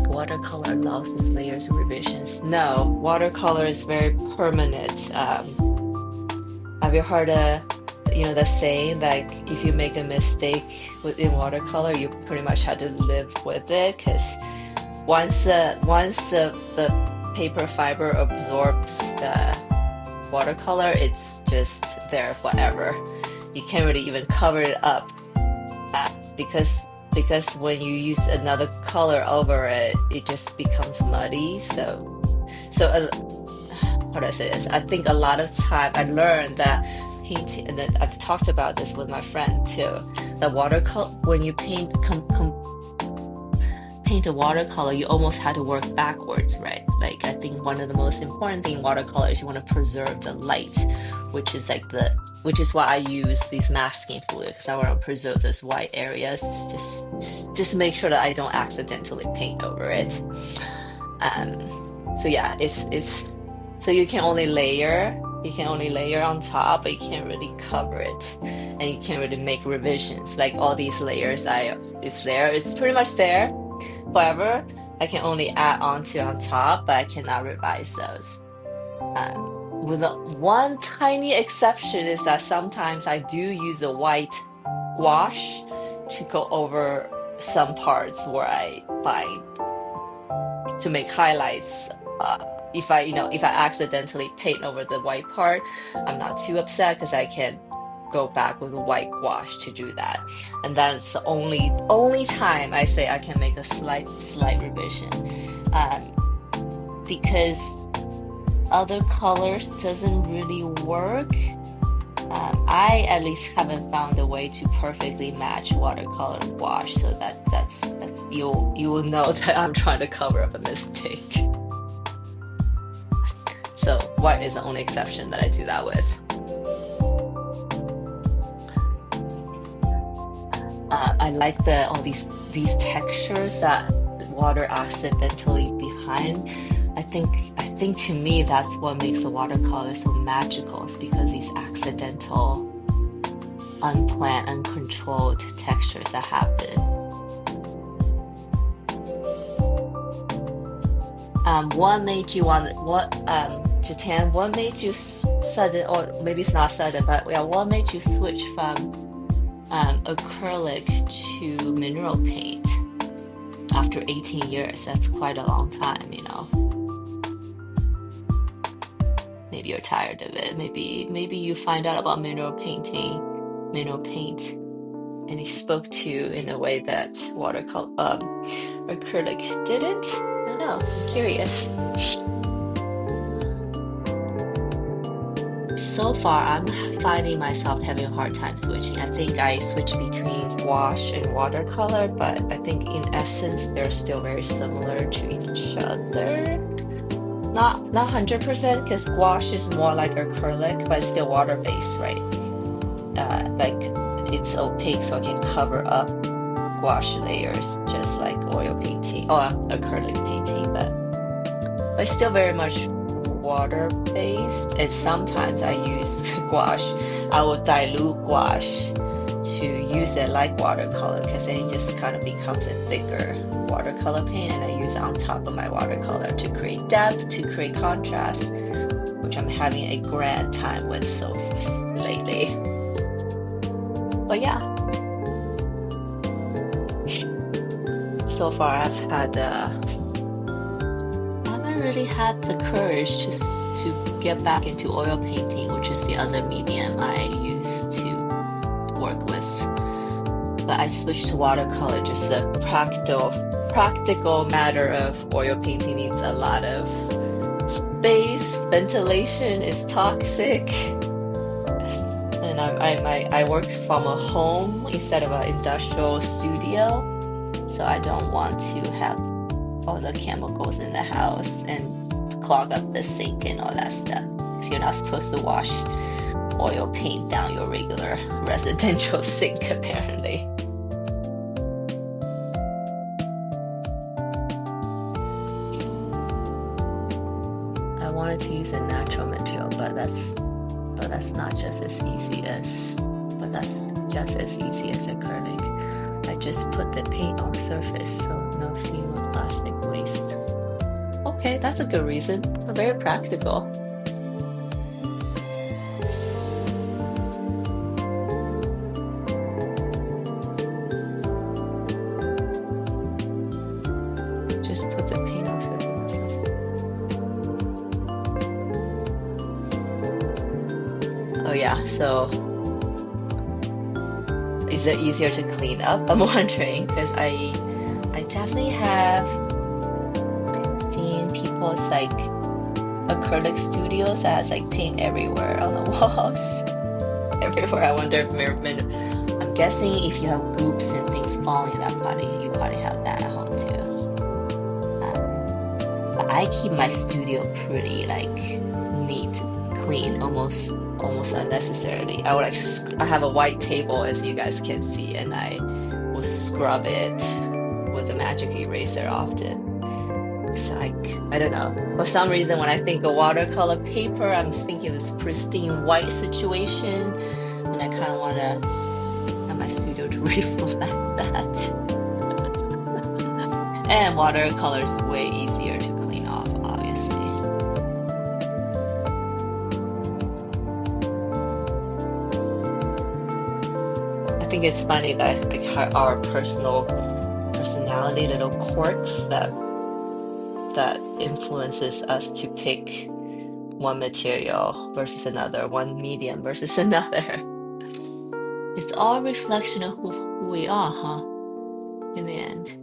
watercolor allows these layers of revisions. No, watercolor is very permanent. Have you heard the saying like if you make a mistake in watercolor, you pretty much have to live with it, because once the paper fiber absorbs the watercolor, it's just there forever. You can't really even cover it up because when you use another color over it, it just becomes muddy. So how do I say this? I think a lot of time I learned that painting, and then I've talked about this with my friend too. The watercolor, when you paint a watercolor, you almost had to work backwards, right? Like I think one of the most important thing in watercolor is you want to preserve the light, which is why I use these masking fluid, because I want to preserve those white areas, just make sure that I don't accidentally paint over it. So yeah, it's so you can only layer You can only layer on top, but you can't really cover it, and you can't really make revisions. Like all these layers, it's there. It's pretty much there. However, I can only add on top, but I cannot revise those. With one tiny exception is that sometimes I do use a white gouache to go over some parts where I find to make highlights. If I accidentally paint over the white part, I'm not too upset because I can go back with a white gouache to do that. And that's the only time I say I can make a slight revision. Because other colors doesn't really work. I at least haven't found a way to perfectly match watercolor and gouache, so that's you will know that I'm trying to cover up a mistake. So white is the only exception that I do that with. I like all these textures that the water accidentally behind. I think to me that's what makes the watercolor so magical, is because these accidental, unplanned, uncontrolled textures that happen. What made you Jatan, what made you sudden, or maybe it's not sudden, but yeah, what made you switch from acrylic to mineral paint after 18 years? That's quite a long time, you know. Maybe you're tired of it. Maybe you find out about mineral paint, and it spoke to you in a way that acrylic didn't. I don't know. I'm curious. So far, I'm finding myself having a hard time switching. I think I switch between gouache and watercolor, but I think in essence they're still very similar to each other. Not 100%, because gouache is more like acrylic, but it's still water-based, right? Like it's opaque, so I can cover up gouache layers just like oil painting or acrylic painting, but it's still very much water-based. And sometimes I use gouache. I will dilute gouache to use it like watercolor, because then it just kind of becomes a thicker watercolor paint, and I use it on top of my watercolor to create depth, to create contrast, which I'm having a grand time with so lately. But yeah, so far I haven't really had the courage to get back into oil painting, which is the other medium I used to work with. But I switched to watercolor, just a practical matter of oil painting needs a lot of space, ventilation is toxic, and I work from a home instead of an industrial studio, so I don't want to have all the chemicals in the house and clog up the sink and all that stuff, because you're not supposed to wash oil paint down your regular residential sink apparently. I wanted to use a natural material, but that's not just as easy as acrylic. I just put the paint on surface, so no fume plastic waste. Okay, that's a good reason. Very practical. Just put the paint on surface. Oh yeah, so is it easier to clean up? I'm wondering, because I definitely have seen people's like acrylic studios that has like paint everywhere on the walls. Everywhere. I wonder if I'm guessing if you have goops and things falling, you probably have that at home too. But I keep my studio pretty like neat, clean, almost unnecessarily. I have a white table, as you guys can see, and I will scrub it with a magic eraser often, So I don't know. For some reason, when I think of watercolor paper, I'm thinking this pristine white situation, and I kind of want to have my studio to reflect that. And watercolor is way easier to clean off, obviously. I think it's funny that like our personality, little quirks that influences us to pick one material versus another, one medium versus another. It's all a reflection of who we are, huh? In the end.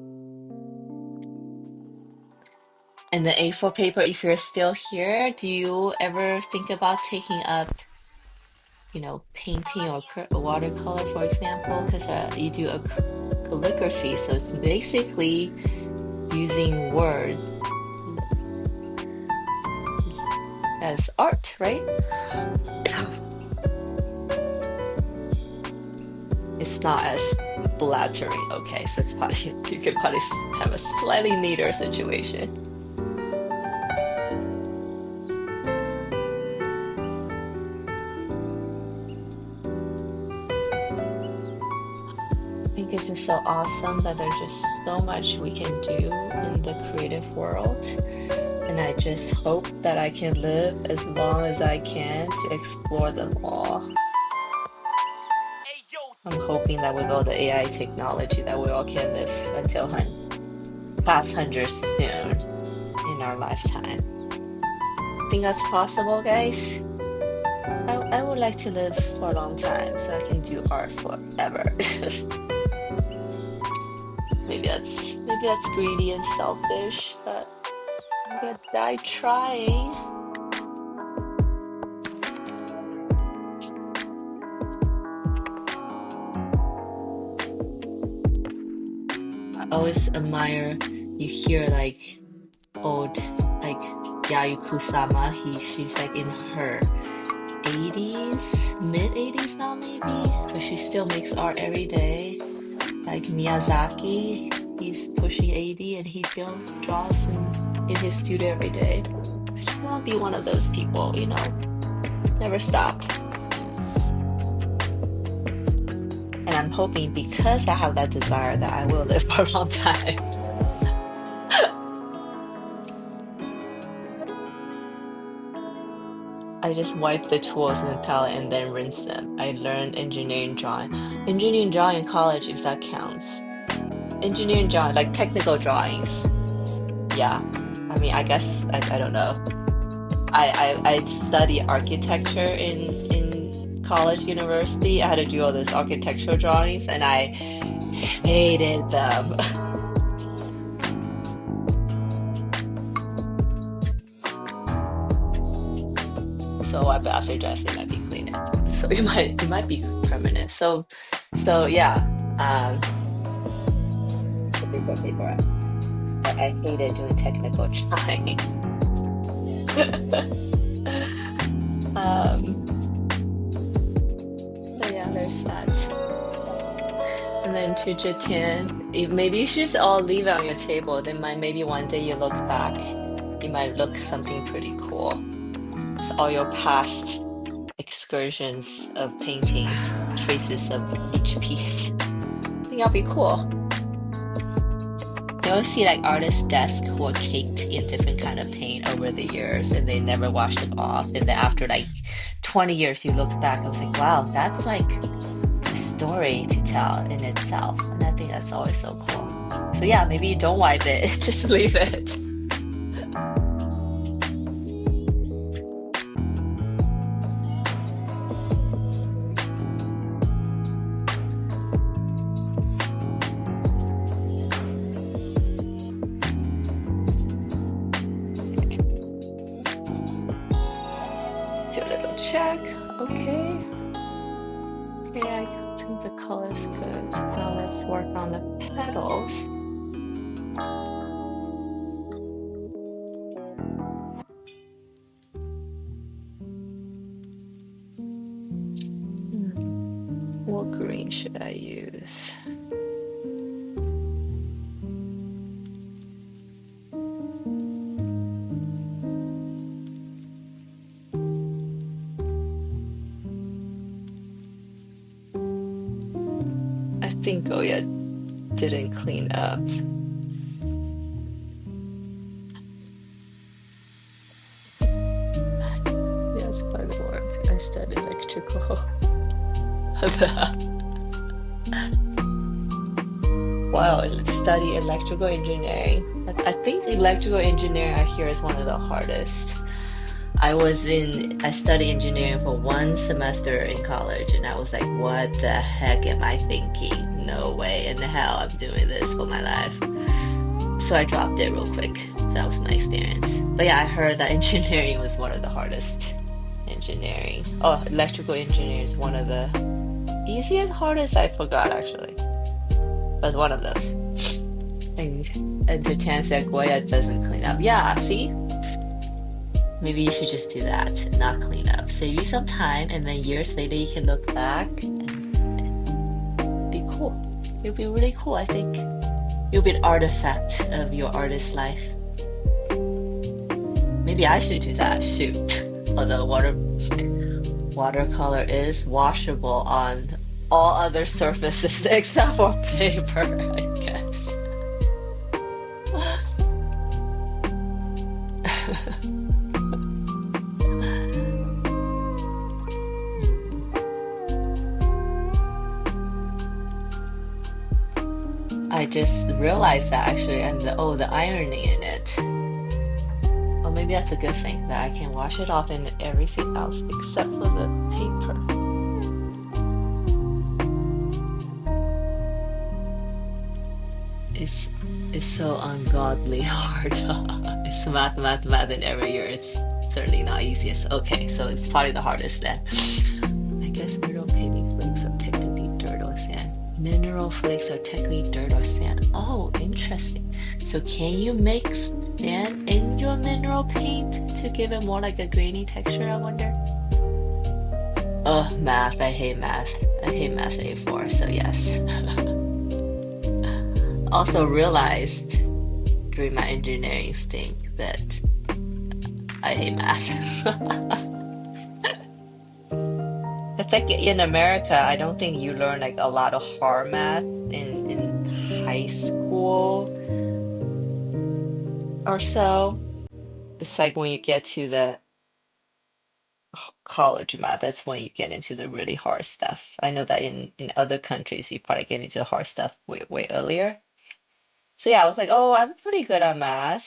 And the A4 paper, if you're still here, do you ever think about taking up, painting or watercolor, for example? Because you do a calligraphy, so it's basically using words as art, right? It's not as flattering. Okay, so it's probably you could probably have a slightly neater situation. I think it's just so awesome that there's just so much we can do in the creative world. And I just hope that I can live as long as I can to explore them all. I'm hoping that with all the AI technology that we all can live until past 100 soon in our lifetime. Think that's possible, guys? I would like to live for a long time so I can do art forever. Maybe that's greedy and selfish, but I'm gonna die trying. I always admire you hear like old like Yayoi Kusama. She's like in her 80s, mid 80s now maybe, but she still makes art every day. Like Miyazaki, he's pushing 80 and he still draws in his studio every day. I just want to be one of those people, never stop. And I'm hoping because I have that desire that I will live for a long time. I just wipe the tools in the palette and then rinse them. I learned engineering drawing. Engineering drawing in college, if that counts. Engineering drawing, like technical drawings. Yeah. I mean, I guess, I don't know. I studied architecture in college, university. I had to do all those architectural drawings and I hated them. So after dressing, it might be clean. So it might be permanent. So yeah. Before paper, I hated doing technical drawing. So yeah, there's that. And then to Jitian, maybe you should just all leave it on your table. Then maybe one day you look back, you might look something pretty cool. It's all your past excursions of paintings, traces of each piece. I think that'll be cool. You always see like artists' desks who are caked in different kind of paint over the years and they never washed it off. And then after like 20 years, you look back and was like, wow, that's like a story to tell in itself. And I think that's always so cool. So yeah, maybe you don't wipe it, just leave it. Check. Okay. Okay, I think the color's good. Now let's work on the petals. What green should I use? think Goya didn't clean up. Yes, part of work. I studied electrical. Wow, study electrical engineering. I think electrical engineering I hear is one of the hardest. I studied engineering for one semester in college, and I was like, what the heck am I thinking? No way in the hell I'm doing this for my life. So I dropped it real quick. That was my experience. But yeah, I heard that engineering was one of the hardest engineering. Oh, electrical engineering is one of the easiest, hardest. I forgot actually. But one of those. And Jatan said Goya doesn't clean up. Yeah, see? Maybe you should just do that, not clean up. Save you some time, and then years later you can look back and be cool. You'll be really cool, I think. You'll be an artifact of your artist life. Maybe I should do that, shoot. Although watercolor is washable on all other surfaces except for paper, I guess. I just realized that actually, and the ironing in it. Well, maybe that's a good thing that I can wash it off in everything else except for the paper. It's so ungodly hard. It's math, and every year it's certainly not easiest. Okay, so it's probably the hardest then. I guess mineral painting flakes are technically dirt or sand. Mineral flakes are technically dirt or sand. Oh, interesting. So can you mix sand in your mineral paint to give it more like a grainy texture, I wonder? Oh, math. I hate math. I hate math A4, so yes. Also realized during my engineering stint that I hate math. It's like in America, I don't think you learn like a lot of hard math in high school or so. It's like when you get to the college math, that's when you get into the really hard stuff. I know that in other countries, you probably get into the hard stuff way earlier. So yeah, I was like, oh, I'm pretty good at math.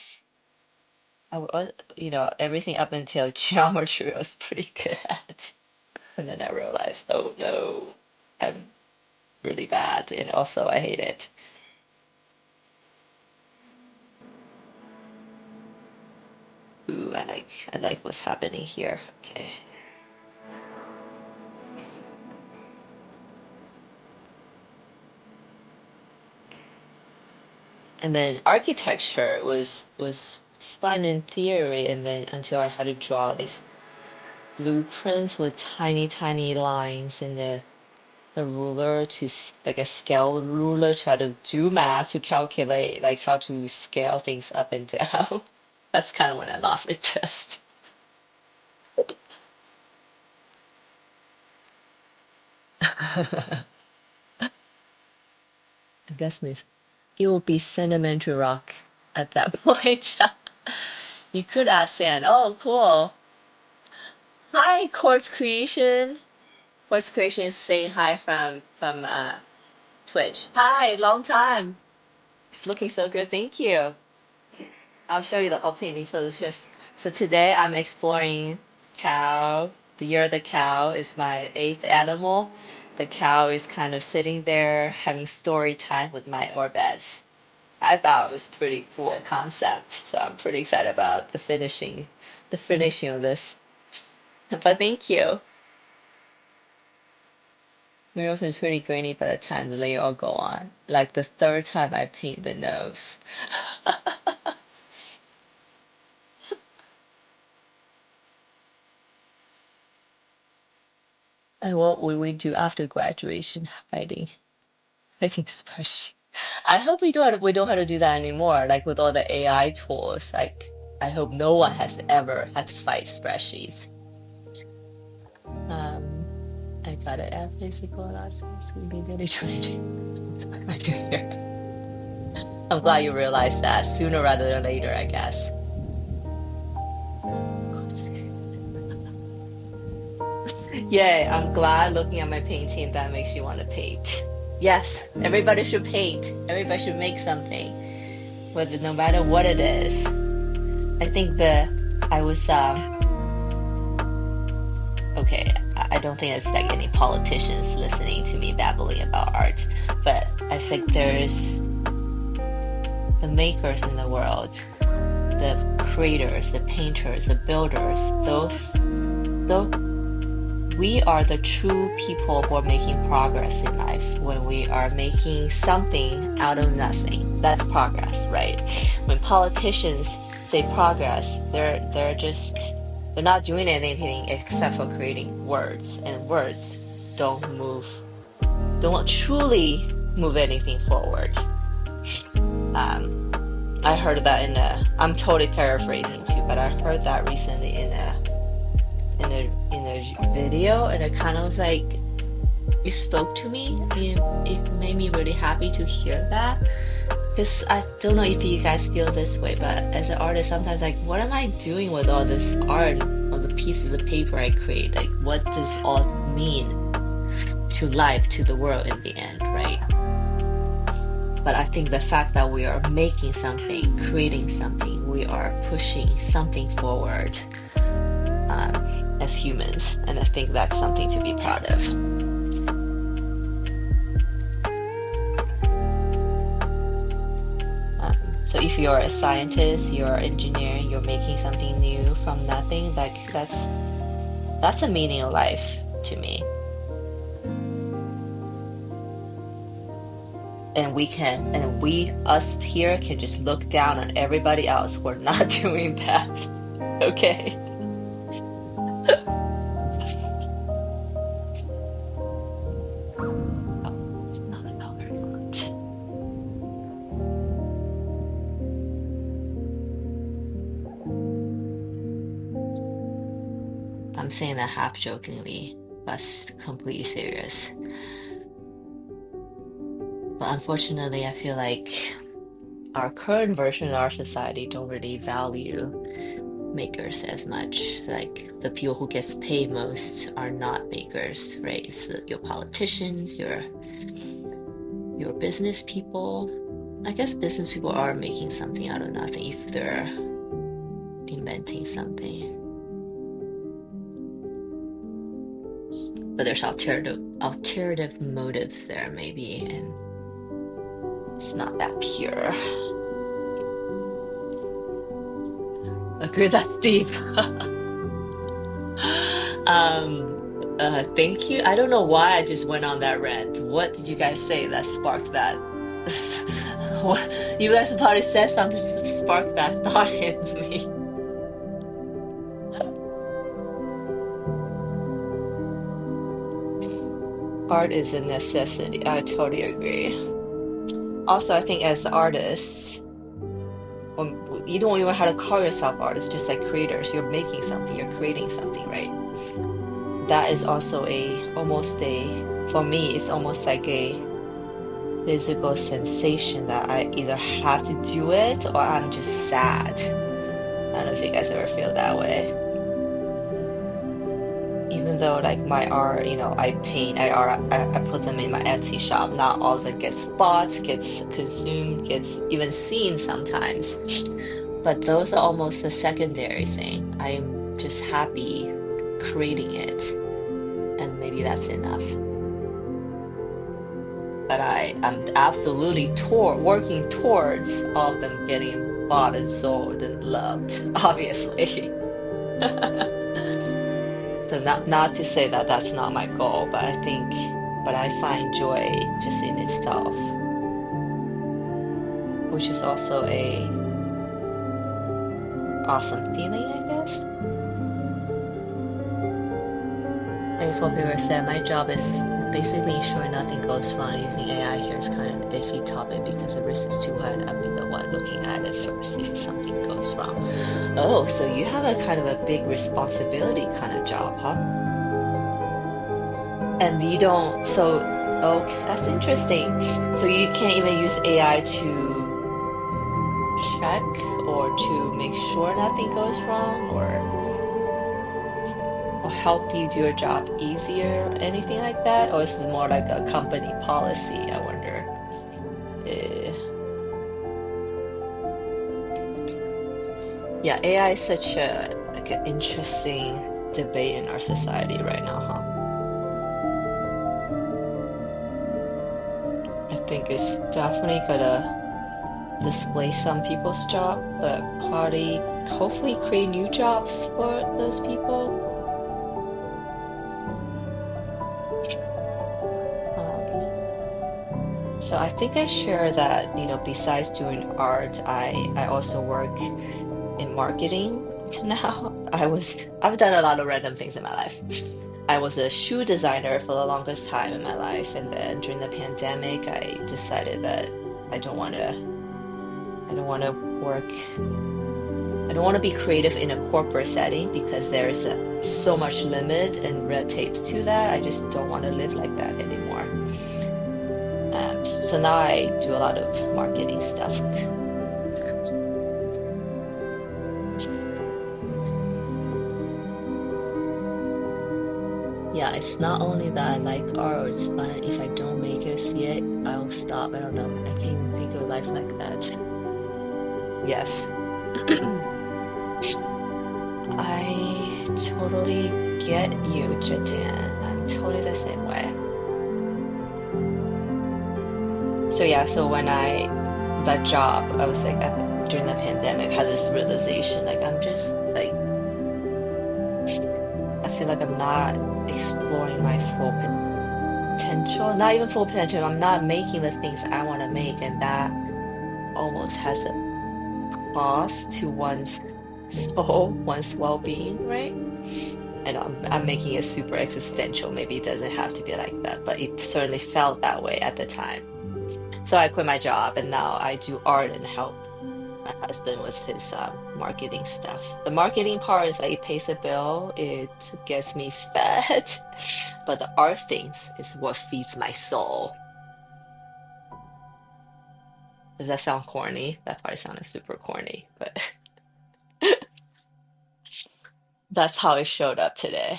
Everything up until geometry I was pretty good at. And then I realized, oh no, I'm really bad, and also I hate it. Ooh, I like what's happening here. Okay. And then architecture was fun in theory, and then until I had to draw these blueprints with tiny lines in the ruler like a scale ruler, try to do math to calculate like how to scale things up and down. That's kind of when I lost interest. I guess it will be sentimental rock at that point. You could ask San, oh, cool. Hi, Quartz Creation. Quartz Creation is saying hi from Twitch. Hi, long time. It's looking so good. Thank you. I'll show you the opening photos just. So today I'm exploring cow. The year of the cow is my eighth animal. The cow is kind of sitting there having story time with my orbez. I thought it was pretty cool concept, so I'm pretty excited about the finishing of this. But thank you. Murals is pretty grainy by the time the layer all go on. Like the third time I paint the nose. And what will we do after graduation? Writing spreadsheet. I hope we don't have to do that anymore. Like with all the AI tools. Like I hope no one has ever had to fight spreadsheets. Um, I got it at Whimsical last week. So we did it. What am I doing here? I'm glad you realized that sooner rather than later, I guess. Yay, I'm glad looking at my painting that makes you want to paint. Yes, everybody should paint. Everybody should make something, whether no matter what it is. I think I was okay, I don't think it's like any politicians listening to me babbling about art, but I think there's the makers in the world, the creators, the painters, the builders, those we are the true people who are making progress in life. When we are making something out of nothing, that's progress, right? When politicians say progress, they're not doing anything except for creating words, and words don't truly move anything forward. I heard that I'm totally paraphrasing too, but I heard that recently in a video, and it kind of was like, it spoke to me. It made me really happy to hear that, because I don't know if you guys feel this way, but as an artist, sometimes like, what am I doing with all this art, all the pieces of paper I create? Like, what does all mean to life, to the world in the end, right? But I think the fact that we are making something, creating something, we are pushing something forward as humans, and I think that's something to be proud of. So if you're a scientist, you're an engineer, you're making something new from nothing, that's a meaning of life to me. And us here can just look down on everybody else who are not doing that. Okay? Oh, it's not a color I want. I'm saying that half jokingly, but completely serious. But unfortunately, I feel like our current version of our society don't really value makers as much. Like, the people who gets paid most are not makers, right? It's your politicians, your business people. I guess business people are making something out of nothing if they're inventing something. But there's alternative motive there, maybe, and it's not that pure. Agree, that's deep. Thank you. I don't know why I just went on that rant. What did you guys say that sparked that? You guys probably said something to spark that thought in me. Art is a necessity. I totally agree. Also, I think as artists, you don't even have to call yourself artists, just like creators. You're making something, you're creating something, right? That is also for me, it's almost like a physical sensation that I either have to do it or I'm just sad. I don't know if you guys ever feel that way. Even though like my art, I paint, I put them in my Etsy shop. Not all of it gets bought, gets consumed, gets even seen sometimes. But those are almost a secondary thing. I'm just happy creating it, and maybe that's enough. But I'm absolutely working towards all of them getting bought and sold and loved, obviously. So not to say that that's not my goal, but I find joy just in itself, which is also a awesome feeling, I guess. Faithful Beaver said, my job is basically ensuring nothing goes wrong. Using AI here is kind of an iffy topic because the risk is too high and I'm the one looking at it first if something goes wrong. Oh, so you have a kind of a big responsibility kind of job, huh? And you don't, so, okay, that's interesting. So you can't even use AI to check or to make sure nothing goes wrong or help you do your job easier or anything like that? Or is it more like a company policy, I wonder? Uh, yeah, AI is such a like an interesting debate in our society right now, huh? I think it's definitely gonna displace some people's job, but probably hopefully create new jobs for those people. Um, so I think I share that, besides doing art, I also work in marketing now. I've done a lot of random things in my life. I was a shoe designer for the longest time in my life, and then during the pandemic, I decided that I don't want to I don't want to work I don't want to be creative in a corporate setting because there's so much limit and red tapes to that. I just don't want to live like that anymore. So now I do a lot of marketing stuff. Yeah, it's not only that I like art, but if I don't make it see it, I'll stop. I don't know. I can't even think of life like that. Yes. I totally get you, Jatan. I'm totally the same way. So yeah, so when that job, I was like during the pandemic, had this realization, like I'm just like I feel like I'm not exploring my full potential, not even full potential. I'm not making the things I want to make, and that almost has a cost to one's soul, one's well-being, right? I know I'm making it super existential. Maybe it doesn't have to be like that, but it certainly felt that way at the time. So I quit my job and now I do art and help my husband with his marketing stuff. The marketing part is like it pays the bill, it gets me fed, but the art things is what feeds my soul. Does that sound corny? That probably sounded super corny, but that's how it showed up today.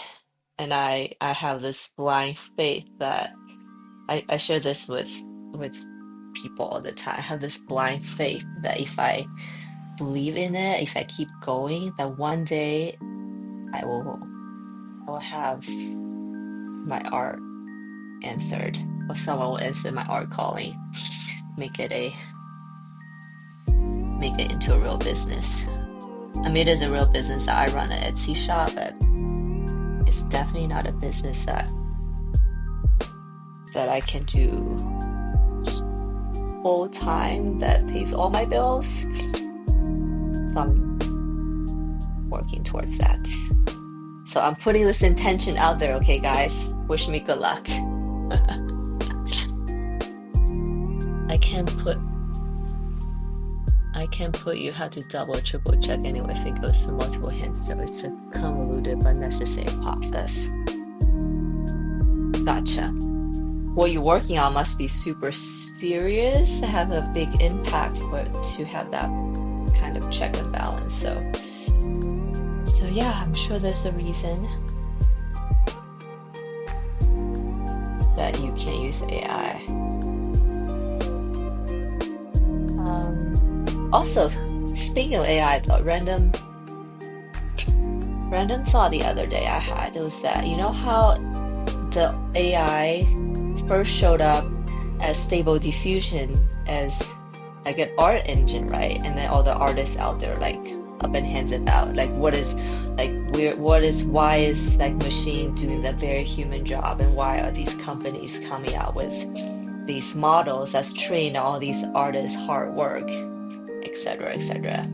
And I have this blind faith that I share this with people all the time. I have this blind faith that if I believe in it, if I keep going, that one day I will have my art answered, or someone will answer my art calling, make it into a real business. I mean, it is a real business. I run an Etsy shop, but it's definitely not a business that I can do full time that pays all my bills. So I'm working towards that. So I'm putting this intention out there, okay, guys? Wish me good luck. I can't put you have to double, triple check anyways. It goes to multiple hints, so it's a convoluted but necessary process. Gotcha. What you're working on must be super serious to have a big impact for it to have that kind of check and balance. So yeah, I'm sure there's a reason that you can't use AI. Also, speaking of AI, the random thought the other day I had was that, you know how the AI first showed up as Stable Diffusion as like an art engine, right? And then all the artists out there like up in hands about like why is like machine doing the very human job, and why are these companies coming out with these models that's trained all these artists' hard work, etc., etc.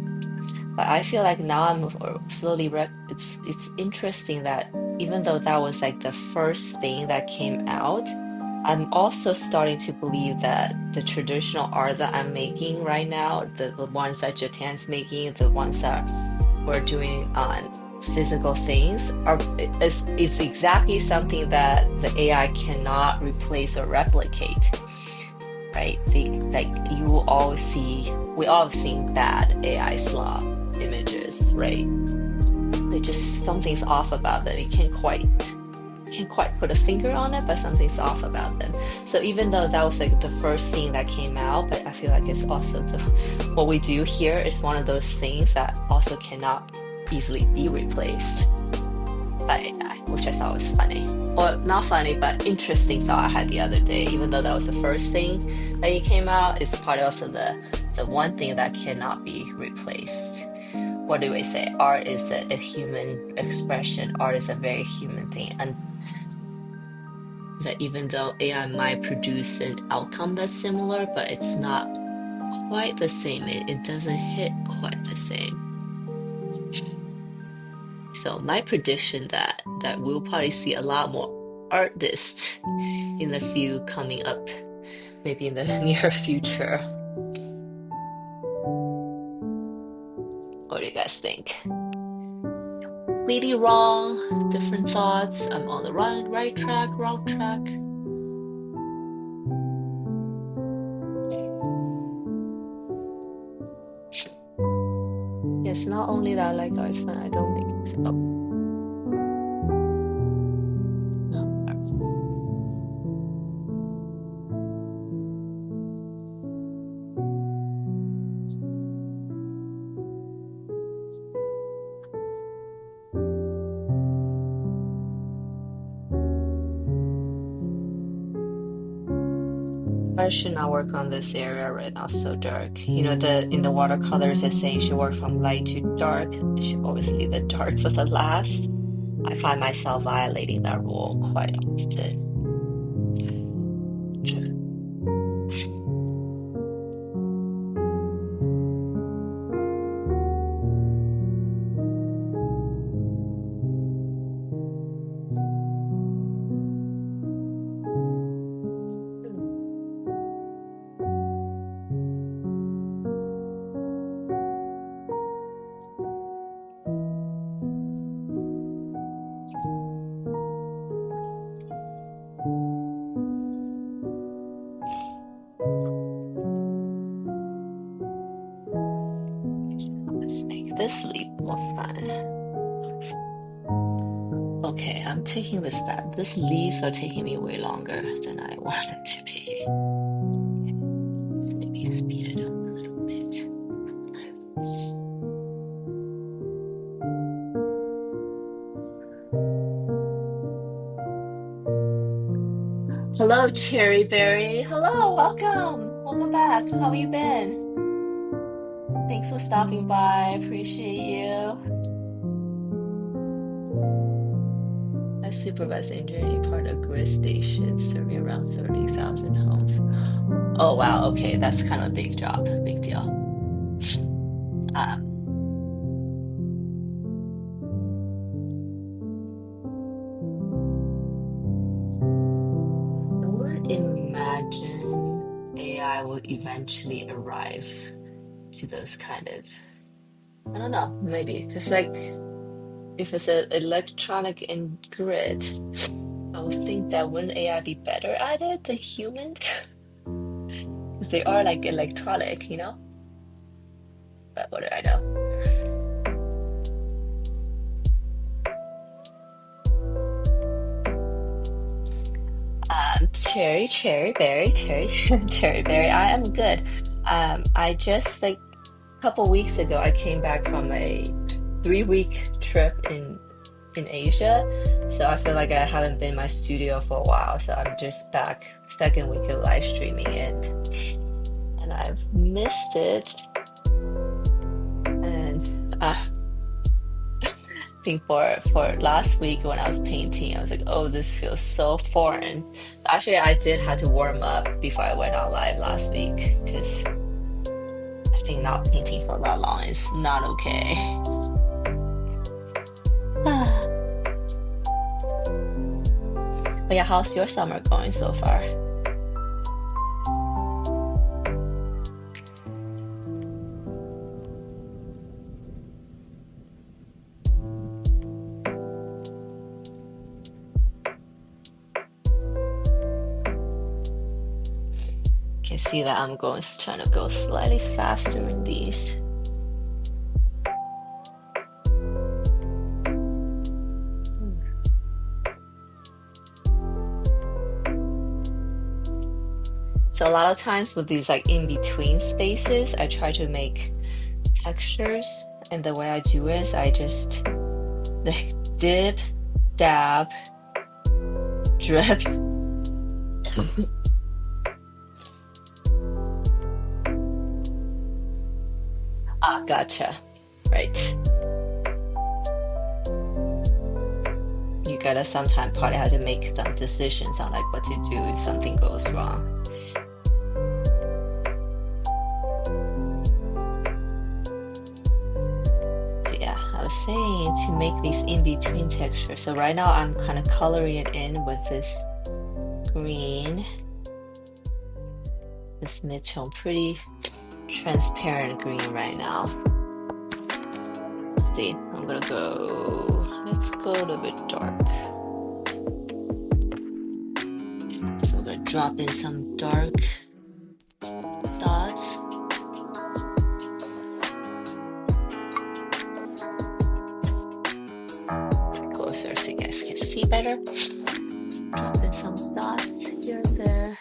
But I feel like now I'm slowly it's interesting that even though that was like the first thing that came out, I'm also starting to believe that the traditional art that I'm making right now, the ones that Jatan's making, the ones that we're doing on physical things is exactly something that the AI cannot replace or replicate, right? Like you will always see, we all have seen bad AI slop images, right? They just, something's off about them. You can't quite put a finger on it, but something's off about them. So even though that was like the first thing that came out, but I feel like it's also what we do here is one of those things that also cannot easily be replaced by AI, which I thought was funny. Or not funny, but interesting thought I had the other day. Even though that was the first thing that came out, it's part of also the one thing that cannot be replaced. What do we say? Art is a human expression. Art is a very human thing, and that even though AI might produce an outcome that's similar, but it's not quite the same. It doesn't hit quite the same. So my prediction that we'll probably see a lot more artists in the few coming up, maybe in the near future. What do you guys think? Completely wrong, different thoughts. I'm on the right track, wrong track. Yes, not only that I like art, it's fun. I don't make it. Oh. I should not work on this area right now, so dark. You know, in the watercolors they say you should work from light to dark. You should always leave the dark for the last. I find myself violating that rule quite often. Let's make this leap more fun. Okay, I'm taking this back. These leaves are taking me way longer than I want it to be. Let's maybe speed it up a little bit. Hello, Cherry Berry. Hello, welcome. Welcome back. How have you been? Thanks for stopping by. Appreciate you. I supervise engineering part of grid station serving around 30,000 homes. Oh wow, okay, that's kind of a big job, big deal. Um, I would imagine AI will eventually arrive to those kind of, I don't know, maybe because like if it's an electronic and grid, I would think that wouldn't AI be better at it than humans? Because they are like electronic, you know? But what do I know? Cherry berry, cherry berry. I am good. I just like a couple weeks ago, I came back from a 3-week trip in Asia, so I feel like I haven't been in my studio for a while. So I'm just back, second week of live streaming it, and I've missed it. And I think for last week when I was painting, I was like, oh, this feels so foreign. Actually, I did have to warm up before I went on live last week because I think not painting for that long is not okay. But yeah, how's your summer going so far? see that I'm trying to go slightly faster in these. So a lot of times with these like in between spaces, I try to make textures, and the way I do is I just like dip, dab, drip. Ah, gotcha. Right. You gotta sometimes probably have to make some decisions on like what to do if something goes wrong. I was saying to make these in-between textures. So right now I'm kind of coloring it in with this green, this mid-tone, pretty transparent green right now. Let's see, let's go a little bit dark. So we're gonna drop in some dark dots. Closer so you guys can see better. Drop in some dots here and there.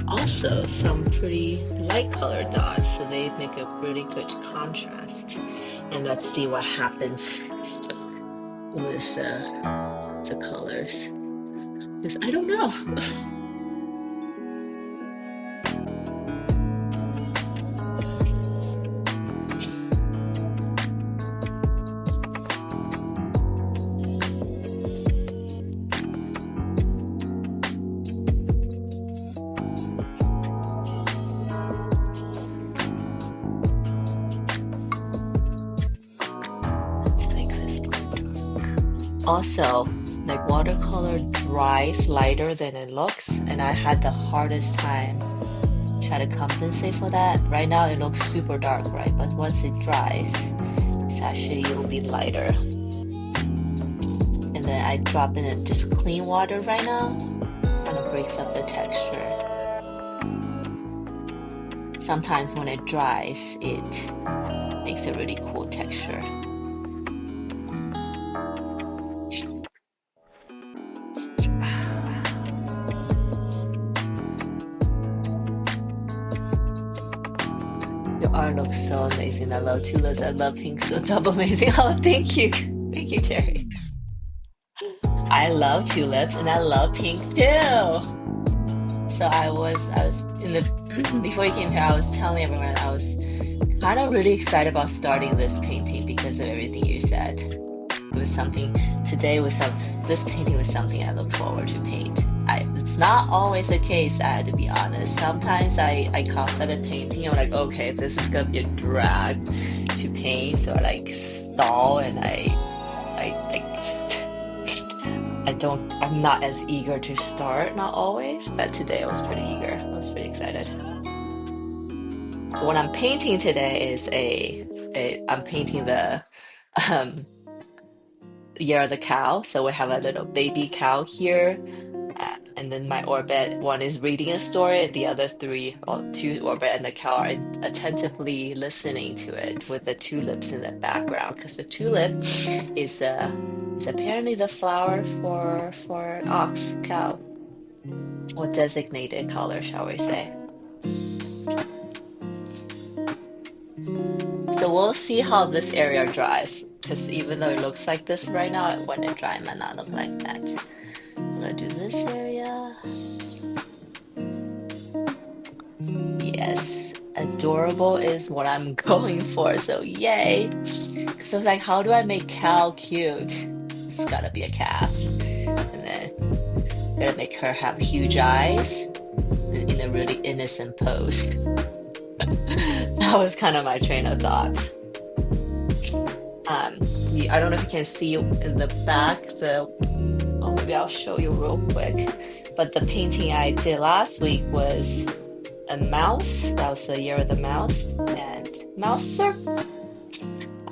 Also some pretty light colored dots, so they make a really good contrast. And let's see what happens with the colors. Because I don't know. Also, like watercolor dries lighter than it looks, and I had the hardest time trying to compensate for that. Right now it looks super dark, right? But once it dries, it will be lighter. And then I drop in just clean water right now, kind of breaks up the texture. Sometimes when it dries, it makes a really cool texture. Art looks so amazing. I love tulips. I love pink. So double amazing. Oh, thank you, Cherry. I love tulips and I love pink too. So I was in the before you came here. I was telling everyone I was kind of really excited about starting this painting because of everything you said. It was something this painting was something I look forward to paint. It's not always the case, I had to be honest. Sometimes I concept a painting, I'm like, okay, this is gonna be a drag to paint, so I like stall and I'm not as eager to start, not always, but today I was pretty eager. I was pretty excited. So what I'm painting today is I'm painting the Year of the Cow. So we have a little baby cow here. And then my orbit, one is reading a story, and the other two orbit and the cow are attentively listening to it with the tulips in the background, because the tulip is apparently the flower for an ox, cow, or designated color, shall we say. So we'll see how this area dries, because even though it looks like this right now, when it dries, it might not look like that. I'm gonna do this area. Yes, adorable is what I'm going for, so yay. Because I was like, how do I make cow cute? It's gotta be a calf. And then gotta make her have huge eyes in a really innocent pose. That was kind of my train of thought. I don't know if you can see in the back maybe I'll show you real quick. But the painting I did last week was a mouse. That was the year of the mouse. And mouse are,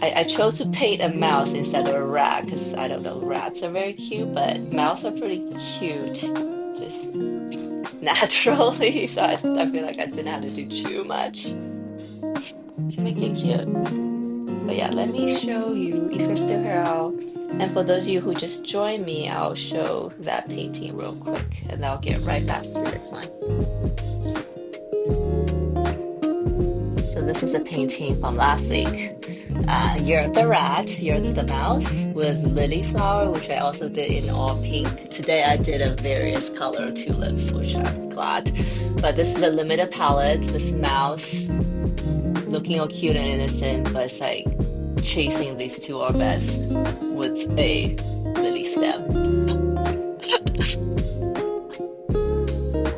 I chose to paint a mouse instead of a rat because I don't know, rats are very cute, but mouse are pretty cute, just naturally. So I feel like I didn't have to do too much to make it cute. But yeah, let me show you if you're still here. And for those of you who just joined me, I'll show that painting real quick and I'll get right back to this one. So this is a painting from last week. Year of the Rat, Year of the Mouse with lily flower, which I also did in all pink. Today I did a various color tulips, which I'm glad. But this is a limited palette. This mouse looking all cute and innocent, but it's like chasing these two orbits with a lily stem.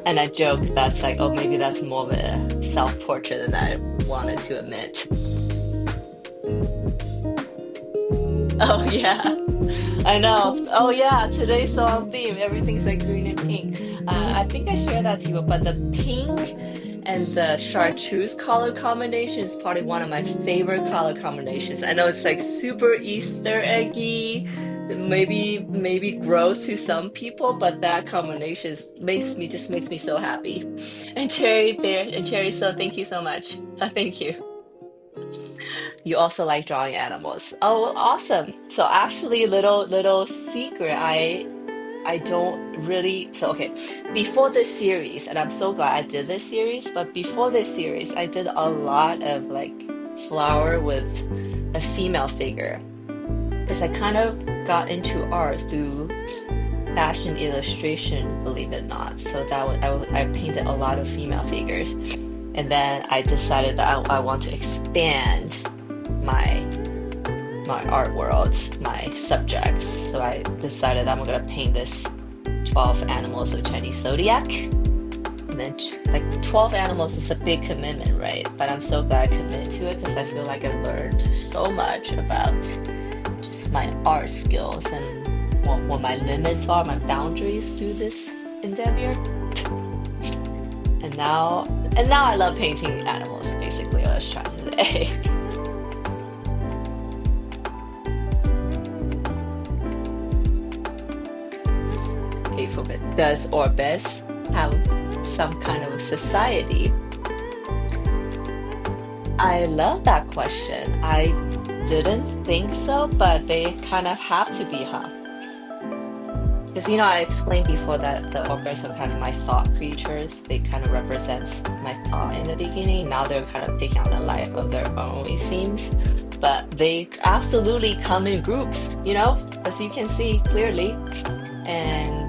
And I joke that's like, oh, maybe that's more of a self-portrait than I wanted to admit. Oh yeah, I know. Oh yeah, today's so on theme. Everything's like green and pink. I think I shared that to you, but the pink and the chartreuse color combination is probably one of my favorite color combinations. I know it's like super Easter eggy, maybe gross to some people, but that combination makes me so happy. And Cherry Bear and Cherry, so thank you so much. Thank you. You also like drawing animals. Oh, awesome. So actually, little secret, I don't really, so okay, before this series, and I'm so glad I did this series, but before this series, I did a lot of like flower with a female figure. Because I kind of got into art through fashion illustration, believe it or not. So that was, I painted a lot of female figures. And then I decided that I want to expand my art world, my subjects. So I decided I'm gonna paint this 12 animals of Chinese zodiac. And then like 12 animals is a big commitment, right? But I'm so glad I committed to it because I feel like I've learned so much about just my art skills and what my limits are, my boundaries through this endeavor. And now I love painting animals, basically what I was trying to say. Does Orbis have some kind of society? I love that question. I didn't think so, but they kind of have to be, huh? Because, you know, I explained before that the Orbis are kind of my thought creatures. They kind of represent my thought in the beginning. Now they're kind of taking on a life of their own, it seems. But they absolutely come in groups, you know, as you can see clearly. And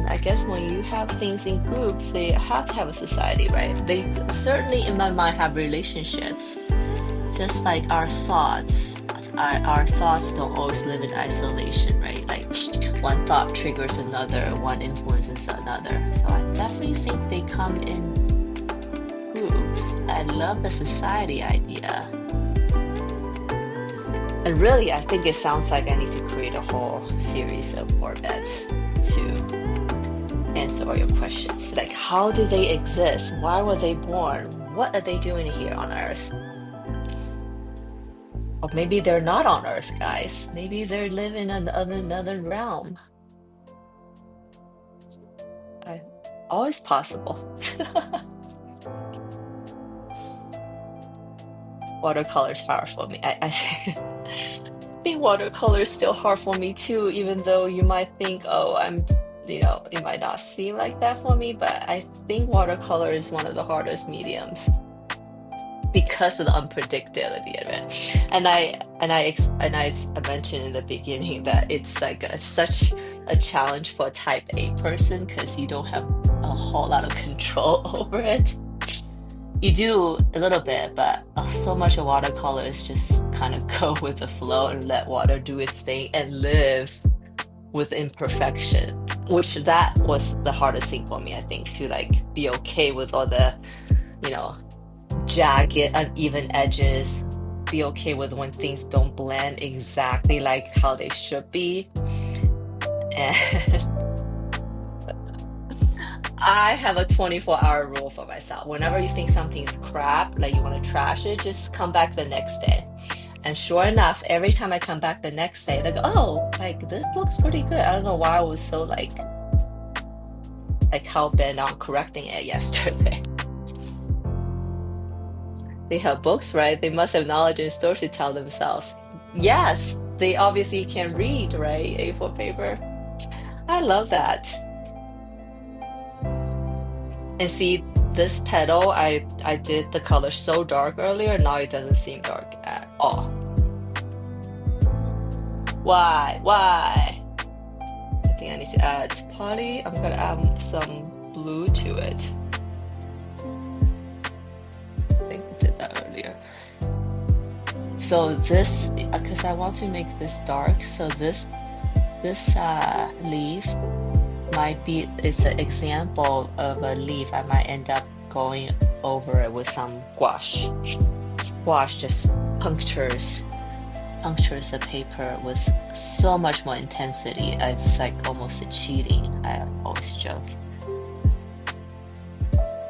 I guess when you have things in groups, they have to have a society, right? They certainly, in my mind, have relationships. Just like our thoughts, our thoughts don't always live in isolation, right? Like one thought triggers another, one influences another. So I definitely think they come in groups. I love the society idea. And really, I think it sounds like I need to create a whole series of orbits to answer all your questions. Like, how do they exist? Why were they born? What are they doing here on Earth? Or maybe they're not on Earth, guys. Maybe they're living in another realm. Always possible. Watercolor is hard for me. I think watercolor is still hard for me too, even though you might think, oh, it might not seem like that for me, but I think watercolor is one of the hardest mediums because of the unpredictability of it. And I mentioned in the beginning that it's like such a challenge for a type A person because you don't have a whole lot of control over it. You do a little bit, but so much of watercolor is just kind of go with the flow and let water do its thing and live with imperfection, which that was the hardest thing for me, I think, to like be okay with all the, jagged, uneven edges, be okay with when things don't blend exactly like how they should be. And I have a 24-hour rule for myself. Whenever you think something's crap, like you want to trash it, just come back the next day. And sure enough, every time I come back the next day, they go, "Oh, like this looks pretty good." I don't know why I was so like hell bent on correcting it yesterday. They have books, right? They must have knowledge and stories to tell themselves. Yes, they obviously can read, right? A4 paper. I love that. And see, this petal, I did the color so dark earlier, now it doesn't seem dark at all. Why? Why? I think I need to add poly. I'm gonna add some blue to it. I think I did that earlier. So this, because I want to make this dark, so this leaf might be, it's an example of a leaf. I might end up going over it with some gouache. Gouache just punctures the paper with so much more intensity. It's like almost a cheating. I always joke.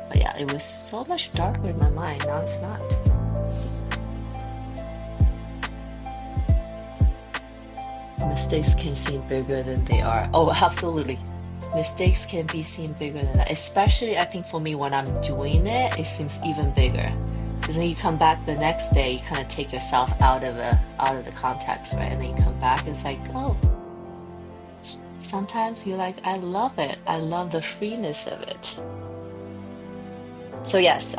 But yeah, it was so much darker in my mind. Now it's not. Mistakes can seem bigger than they are. Oh, absolutely. Mistakes can be seen bigger than that. Especially, I think for me, when I'm doing it, it seems even bigger. Because then you come back the next day, you kind of take yourself out of the context, right? And then you come back, it's like, oh. Sometimes you're like, I love it. I love the freeness of it. So yes,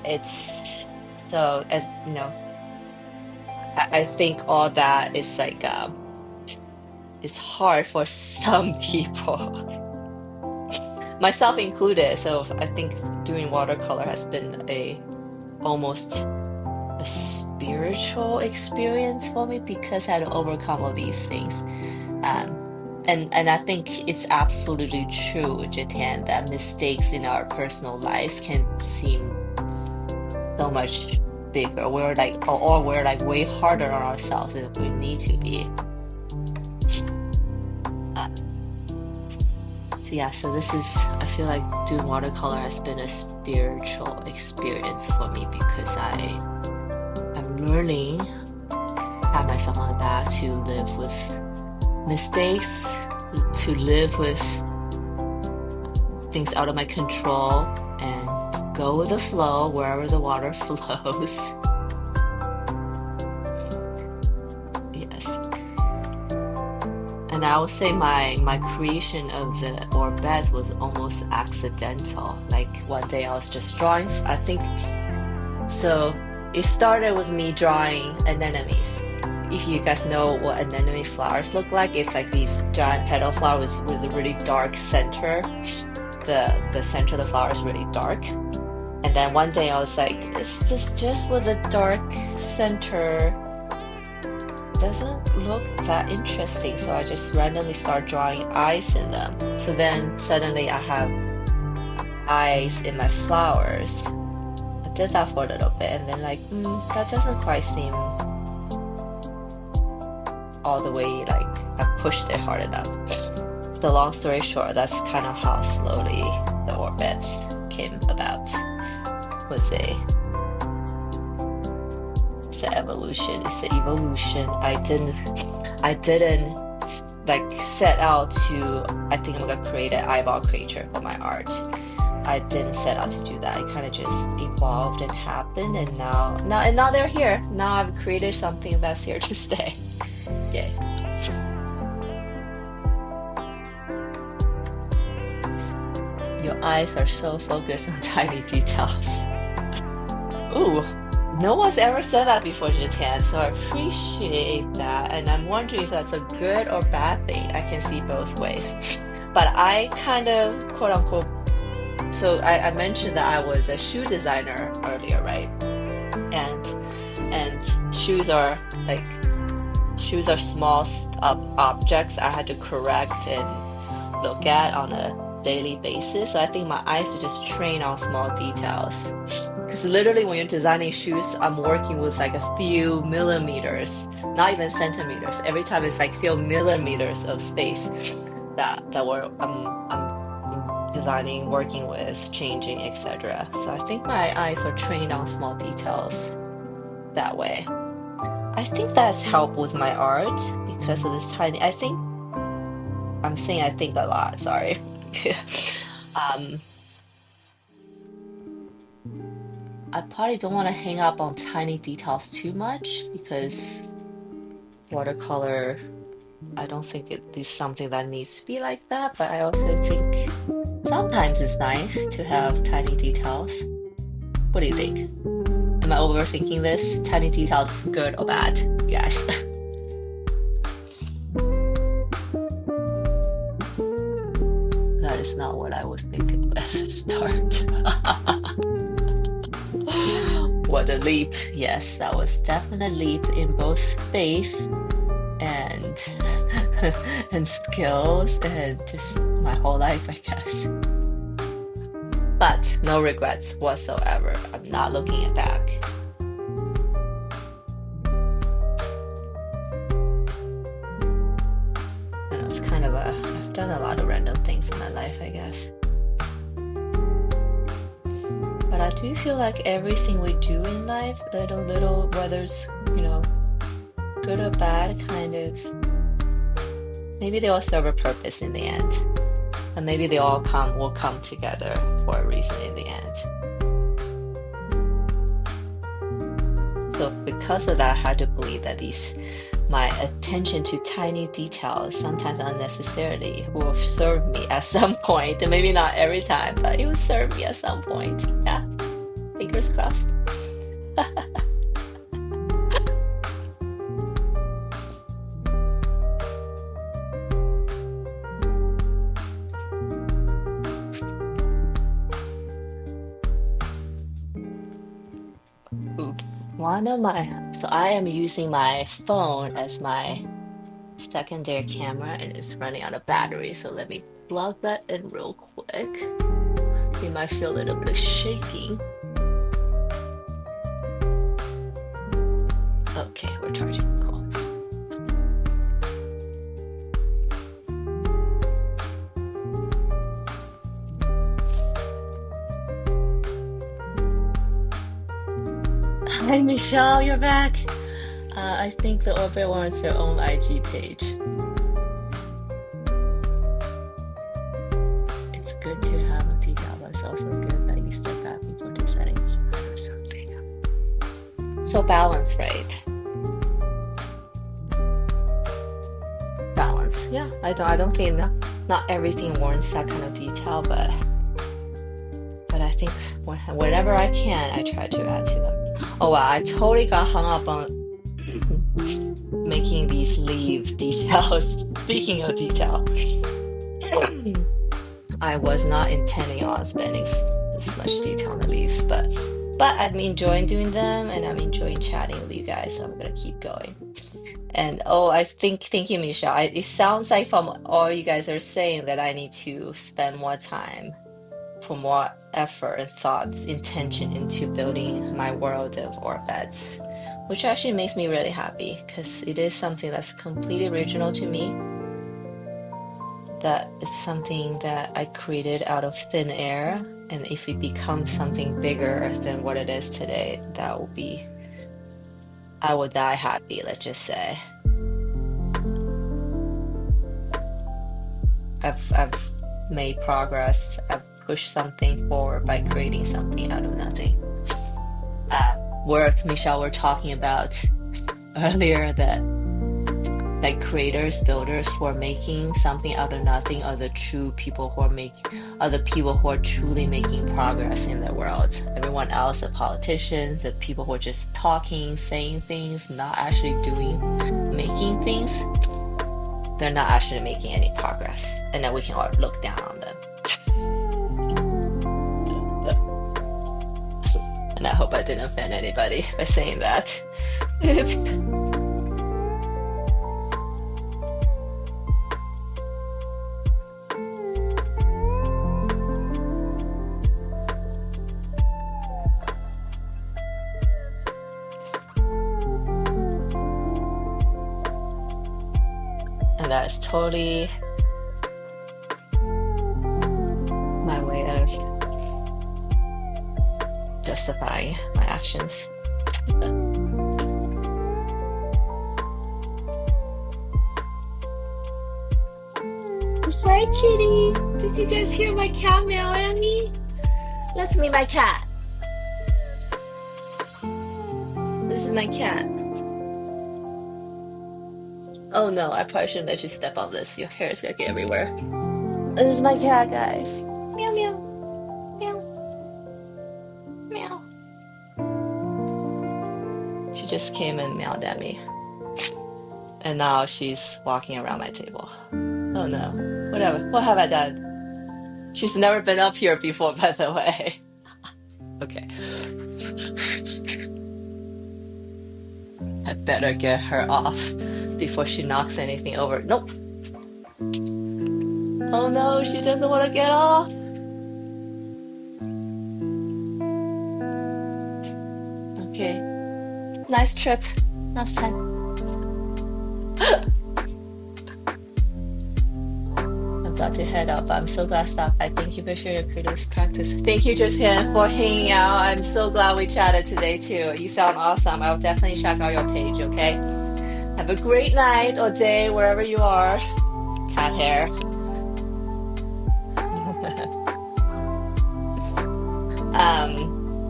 it's so as you know, I think all that is like it's hard for some people, myself included. So I think doing watercolor has been almost a spiritual experience for me because I had to overcome all these things. And I think it's absolutely true, Jitian, that mistakes in our personal lives can seem so much bigger. We're like way harder on ourselves than we need to be. So yeah, so I feel like doing watercolor has been a spiritual experience for me because I'm learning, pat myself on the back to live with mistakes, to live with things out of my control and go with the flow wherever the water flows. Yes. And I would say my creation of the orbits was almost accidental. Like one day I was just drawing, I think, so it started with me drawing anemones. If you guys know what anemone flowers look like, it's like these giant petal flowers with a really dark center. The center of the flower is really dark. And then one day I was like, is this just with a dark center? Doesn't look that interesting. So I just randomly start drawing eyes in them. So then suddenly I have eyes in my flowers. I did that for a little bit and then like, that doesn't quite seem all the way, like I pushed it hard enough. So long story short, that's kind of how slowly the orbits came about. It's an evolution. It's an evolution. I didn't like set out to, I think I'm gonna create an eyeball creature for my art. I didn't set out to do that. It kind of just evolved and happened, and now they're here. Now I've created something that's here to stay. Yay. Your eyes are so focused on tiny details. Ooh, no one's ever said that before, Jitian, so I appreciate that. And I'm wondering if that's a good or bad thing. I can see both ways. But I kind of, quote unquote, so I mentioned that I was a shoe designer earlier, right? And shoes are small objects I had to correct and look at on a daily basis. So I think my eyes should just train on small details. Because literally when you're designing shoes, I'm working with like a few millimeters, not even centimeters. Every time it's like few millimeters of space that I'm designing, working with, changing, etc. So I think my eyes are trained on small details that way. I think that's helped with my art because of this tiny. I think I'm saying I think a lot, sorry. um, I probably don't want to hang up on tiny details too much because watercolor, I don't think it is something that needs to be like that, but I also think sometimes it's nice to have tiny details. What do you think? Am I overthinking this? Tiny details, good or bad, you guys? That is not what I was thinking at the start. What a leap. Yes, that was definitely a leap in both faith and and skills and just my whole life, I guess. But no regrets whatsoever. I'm not looking it back. And it's kind of I've done a lot of random things in my life, I guess. But I do feel like everything we do in life, little, whether it's, good or bad, kind of, maybe they all serve a purpose in the end. And maybe they all will come together for a reason in the end. So because of that, I had to believe that my attention to tiny details, sometimes unnecessarily, will serve me at some point. And maybe not every time, but it will serve me at some point. Yeah, fingers crossed. So I am using my phone as my secondary camera and it's running out of battery. So let me plug that in real quick. You might feel a little bit of shaking. Okay, we're charging. Cool. Hi, Michelle, you're back. I think the Orbit wants their own IG page. It's good to have a detail, but it's also good that you step back before the settings or something. So balance, right? Balance, yeah. I don't think not everything warrants that kind of detail, but I think whenever I can, I try to add to them. Oh wow, I totally got hung up on making these leaves details. Speaking of detail, I was not intending on spending this much detail on the leaves, but I'm enjoying doing them and I'm enjoying chatting with you guys, so I'm gonna keep going. And thank you, Michelle. It sounds like from all you guys are saying that I need to spend more time, put more effort and thoughts, intention into building my world of Orbits, which actually makes me really happy because it is something that's completely original to me. That is something that I created out of thin air, and if it becomes something bigger than what it is today, I will die happy, let's just say. I've made progress. I've push something forward by creating something out of nothing. Michelle were talking about earlier that like creators, builders who are making something out of nothing are the true people who are truly making progress in the world. Everyone else, the politicians, the people who are just talking, saying things, not actually making things, they're not actually making any progress. And then we can all look down on them. And I hope I didn't offend anybody by saying that. Oops. And that is totally justifying my actions. Hi, kitty. Did you guys hear my cat meow at me? Let's meet my cat. This is my cat. Oh no, I probably shouldn't let you step on this. Your hair is gonna get everywhere. This is my cat, guys. Meow, meow, meow, meow. She just came and meowed at me. And now she's walking around my table. Oh no. Whatever. What have I done? She's never been up here before, by the way. Okay. I better get her off before she knocks anything over. Nope. Oh no, she doesn't want to get off. Okay. Nice trip last time. I'm about to head up. I'm so glad I stopped by. Thank you for sharing your creative practice. Thank you, Japan, for hanging out. I'm so glad we chatted today too. You sound awesome. I'll definitely check out your page, okay? Have a great night or day wherever you are. Cat hair.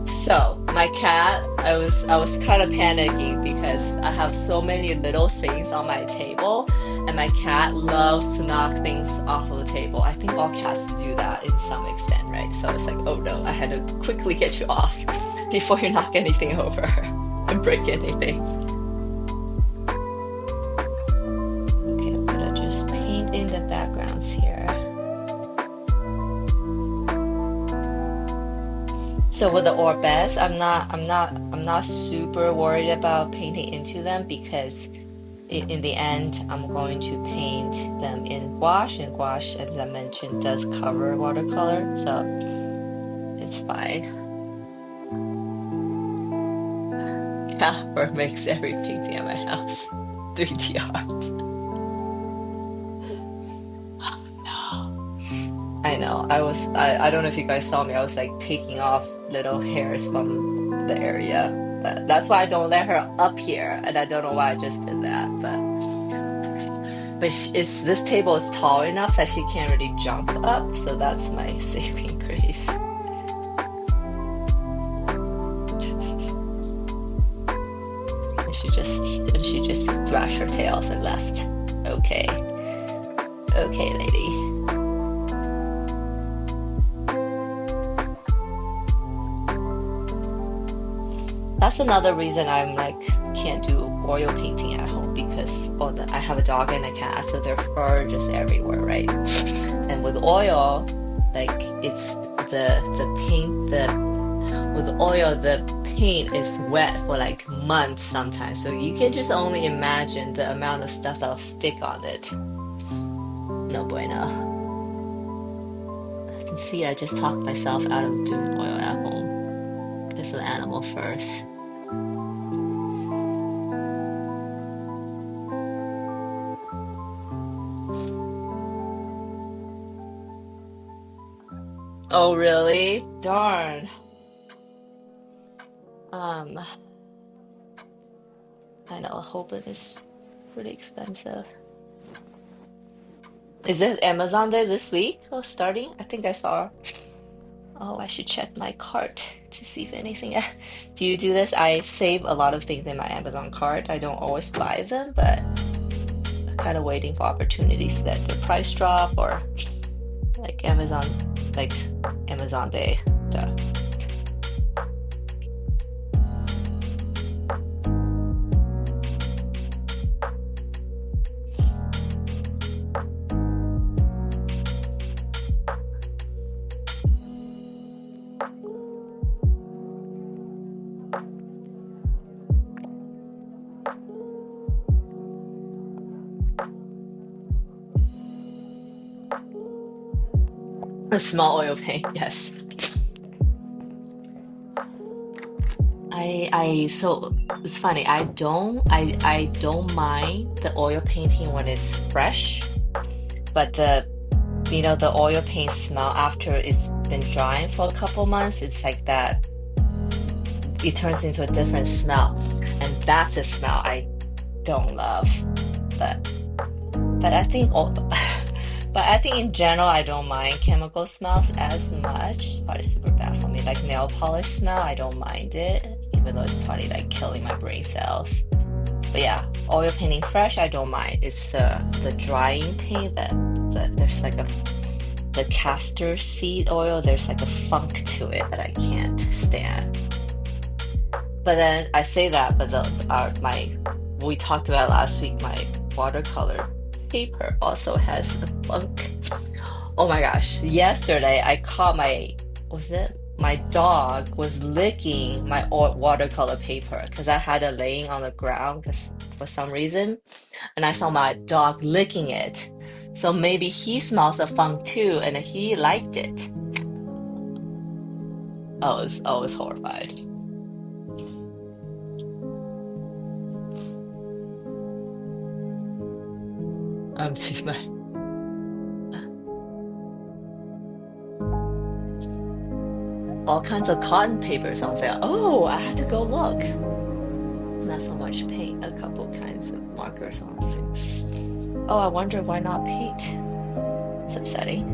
So my cat, I was kind of panicking because I have so many little things on my table, and my cat loves to knock things off of the table. I think all cats do that in some extent, right? So it's like, oh no, I had to quickly get you off before you knock anything over and break anything. Okay, I'm gonna just paint in the backgrounds here. So with the orbits, I'm not super worried about painting into them because in the end, I'm going to paint them in gouache, and gouache, as I mentioned, does cover watercolor, so it's fine. Casper makes every painting at my house 3D art. I know. I don't know if you guys saw me. I was like taking off little hairs from the area. That's why I don't let her up here, and I don't know why I just did that. But this table is tall enough that she can't really jump up, so that's my saving grace. And she just thrashed her tails and left. Okay, lady. That's another reason I'm like can't do oil painting at home because I have a dog and a cat, so their fur just everywhere, right? And with oil, like it's the paint is wet for like months sometimes, so you can just only imagine the amount of stuff that'll stick on it. No bueno. I can see I just talked myself out of doing oil at home because of animal furs. Oh, really? Darn. I know, hoping is pretty expensive. Is it Amazon Day this week? Oh, starting? I think I saw. Oh, I should check my cart to see if anything. Do you do this? I save a lot of things in my Amazon cart. I don't always buy them, but I'm kind of waiting for opportunities that their price drop or like Amazon Day. Duh. A small oil paint, yes. So it's funny. I don't mind the oil painting when it's fresh, but the oil paint smell after it's been drying for a couple months, it's like that it turns into a different smell, and that's a smell I don't love. But but I think all, but I think in general I don't mind chemical smells as much. It's probably super bad for me. Like nail polish smell, I don't mind it, even though it's probably like killing my brain cells. But yeah, oil painting fresh, I don't mind. It's the drying paint that there's like a the castor seed oil, there's like a funk to it that I can't stand. But then I say that, but my we talked about last week, my watercolor paper also has a funk. Oh my gosh. Yesterday I caught was it? My dog was licking my watercolor paper because I had it laying on the ground because for some reason, and I saw my dog licking it. So maybe he smells the funk too, and he liked it. I was horrified. I'm too much. All kinds of cotton papers on sale. Oh, I had to go look. Not so much paint, a couple kinds of markers on sale. Oh, I wonder why not paint. It's upsetting.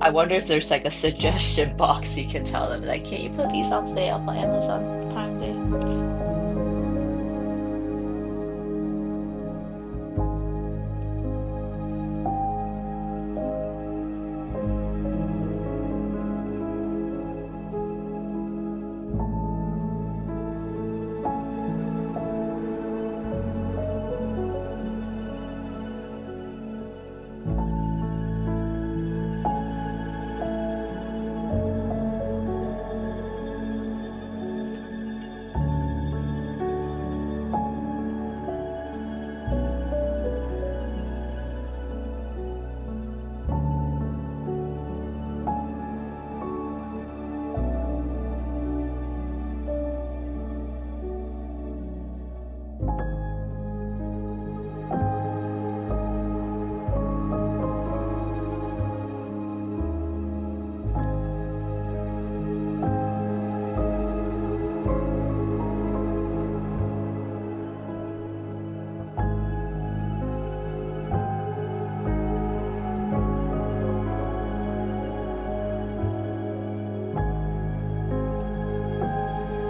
I wonder if there's like a suggestion box you can tell them, like, can you put these on sale for Amazon Prime Day?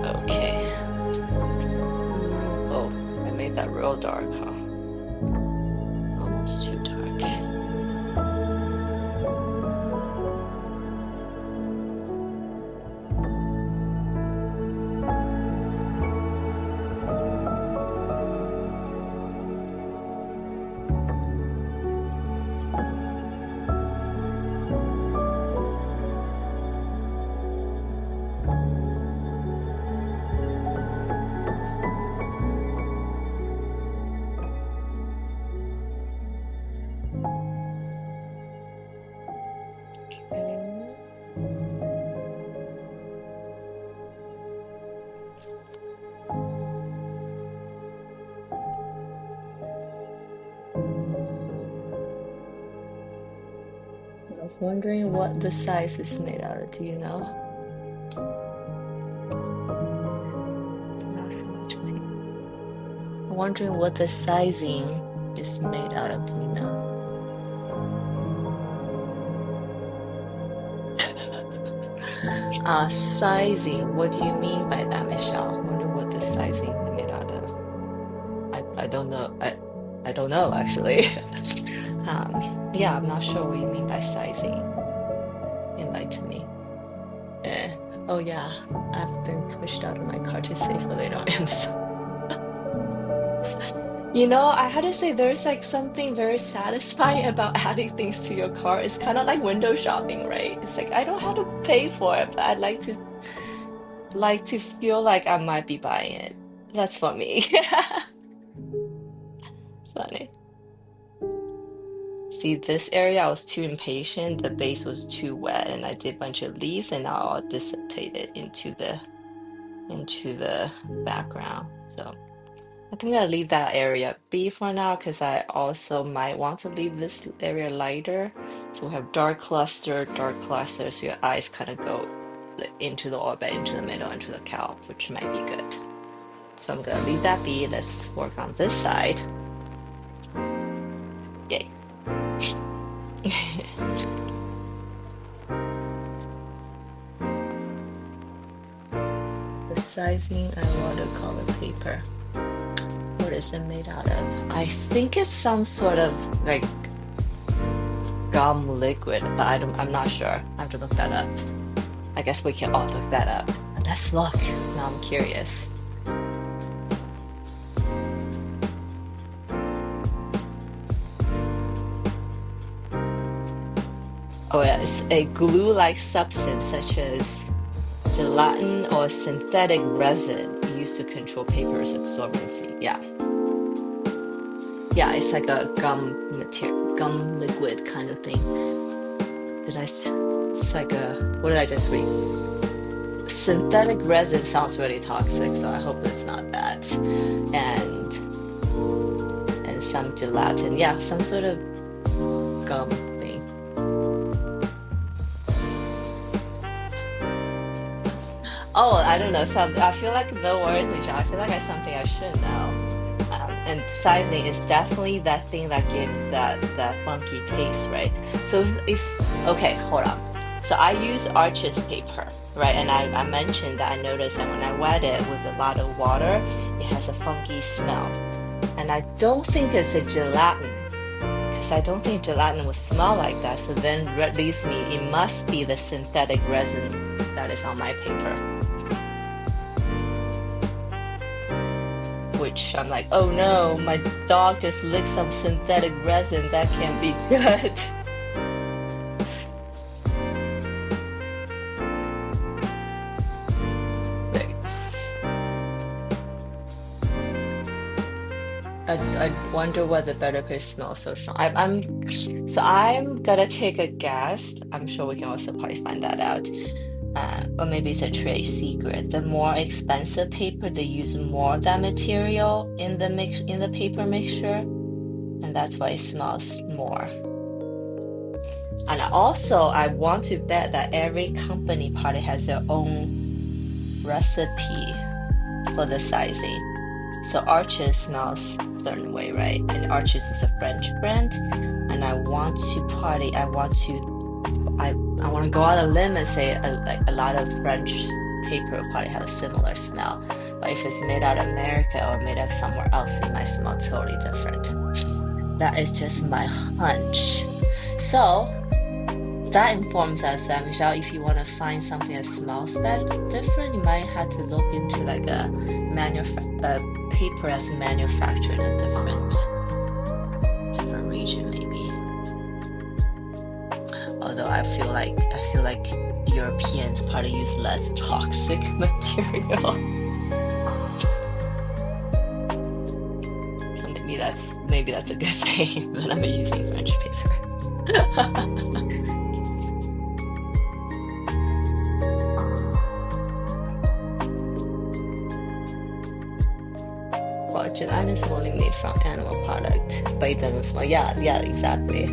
Okay. Oh, I made that real dark, huh? Almost too dark. Okay. I was wondering what the size is made out of. Do you know? Not so much paint. I'm wondering what the sizing is made out of. Do you know? Sizing. What do you mean by that, Michelle? I wonder what the sizing is made out of. I don't know. I don't know actually. Yeah, I'm not sure what you mean by sizing. Enlighten me. Eh. Oh yeah, I've been pushed out of my car to save for later on Amazon. You know, I had to say there's like something very satisfying about adding things to your car. It's kind of like window shopping, right? It's like I don't have to pay for it, but I'd like to feel like I might be buying it. That's for me. It's funny. See, this area I was too impatient. The base was too wet, and I did a bunch of leaves, and now all dissipated into the background. So I think I'll leave that area be for now because I also might want to leave this area lighter. So we have dark cluster, so your eyes kind of go into the orbit, into the middle, into the cow, which might be good. So I'm gonna leave that be. Let's work on this side. Yay. The sizing and watercolor paper. What is it made out of? I think it's some sort of like gum liquid, but I'm not sure. I have to look that up. I guess we can all look that up. Let's look. Now I'm curious. Oh yeah, it's a glue-like substance such as gelatin or synthetic resin used to control paper's absorbency. Yeah. Yeah, it's like a gum material, gum liquid kind of thing. It's like what did I just read? Synthetic resin sounds really toxic, so I hope it's not that. And some gelatin, yeah, some sort of gum thing. Oh, I don't know. So I feel like the word, I feel like it's something I should know. And sizing is definitely that thing that gives that funky taste, right? So okay, hold on. So I use Arches paper, right? And I mentioned that I noticed that when I wet it with a lot of water, it has a funky smell. And I don't think it's a gelatin, because I don't think gelatin would smell like that. So then that leads me, it must be the synthetic resin that is on my paper. Which I'm like, oh no, my dog just licked some synthetic resin. That can't be good. I wonder whether better page smells so strong. So I'm gonna take a guess. I'm sure we can also probably find that out. Or maybe it's a trade secret. The more expensive paper, they use more of that material in the paper mixture, and that's why it smells more. And also, I want to bet that every company probably has their own recipe for the sizing. So Arches smells a certain way, right? And Arches is a French brand, and I want to go out on a limb and say a lot of French paper probably have a similar smell. But if it's made out of America or made out somewhere else, it might smell totally different. That is just my hunch. So that informs us that, Michelle, if you want to find something that smells different, you might have to look into like a paper that's manufactured in a different region, maybe. Although I feel like Europeans probably use less toxic material. So maybe that's a good thing that I'm using French paper. Well, gelatin is only made from animal product, but it doesn't smell. Yeah, exactly.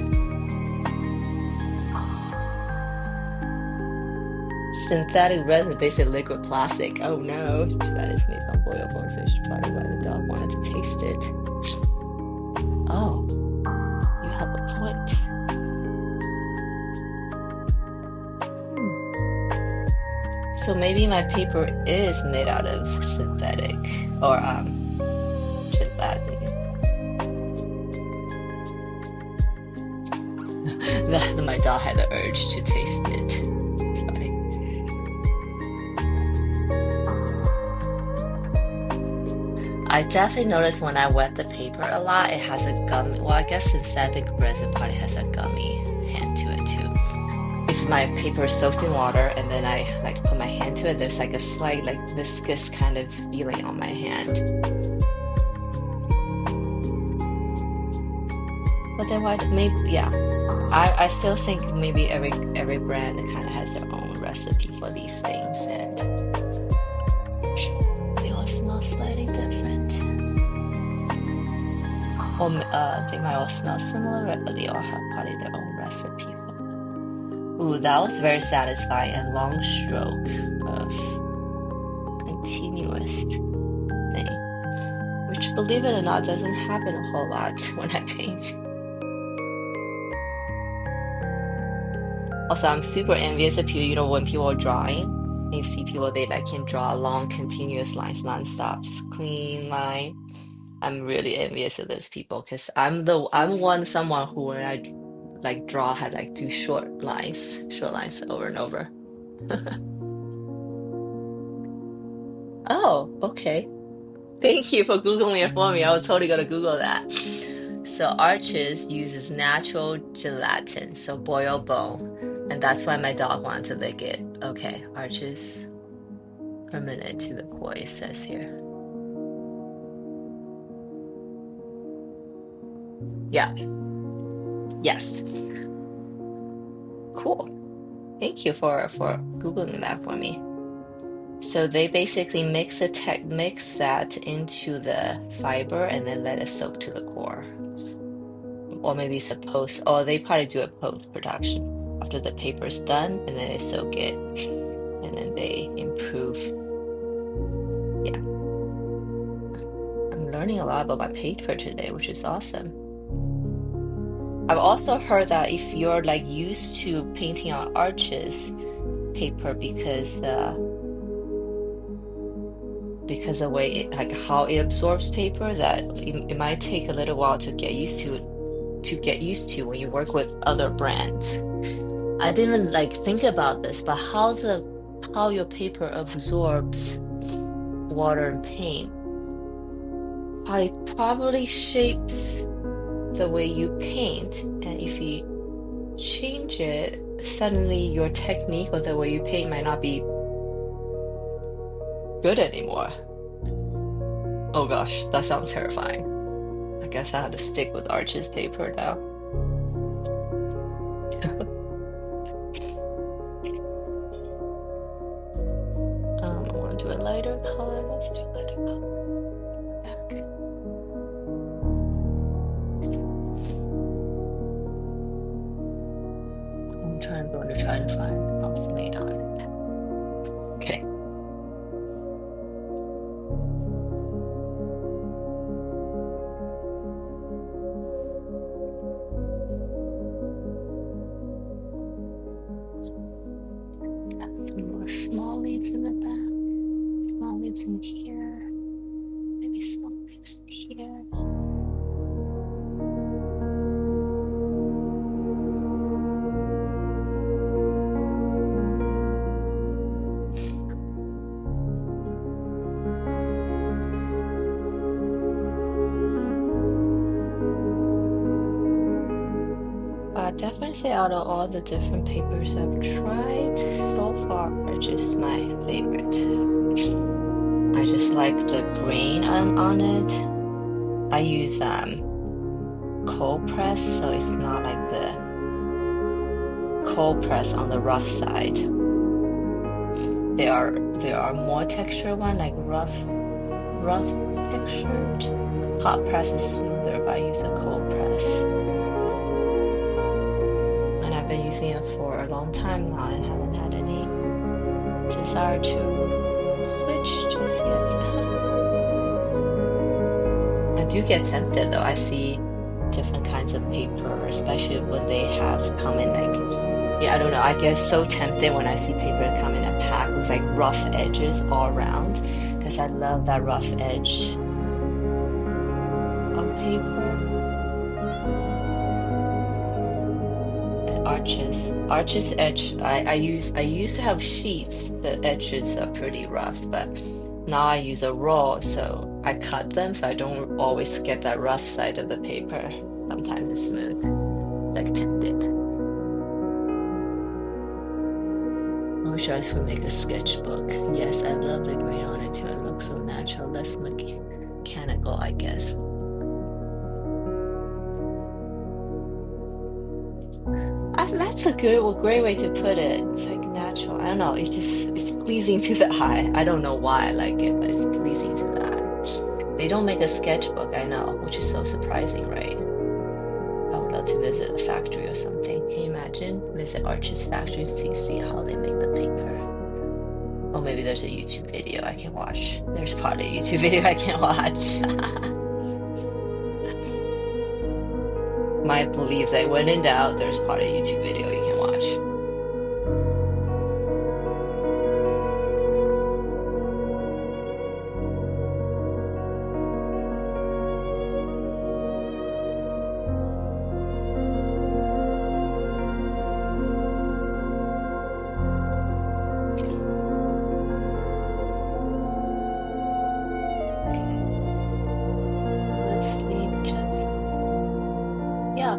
Synthetic resin, basically liquid plastic. Oh no, that is made from boiled bones, so you should probably why the dog wanted to taste it. Oh, you have a point. So maybe my paper is made out of synthetic or gelatin. My dog had the urge to taste it. I definitely noticed when I wet the paper a lot, it has a gummy, well, I guess synthetic resin probably has a gummy hand to it too. If my paper is soaked in water and then I like put my hand to it, there's like a slight like viscous kind of feeling on my hand. But then maybe, yeah. I still think maybe every brand kind of has their own recipe for these things, and they all smell slightly different. Or they might all smell similar, but they all have probably their own recipe. Ooh, that was very satisfying. A long stroke of continuous thing, which, believe it or not, doesn't happen a whole lot when I paint. Also, I'm super envious of people, when people are drawing, and you see people, they like can draw long continuous lines nonstop, just clean line. I'm really envious of those people because someone who when I like draw had like do short lines over and over. Oh, okay. Thank you for Googling it for me. I was totally gonna Google that. So Arches uses natural gelatin, so boiled bone. And that's why my dog wanted to lick it. Okay, Arches permanent to the core, it says here. Yeah, yes. Cool. Thank you for Googling that for me. So they basically mix that into the fiber and then let it soak to the core. Or maybe it's a post, or they probably do a post production after the paper's done and then they soak it and then they improve. Yeah. I'm learning a lot about my paper today, which is awesome. I've also heard that if you're like used to painting on Arches paper because the way like how it absorbs paper, that it might take a little while to get used to when you work with other brands. I didn't like think about this, but how your paper absorbs water and paint probably shapes the way you paint, and if you change it, suddenly your technique or the way you paint might not be good anymore. Oh gosh, that sounds terrifying. I guess I have to stick with Arches paper now. I want to do a lighter color. Let's do lighter color. Back. I'm going to try to find house made on it. Okay. Some more small leaves in the back. Small leaves in here. Maybe small leaves in here. Definitely say out of all the different papers I've tried so far, Arch is my favorite. I just like the grain on it. I use cold press, so it's not like the cold press on the rough side. There are more texture one, like rough textured. Hot press is smoother, but I use a cold press. I've been using it for a long time now and haven't had any desire to switch just yet. I do get tempted though. I see different kinds of paper, especially when they have come in like, I don't know, I get so tempted when I see paper come in a pack with like rough edges all around, because I love that rough edge of paper. Arches edge, I used to have sheets. The edges are pretty rough, but now I use a roll, so I cut them so I don't always get that rough side of the paper. Sometimes it's smooth, like tinted. I wish I would make a sketchbook. Yes, I love the grain on it too. It looks so natural, less mechanical, I guess. That's a great way to put it. It's like natural. I don't know. It's pleasing to the eye. I don't know why I like it, but it's pleasing to the eye. They don't make a sketchbook, I know, which is so surprising, right? I would love want to visit a factory or something. Can you imagine? Visit Arch's factories to see how they make the paper. Or maybe there's a YouTube video I can watch. There's part of a YouTube video I can watch. My belief that when in doubt, there's part of a YouTube video you can watch.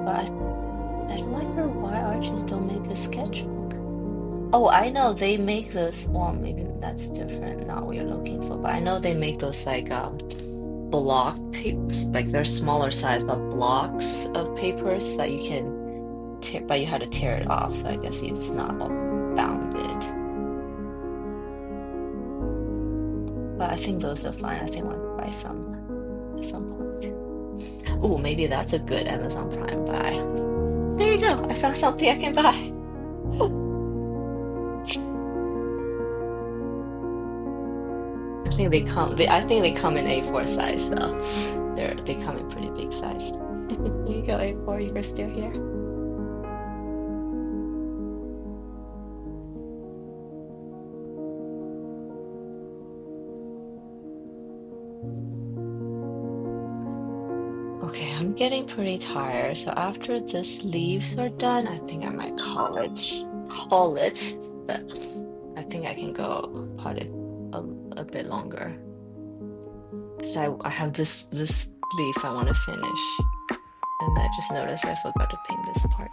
But I wonder why artists don't make a sketchbook. Oh, I know they make those. Well, maybe that's different. Not what you're looking for, but I know they make those like block papers. Like they're smaller size, but blocks of papers that you can tear. But you had to tear it off, so I guess it's not all bounded. But I think those are fine. I think I want to buy some at some point. Oh, maybe that's a good Amazon Prime buy. There you go. I found something I can buy. I think they come. I think they come in A4 size though. They come in pretty big size. Here you go, A4. You're still here. Okay, I'm getting pretty tired, so after these leaves are done, I think I might call it, but I think I can go probably a bit longer. So I have this leaf I want to finish, and I just noticed I forgot to paint this part.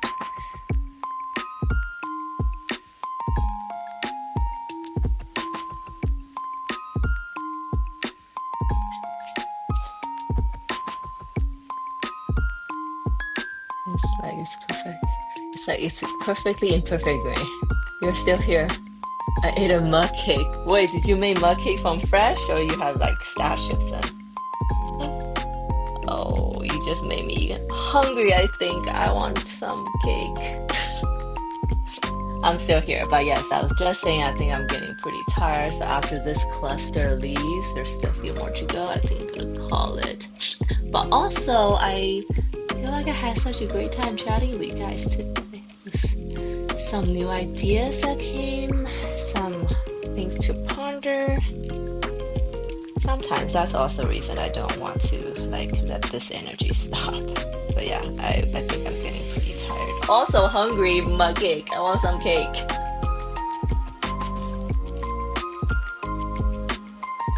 It's perfect. It's like it's perfectly imperfect gray. You're still here. I ate a mug cake. Wait, did you make mug cake from fresh or you have like stash of them? Oh, you just made me hungry, I think. I want some cake. I'm still here, but yes, I was just saying I think I'm getting pretty tired. So after this cluster leaves, there's still a few more to go. I think I'm gonna call it. But also, I feel like I had such a great time chatting with you guys today. Some new ideas that came, some things to ponder. Sometimes that's also a reason I don't want to like let this energy stop. But yeah, I think I'm getting pretty tired. Also hungry, mug cake. I want some cake.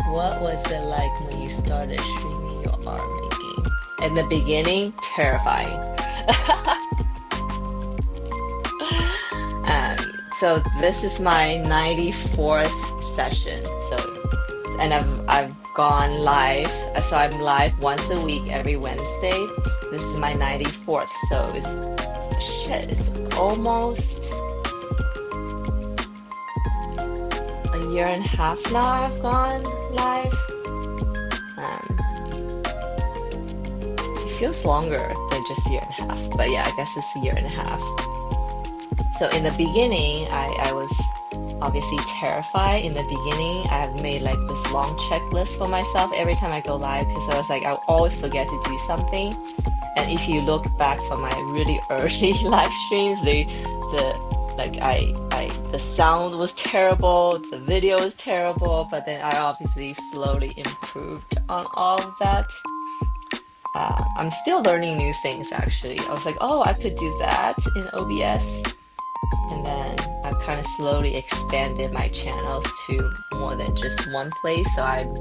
What was it like when you started streaming your art making? In the beginning, terrifying. So this is my 94th session. And I've gone live. So I'm live once a week every Wednesday. This is my 94th. So it's almost a year and a half now I've gone live. It feels longer than just a year and a half, but yeah, I guess it's a year and a half. So in the beginning, I was obviously terrified. In the beginning, I've made like this long checklist for myself every time I go live because I was like, I always forget to do something. And if you look back from my really early live streams, the sound was terrible, the video was terrible, but then I obviously slowly improved on all of that. I'm still learning new things actually. I was like, oh, I could do that in OBS. And then I've kind of slowly expanded my channels to more than just one place. So I'm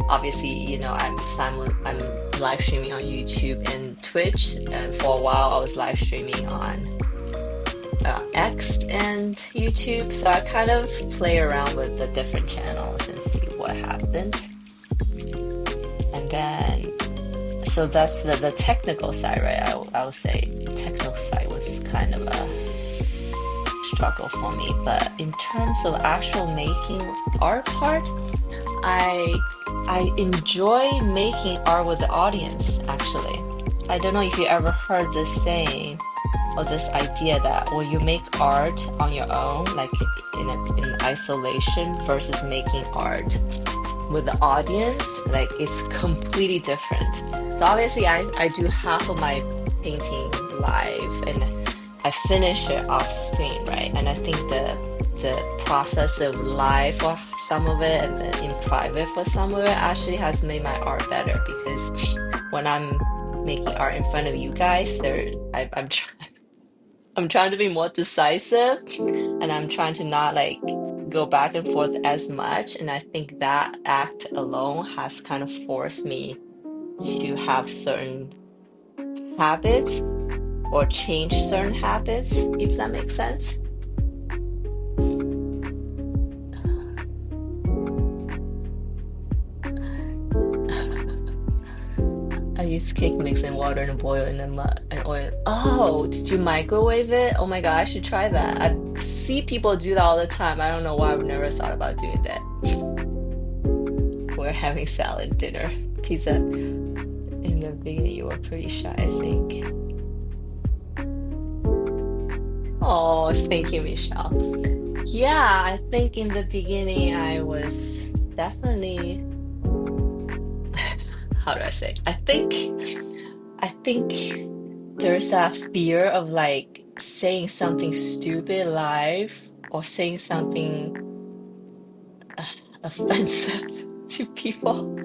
obviously, I'm live streaming on YouTube and Twitch. And for a while I was live streaming on X and YouTube. So I kind of play around with the different channels and see what happens. And then, so that's the technical side, right? I would say technical side was kind of a struggle for me, but in terms of actual making art part, I enjoy making art with the audience actually. I don't know if you ever heard this saying or this idea that when you make art on your own, like in isolation versus making art with the audience, like it's completely different. So obviously I do half of my painting live and I finish it off screen, right? And I think the process of live for some of it and then in private for some of it actually has made my art better because when I'm making art in front of you guys, I'm trying to be more decisive and I'm trying to not like go back and forth as much. And I think that act alone has kind of forced me to have certain habits or change certain habits, if that makes sense. I use cake mix and water and boil in the mud and oil. Oh, did you microwave it? Oh my God, I should try that. I see people do that all the time. I don't know why I've never thought about doing that. We're having salad, dinner, pizza. In the beginning, you were pretty shy, I think. Oh, thank you, Michelle. Yeah, I think in the beginning, I was definitely, how do I say? I think there's that fear of like saying something stupid live or saying something offensive to people.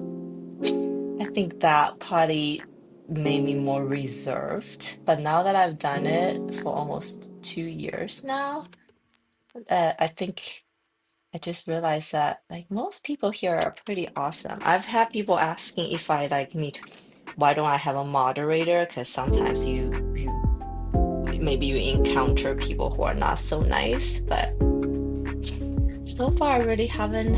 I think that probably made me more reserved. But now that I've done it for almost 2 years now, I think I just realized that like most people here are pretty awesome. I've had people asking if I like need why don't I have a moderator? Because sometimes you maybe you encounter people who are not so nice, but so far I really haven't,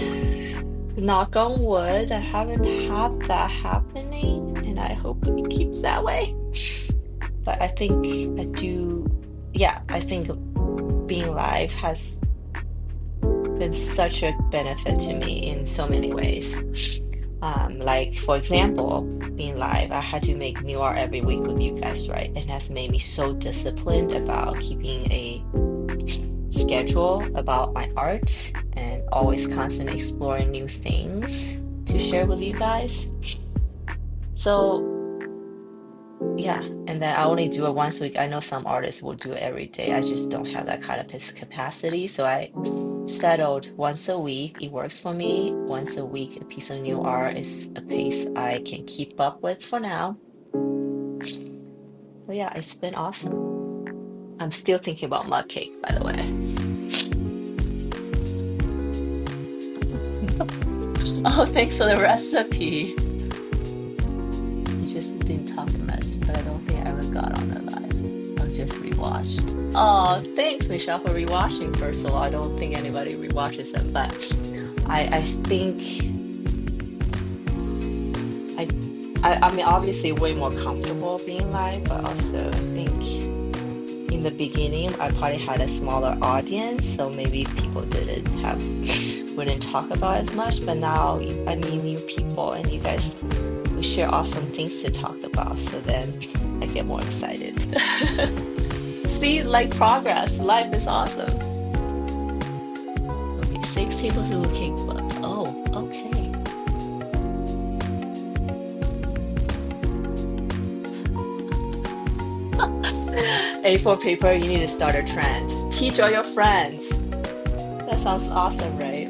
knock on wood, I haven't had that happening, and I hope it keeps that way. But I think I do, yeah, I think being live has been such a benefit to me in so many ways. Like for example, being live, I had to make new art every week with you guys, right? And that's made me so disciplined about keeping a schedule about my art and always constantly exploring new things to share with you guys. So yeah, and then I only do it once a week. I know some artists will do it every day. I just don't have that kind of capacity. So I settled once a week. It works for me. Once a week, a piece of new art is a pace I can keep up with for now. So yeah, it's been awesome. I'm still thinking about mug cake, by the way. Oh, thanks for the recipe. You just didn't talk much, but I don't think I ever got on the live. I was just rewatched. Oh, thanks, Michelle, for rewatching. First of all, I don't think anybody rewatches them, but I think I mean obviously way more comfortable being live, but also I think in the beginning I probably had a smaller audience, so maybe people wouldn't talk about as much. But now I meet new people, and you guys we share awesome things to talk about. So then I get more excited. See, like progress. Life is awesome. Okay, 6 tablespoons of cake butter. Oh, okay. A4 paper, you need to start a trend. Teach all your friends. That sounds awesome, right?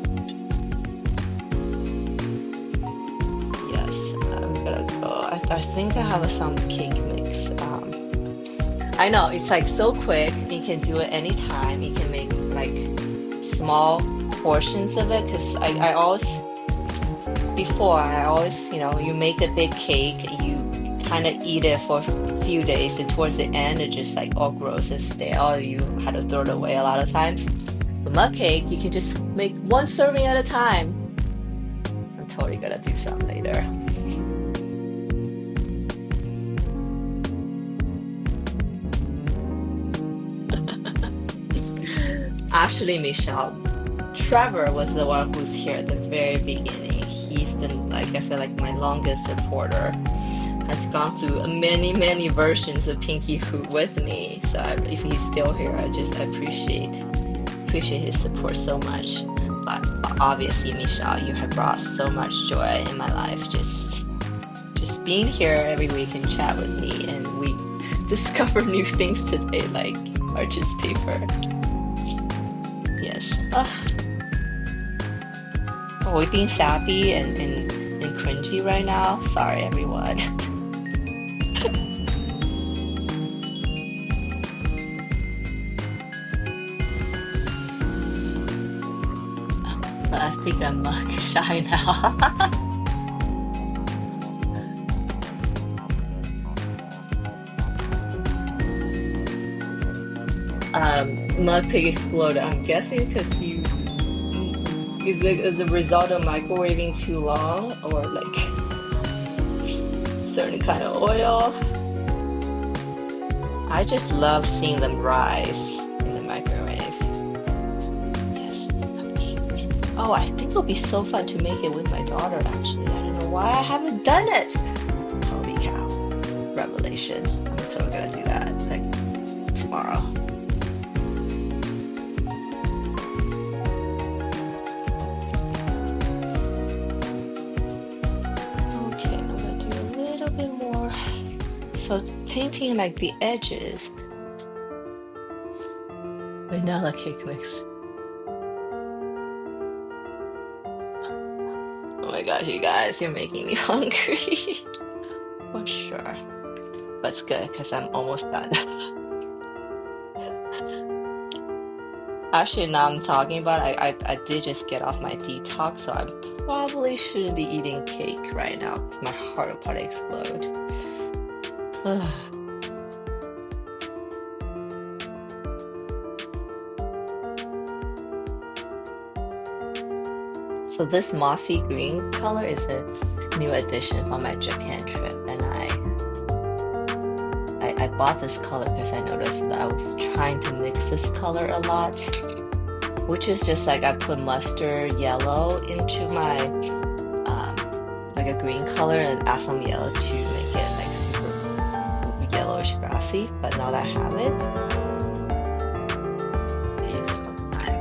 Yes, I'm gonna go. I think I have some cake mix. I know it's like so quick. You can do it anytime. You can make like small portions of it because I always before I always you make a big cake, you kind of eat it for a few days, and towards the end it just like all gross and stale. You had to throw it away a lot of times. With mug cake, you can just make one serving at a time. I'm totally gonna do some later. Actually, Michelle, Trevor was the one who's here at the very beginning. He's been like, I feel like my longest supporter has gone through many versions of Pinky Hoot with me. So if he's still here, I appreciate his support so much. But obviously, Michelle, you have brought so much joy in my life. Just being here every week and chat with me, and we discover new things today, like artist paper. Yes. Are we being sappy and cringy right now? Sorry, everyone. But I think I'm shy now. Mug pig exploded. I'm guessing because you is a result of microwaving too long, or like certain kind of oil. I just love seeing them rise in the microwave. Yes. Oh, I think it'll be so fun to make it with my daughter. Actually, I don't know why I haven't done it. Holy cow! Revelation. I'm so gonna do that like tomorrow. So painting like the edges. Vanilla cake mix. Oh my gosh, you guys, you're making me hungry. For sure. But it's good because I'm almost done. Actually, now I'm talking about it, I did just get off my detox, so I probably shouldn't be eating cake right now because my heart will probably explode. So this mossy green color is a new addition from my Japan trip, and I bought this color because I noticed that I was trying to mix this color a lot, which is just like I put mustard yellow into my like a green color and add some yellow to make it like super yellowish grassy. But now that I have it, I use it all the time.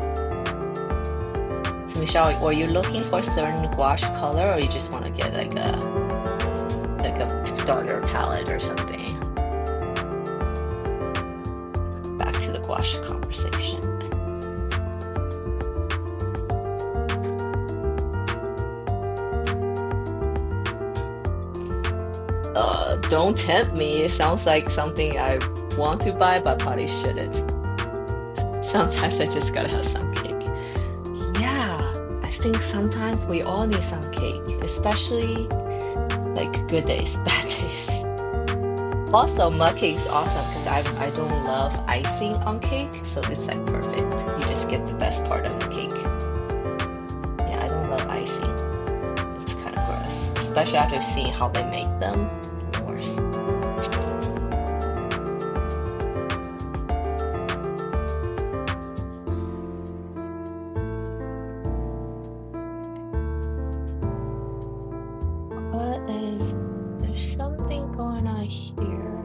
So Michelle, were you looking for a certain gouache color, or you just want to get like a starter palette or something? Back to the gouache conversation. Don't tempt me. It sounds like something I want to buy but probably shouldn't. Sometimes I just gotta have some cake. Yeah, I think sometimes we all need some cake, especially like good days, bad days. Also, mug cake is awesome because I don't love icing on cake, so it's like perfect. You just get the best part of the cake. Yeah, I don't love icing. It's kind of gross, especially after seeing how they make them. There's something going on here.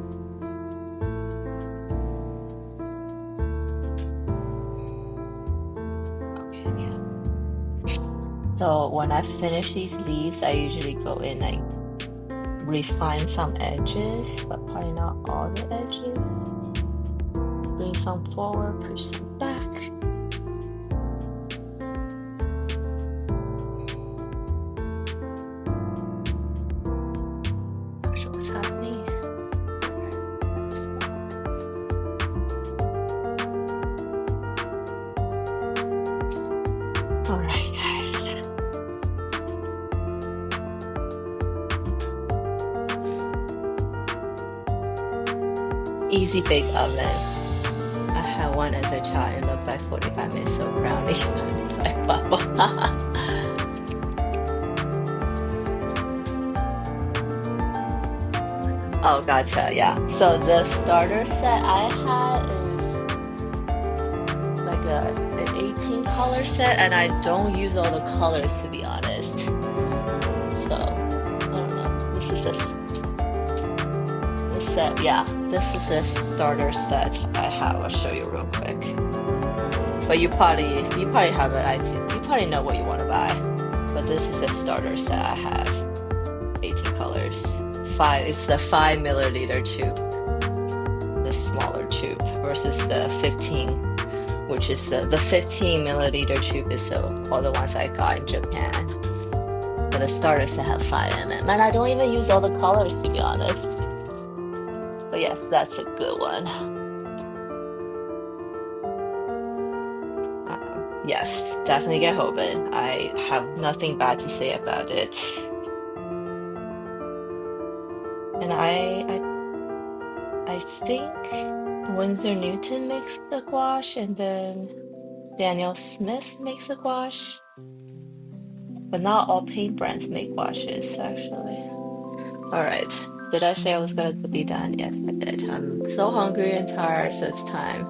Okay, yeah. So when I finish these leaves, I usually go in like refine some edges, but probably not all the edges. Bring some forward, push some back. Not sure what's happening. All right, guys. Easy bake oven. I had one as a child. It looked like 45 minutes of brownie like bubble. Oh, gotcha. Yeah. So the starter set I had is like an 18 color set, and I don't use all the colors to be honest. So I don't know. This is just set. Yeah, this is a starter set I have. I'll show you real quick. But you probably have an idea. You probably know what you want to buy. But this is a starter set I have. 18 colors. It's the 5 milliliter tube, the smaller tube, versus the 15, which is the 15 milliliter tube is all the ones I got in Japan. But the starter set have 5 in it. And I don't even use all the colors, to be honest. But yes, that's a good one. Yes, definitely get Hoban. I have nothing bad to say about it. And I think Winsor Newton makes the gouache, and then Daniel Smith makes a gouache. But not all paint brands make gouaches, actually. All right. Did I say I was gonna be done? Yes, I did. I'm so hungry and tired, so it's time.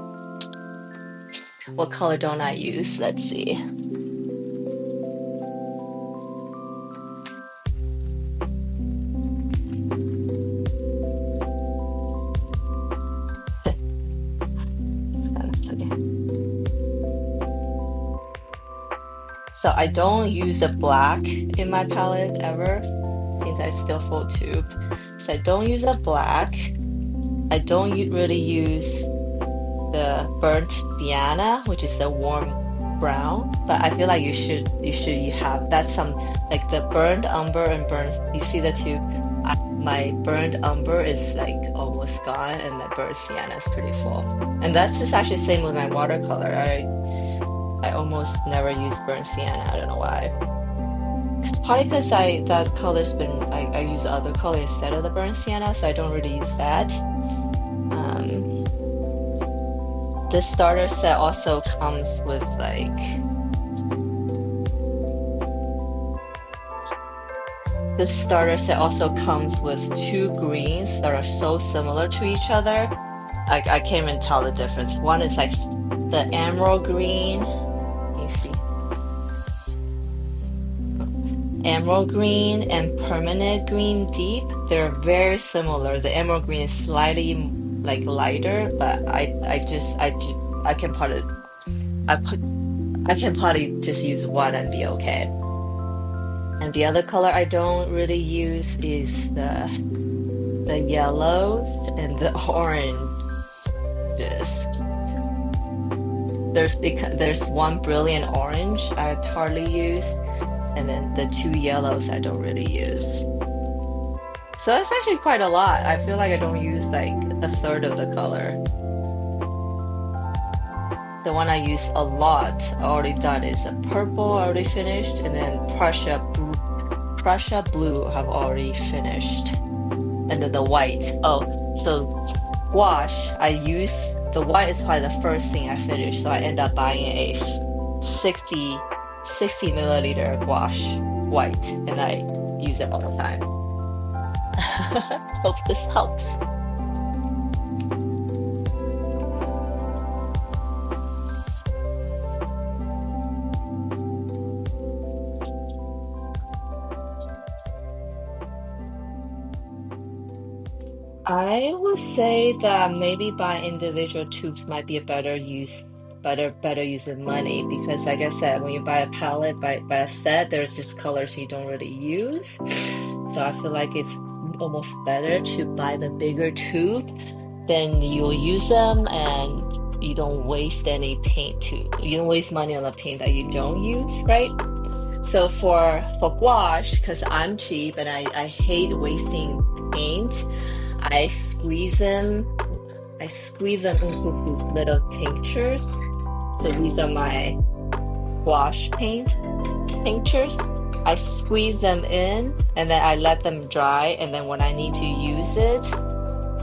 What color don't I use? Let's see. It's kind of funny. So I don't use a black in my palette ever. Seems I still full tube. So I don't use a black. I don't really use the burnt sienna, which is a warm brown. But I feel like you have that's some like the burnt umber and burnt. You see the two. My burnt umber is like almost gone, and my burnt sienna is pretty full. And that's just actually the same with my watercolor. I almost never use burnt sienna. I don't know why. Partly because that color's been I use other color instead of the burnt sienna, so I don't really use that. This starter set also comes with like two greens that are so similar to each other. I can't even tell the difference. One is like the emerald green. Let me see. Emerald green and permanent green deep. They're very similar. The emerald green is slightly like lighter, but I can probably just use one and be okay. And the other color I don't really use is the yellows and the oranges. There's one brilliant orange I hardly use, and then the two yellows I don't really use. So that's actually quite a lot. I feel like I don't use like a third of the color. The one I use a lot already done is a purple already finished, and then Prussia blue have already finished, and then the white. Oh, so gouache the white is probably the first thing I finish, so I end up buying a 60 milliliter gouache white, and I use it all the time. Hope this helps. I would say that maybe buying individual tubes might be a better use of money, because like I said, when you buy a palette, buy a set, there's just colors you don't really use. So I feel like it's almost better to buy the bigger tube, then you'll use them and you don't waste any paint you don't waste money on the paint that you don't use, right? So for gouache, because I'm cheap and I hate wasting paint, I squeeze them into these little tinctures. So these are my gouache tinctures. I squeeze them in and then I let them dry, and then when I need to use it,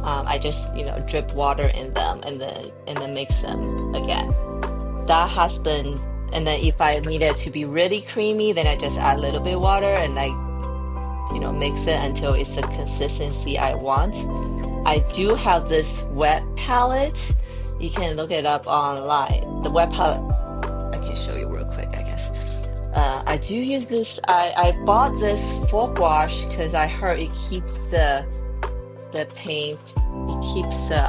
I just drip water in them and then mix them again. That has been, and then if I need it to be really creamy, then I just add a little bit of water and I mix it until it's the consistency I want. I do have this wet palette. You can look it up online. The wet palette, I can show you real quick, I guess. I do use this. I bought this for gouache because I heard it keeps the the paint, it keeps the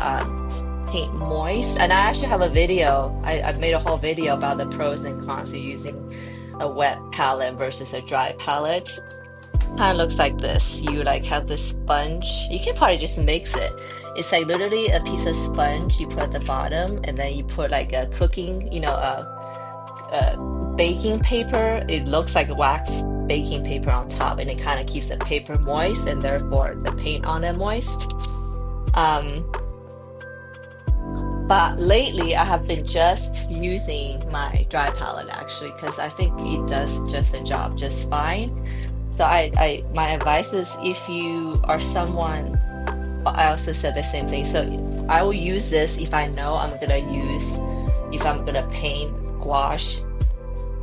paint moist. And I actually have a video. I've made a whole video about the pros and cons of using a wet palette versus a dry palette. Kind of looks like this. You like have this sponge. You can probably just mix it. It's like literally a piece of sponge you put at the bottom, and then you put like a cooking, baking paper. It looks like wax baking paper on top, and it kind of keeps the paper moist and therefore the paint on it moist. But lately I have been just using my dry palette actually, because I think it does just the job just fine. So my advice is, if you are someone, I also said the same thing. So I will use this if I know if I'm gonna paint gouache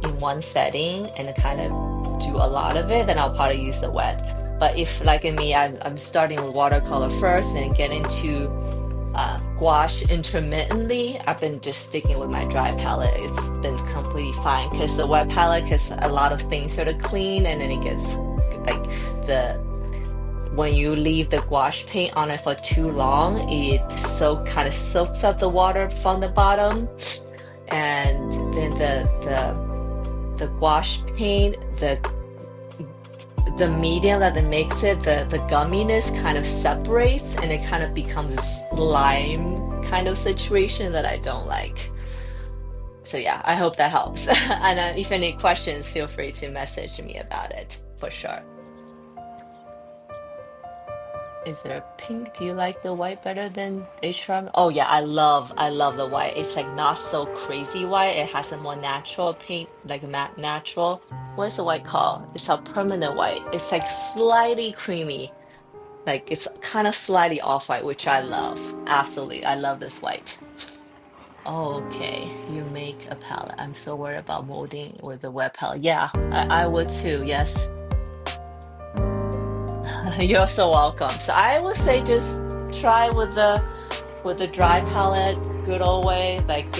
in one setting and kind of do a lot of it, then I'll probably use the wet. But if, like in me, I'm starting with watercolor first and get into gouache intermittently, I've been just sticking with my dry palette. It's been completely fine, because the wet palette gets a lot of things sort of clean, and then it gets like when you leave the gouache paint on it for too long, it kind of soaks up the water from the bottom, and then the gouache paint, the medium that makes it, the gumminess kind of separates, and it kind of becomes a slime kind of situation that I don't like. So yeah, I hope that helps. And if any questions, feel free to message me about it for sure. Is there a pink? Do you like the white better than H-Charm? Oh yeah, I love the white. It's like not so crazy white. It has a more natural paint, like a matte natural. What's the white called? It's a permanent white. It's like slightly creamy. Like it's kind of slightly off-white, which I love. Absolutely, I love this white. Okay, you make a palette. I'm so worried about molding with the wet palette. Yeah, I would too, yes. You're so welcome. So I would say just try with the dry palette, good old way. Like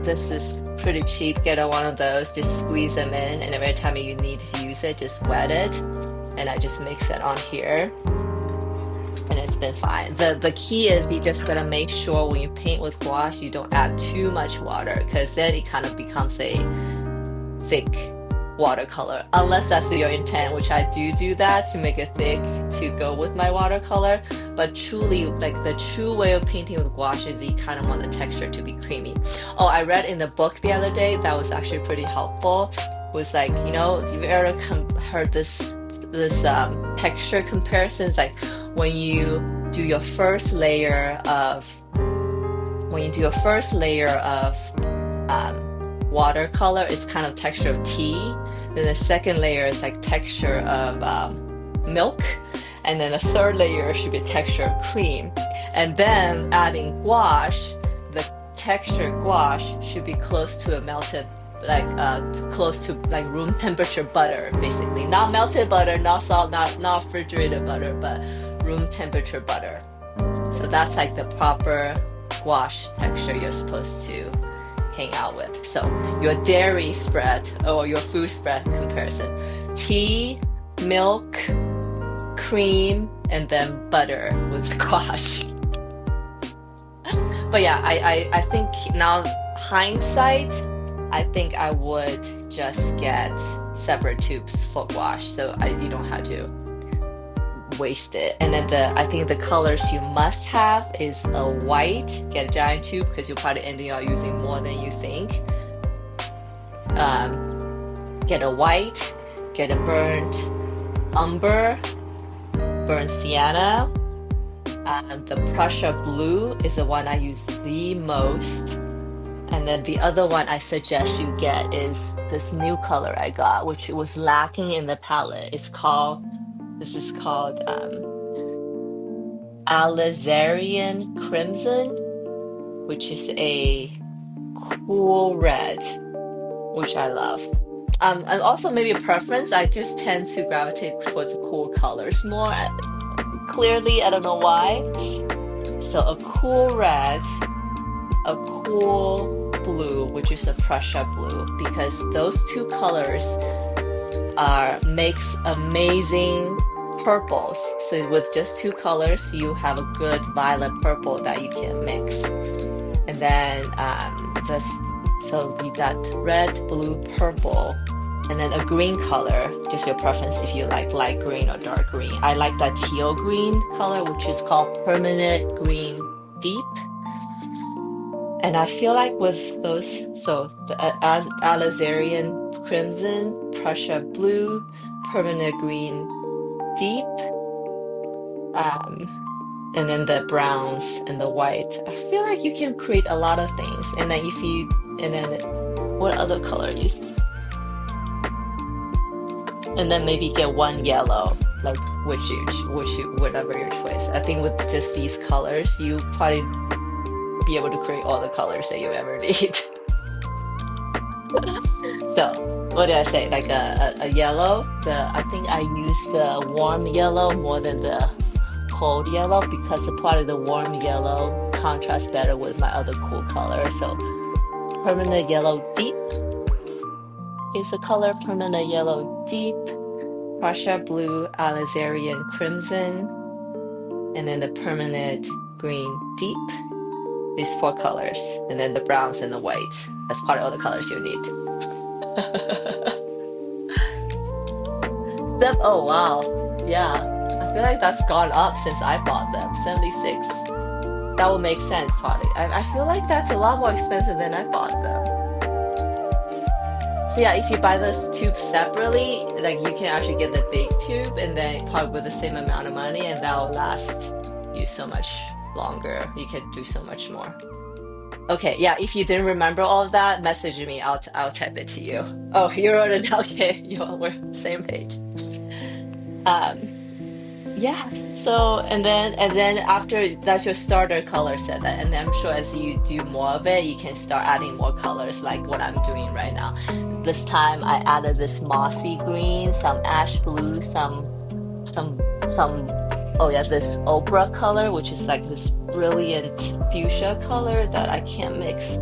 this is pretty cheap. Get one of those, just squeeze them in, and every time you need to use it, just wet it. And I just mix it on here, and it's been fine. The key is you just gotta make sure when you paint with gouache, you don't add too much water, because then it kind of becomes a thick watercolor, unless that's your intent, which I do that to make it thick to go with my watercolor. But truly, like the true way of painting with gouache is you kind of want the texture to be creamy. Oh, I read in the book the other day that was actually pretty helpful. Was like, you've ever heard this texture comparisons, like when you do your first layer of watercolor, it's kind of texture of tea. Then the second layer is like texture of milk, and then the third layer should be texture of cream. And then adding gouache, the texture gouache should be close to a melted, like close to like room temperature butter, basically. Not melted butter, not salt, not refrigerated butter, but room temperature butter. So that's like the proper gouache texture you're supposed to hang out with. So your dairy spread or your food spread comparison: tea, milk, cream, and then butter with gouache. But yeah, I think now hindsight, I think I would just get separate tubes for gouache, so you don't have to waste it. And then I think the colors you must have is a white. Get a giant tube, because you'll probably end up using more than you think. Get a white, get a burnt umber, burnt sienna. The Prussia blue is the one I use the most. And then the other one I suggest you get is this new color I got, which was lacking in the palette. This is called Alizarian Crimson, which is a cool red, which I love. And also maybe a preference, I just tend to gravitate towards cool colors more. Clearly, I don't know why. So a cool red, a cool blue, which is a Prussia blue, because those two colors makes amazing purples. So with just two colors, you have a good violet purple that you can mix. And then so you got red, blue, purple, and then a green color, just your preference if you like light green or dark green. I like that teal green color, which is called Permanent Green Deep. And I feel like with those, so the Alizarian Crimson, Prussia Blue, Permanent Green Deep, and then the browns and the white. I feel like you can create a lot of things. And then what other color you see? And then maybe get one yellow, like whatever your choice. I think with just these colors, you probably be able to create all the colors that you ever need. So what did I say? Like a yellow. I think I use the warm yellow more than the cold yellow because the part of the warm yellow contrasts better with my other cool color. So Permanent Yellow Deep is the color. Permanent Yellow Deep, Prussia Blue, Alizarian Crimson, and then the Permanent Green Deep. These four colors, and then the browns and the white. That's part of all the colors you need. Oh wow, yeah. I feel like that's gone up since I bought them. 76. That would make sense, probably. I feel like that's a lot more expensive than I bought them. So yeah, if you buy this tube separately, like you can actually get the big tube and then probably with the same amount of money, and that will last you so much longer. You can do so much more. Okay, yeah, if you didn't remember all of that, message me. I'll type it to you. Oh, you wrote it down. Okay, we're same page. Yeah, so and then after that's your starter color set, and then I'm sure as you do more of it, you can start adding more colors like what I'm doing right now. This time I added this mossy green, some ash blue, some oh yeah, this ochre color, which is like this brilliant fuchsia color that I can't mix.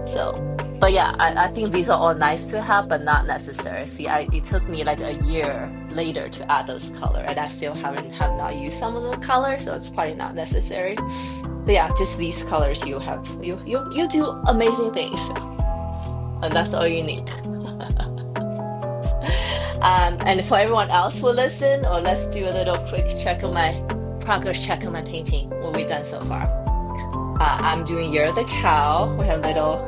So, but yeah, I think these are all nice to have, but not necessary. See, it took me like a year later to add those colors, and I still have not used some of the colors, so it's probably not necessary. So yeah, just these colors you do amazing things, and that's all you need. And for everyone else who listen, or let's do a little quick progress check on my painting, what we've done so far. I'm doing You're the Cow. We have little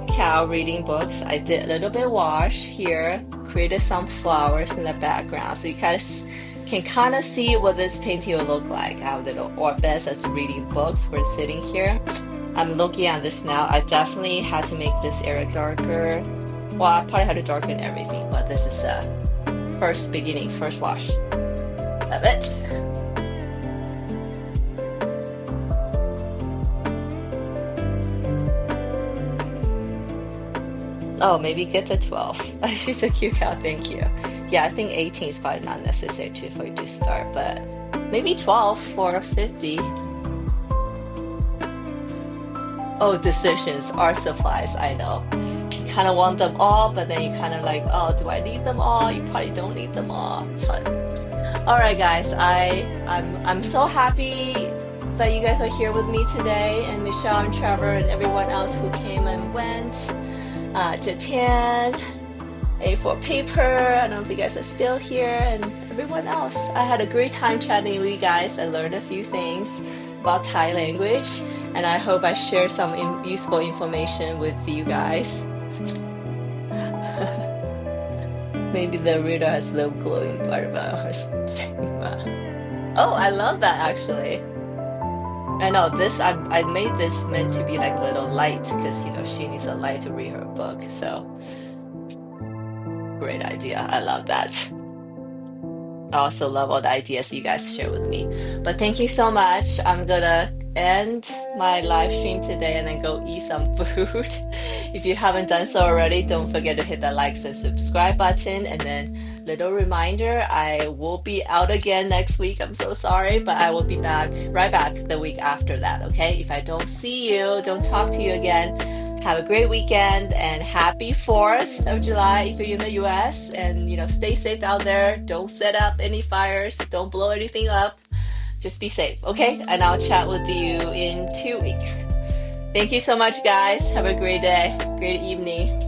cow reading books. I did a little bit wash here, created some flowers in the background, so you guys can kind of see what this painting will look like. I have little orbits that's reading books. We're sitting here. I'm looking at this now. I definitely had to make this area darker. Well, I probably had to darken everything, but this is first wash of it. Oh, maybe get the 12. She's a cute cow, thank you. Yeah, I think 18 is probably not necessary for you to start, but maybe 12 for 50. Oh, decisions, art supplies, I know. Kind of want them all, but then you kind of like, oh, do I need them all? You probably don't need them all. All right, guys, I'm so happy that you guys are here with me today, and Michelle and Trevor and everyone else who came and went. Jatan, A4 Paper, I don't know if you guys are still here, and everyone else. I had a great time chatting with you guys. I learned a few things about Thai language, and I hope I share some useful information with you guys. Maybe the reader has a little glowing part about her stigma. Oh, I love that actually. I know this, I made this meant to be like a little light because, she needs a light to read her book. So, great idea. I love that. I also love all the ideas you guys share with me. But thank you so much. I'm gonna end my live stream today and then go eat some food. If you haven't done so already, don't forget to hit that likes and subscribe button. And then little reminder, I will be out again next week. I'm so sorry, but I will be right back the week after that, okay? If I don't see you, don't talk to you again, Have a great weekend and happy 4th of July if you're in the US. And, stay safe out there. Don't set up any fires. Don't blow anything up. Just be safe, okay? And I'll chat with you in 2 weeks. Thank you so much, guys. Have a great day, great evening.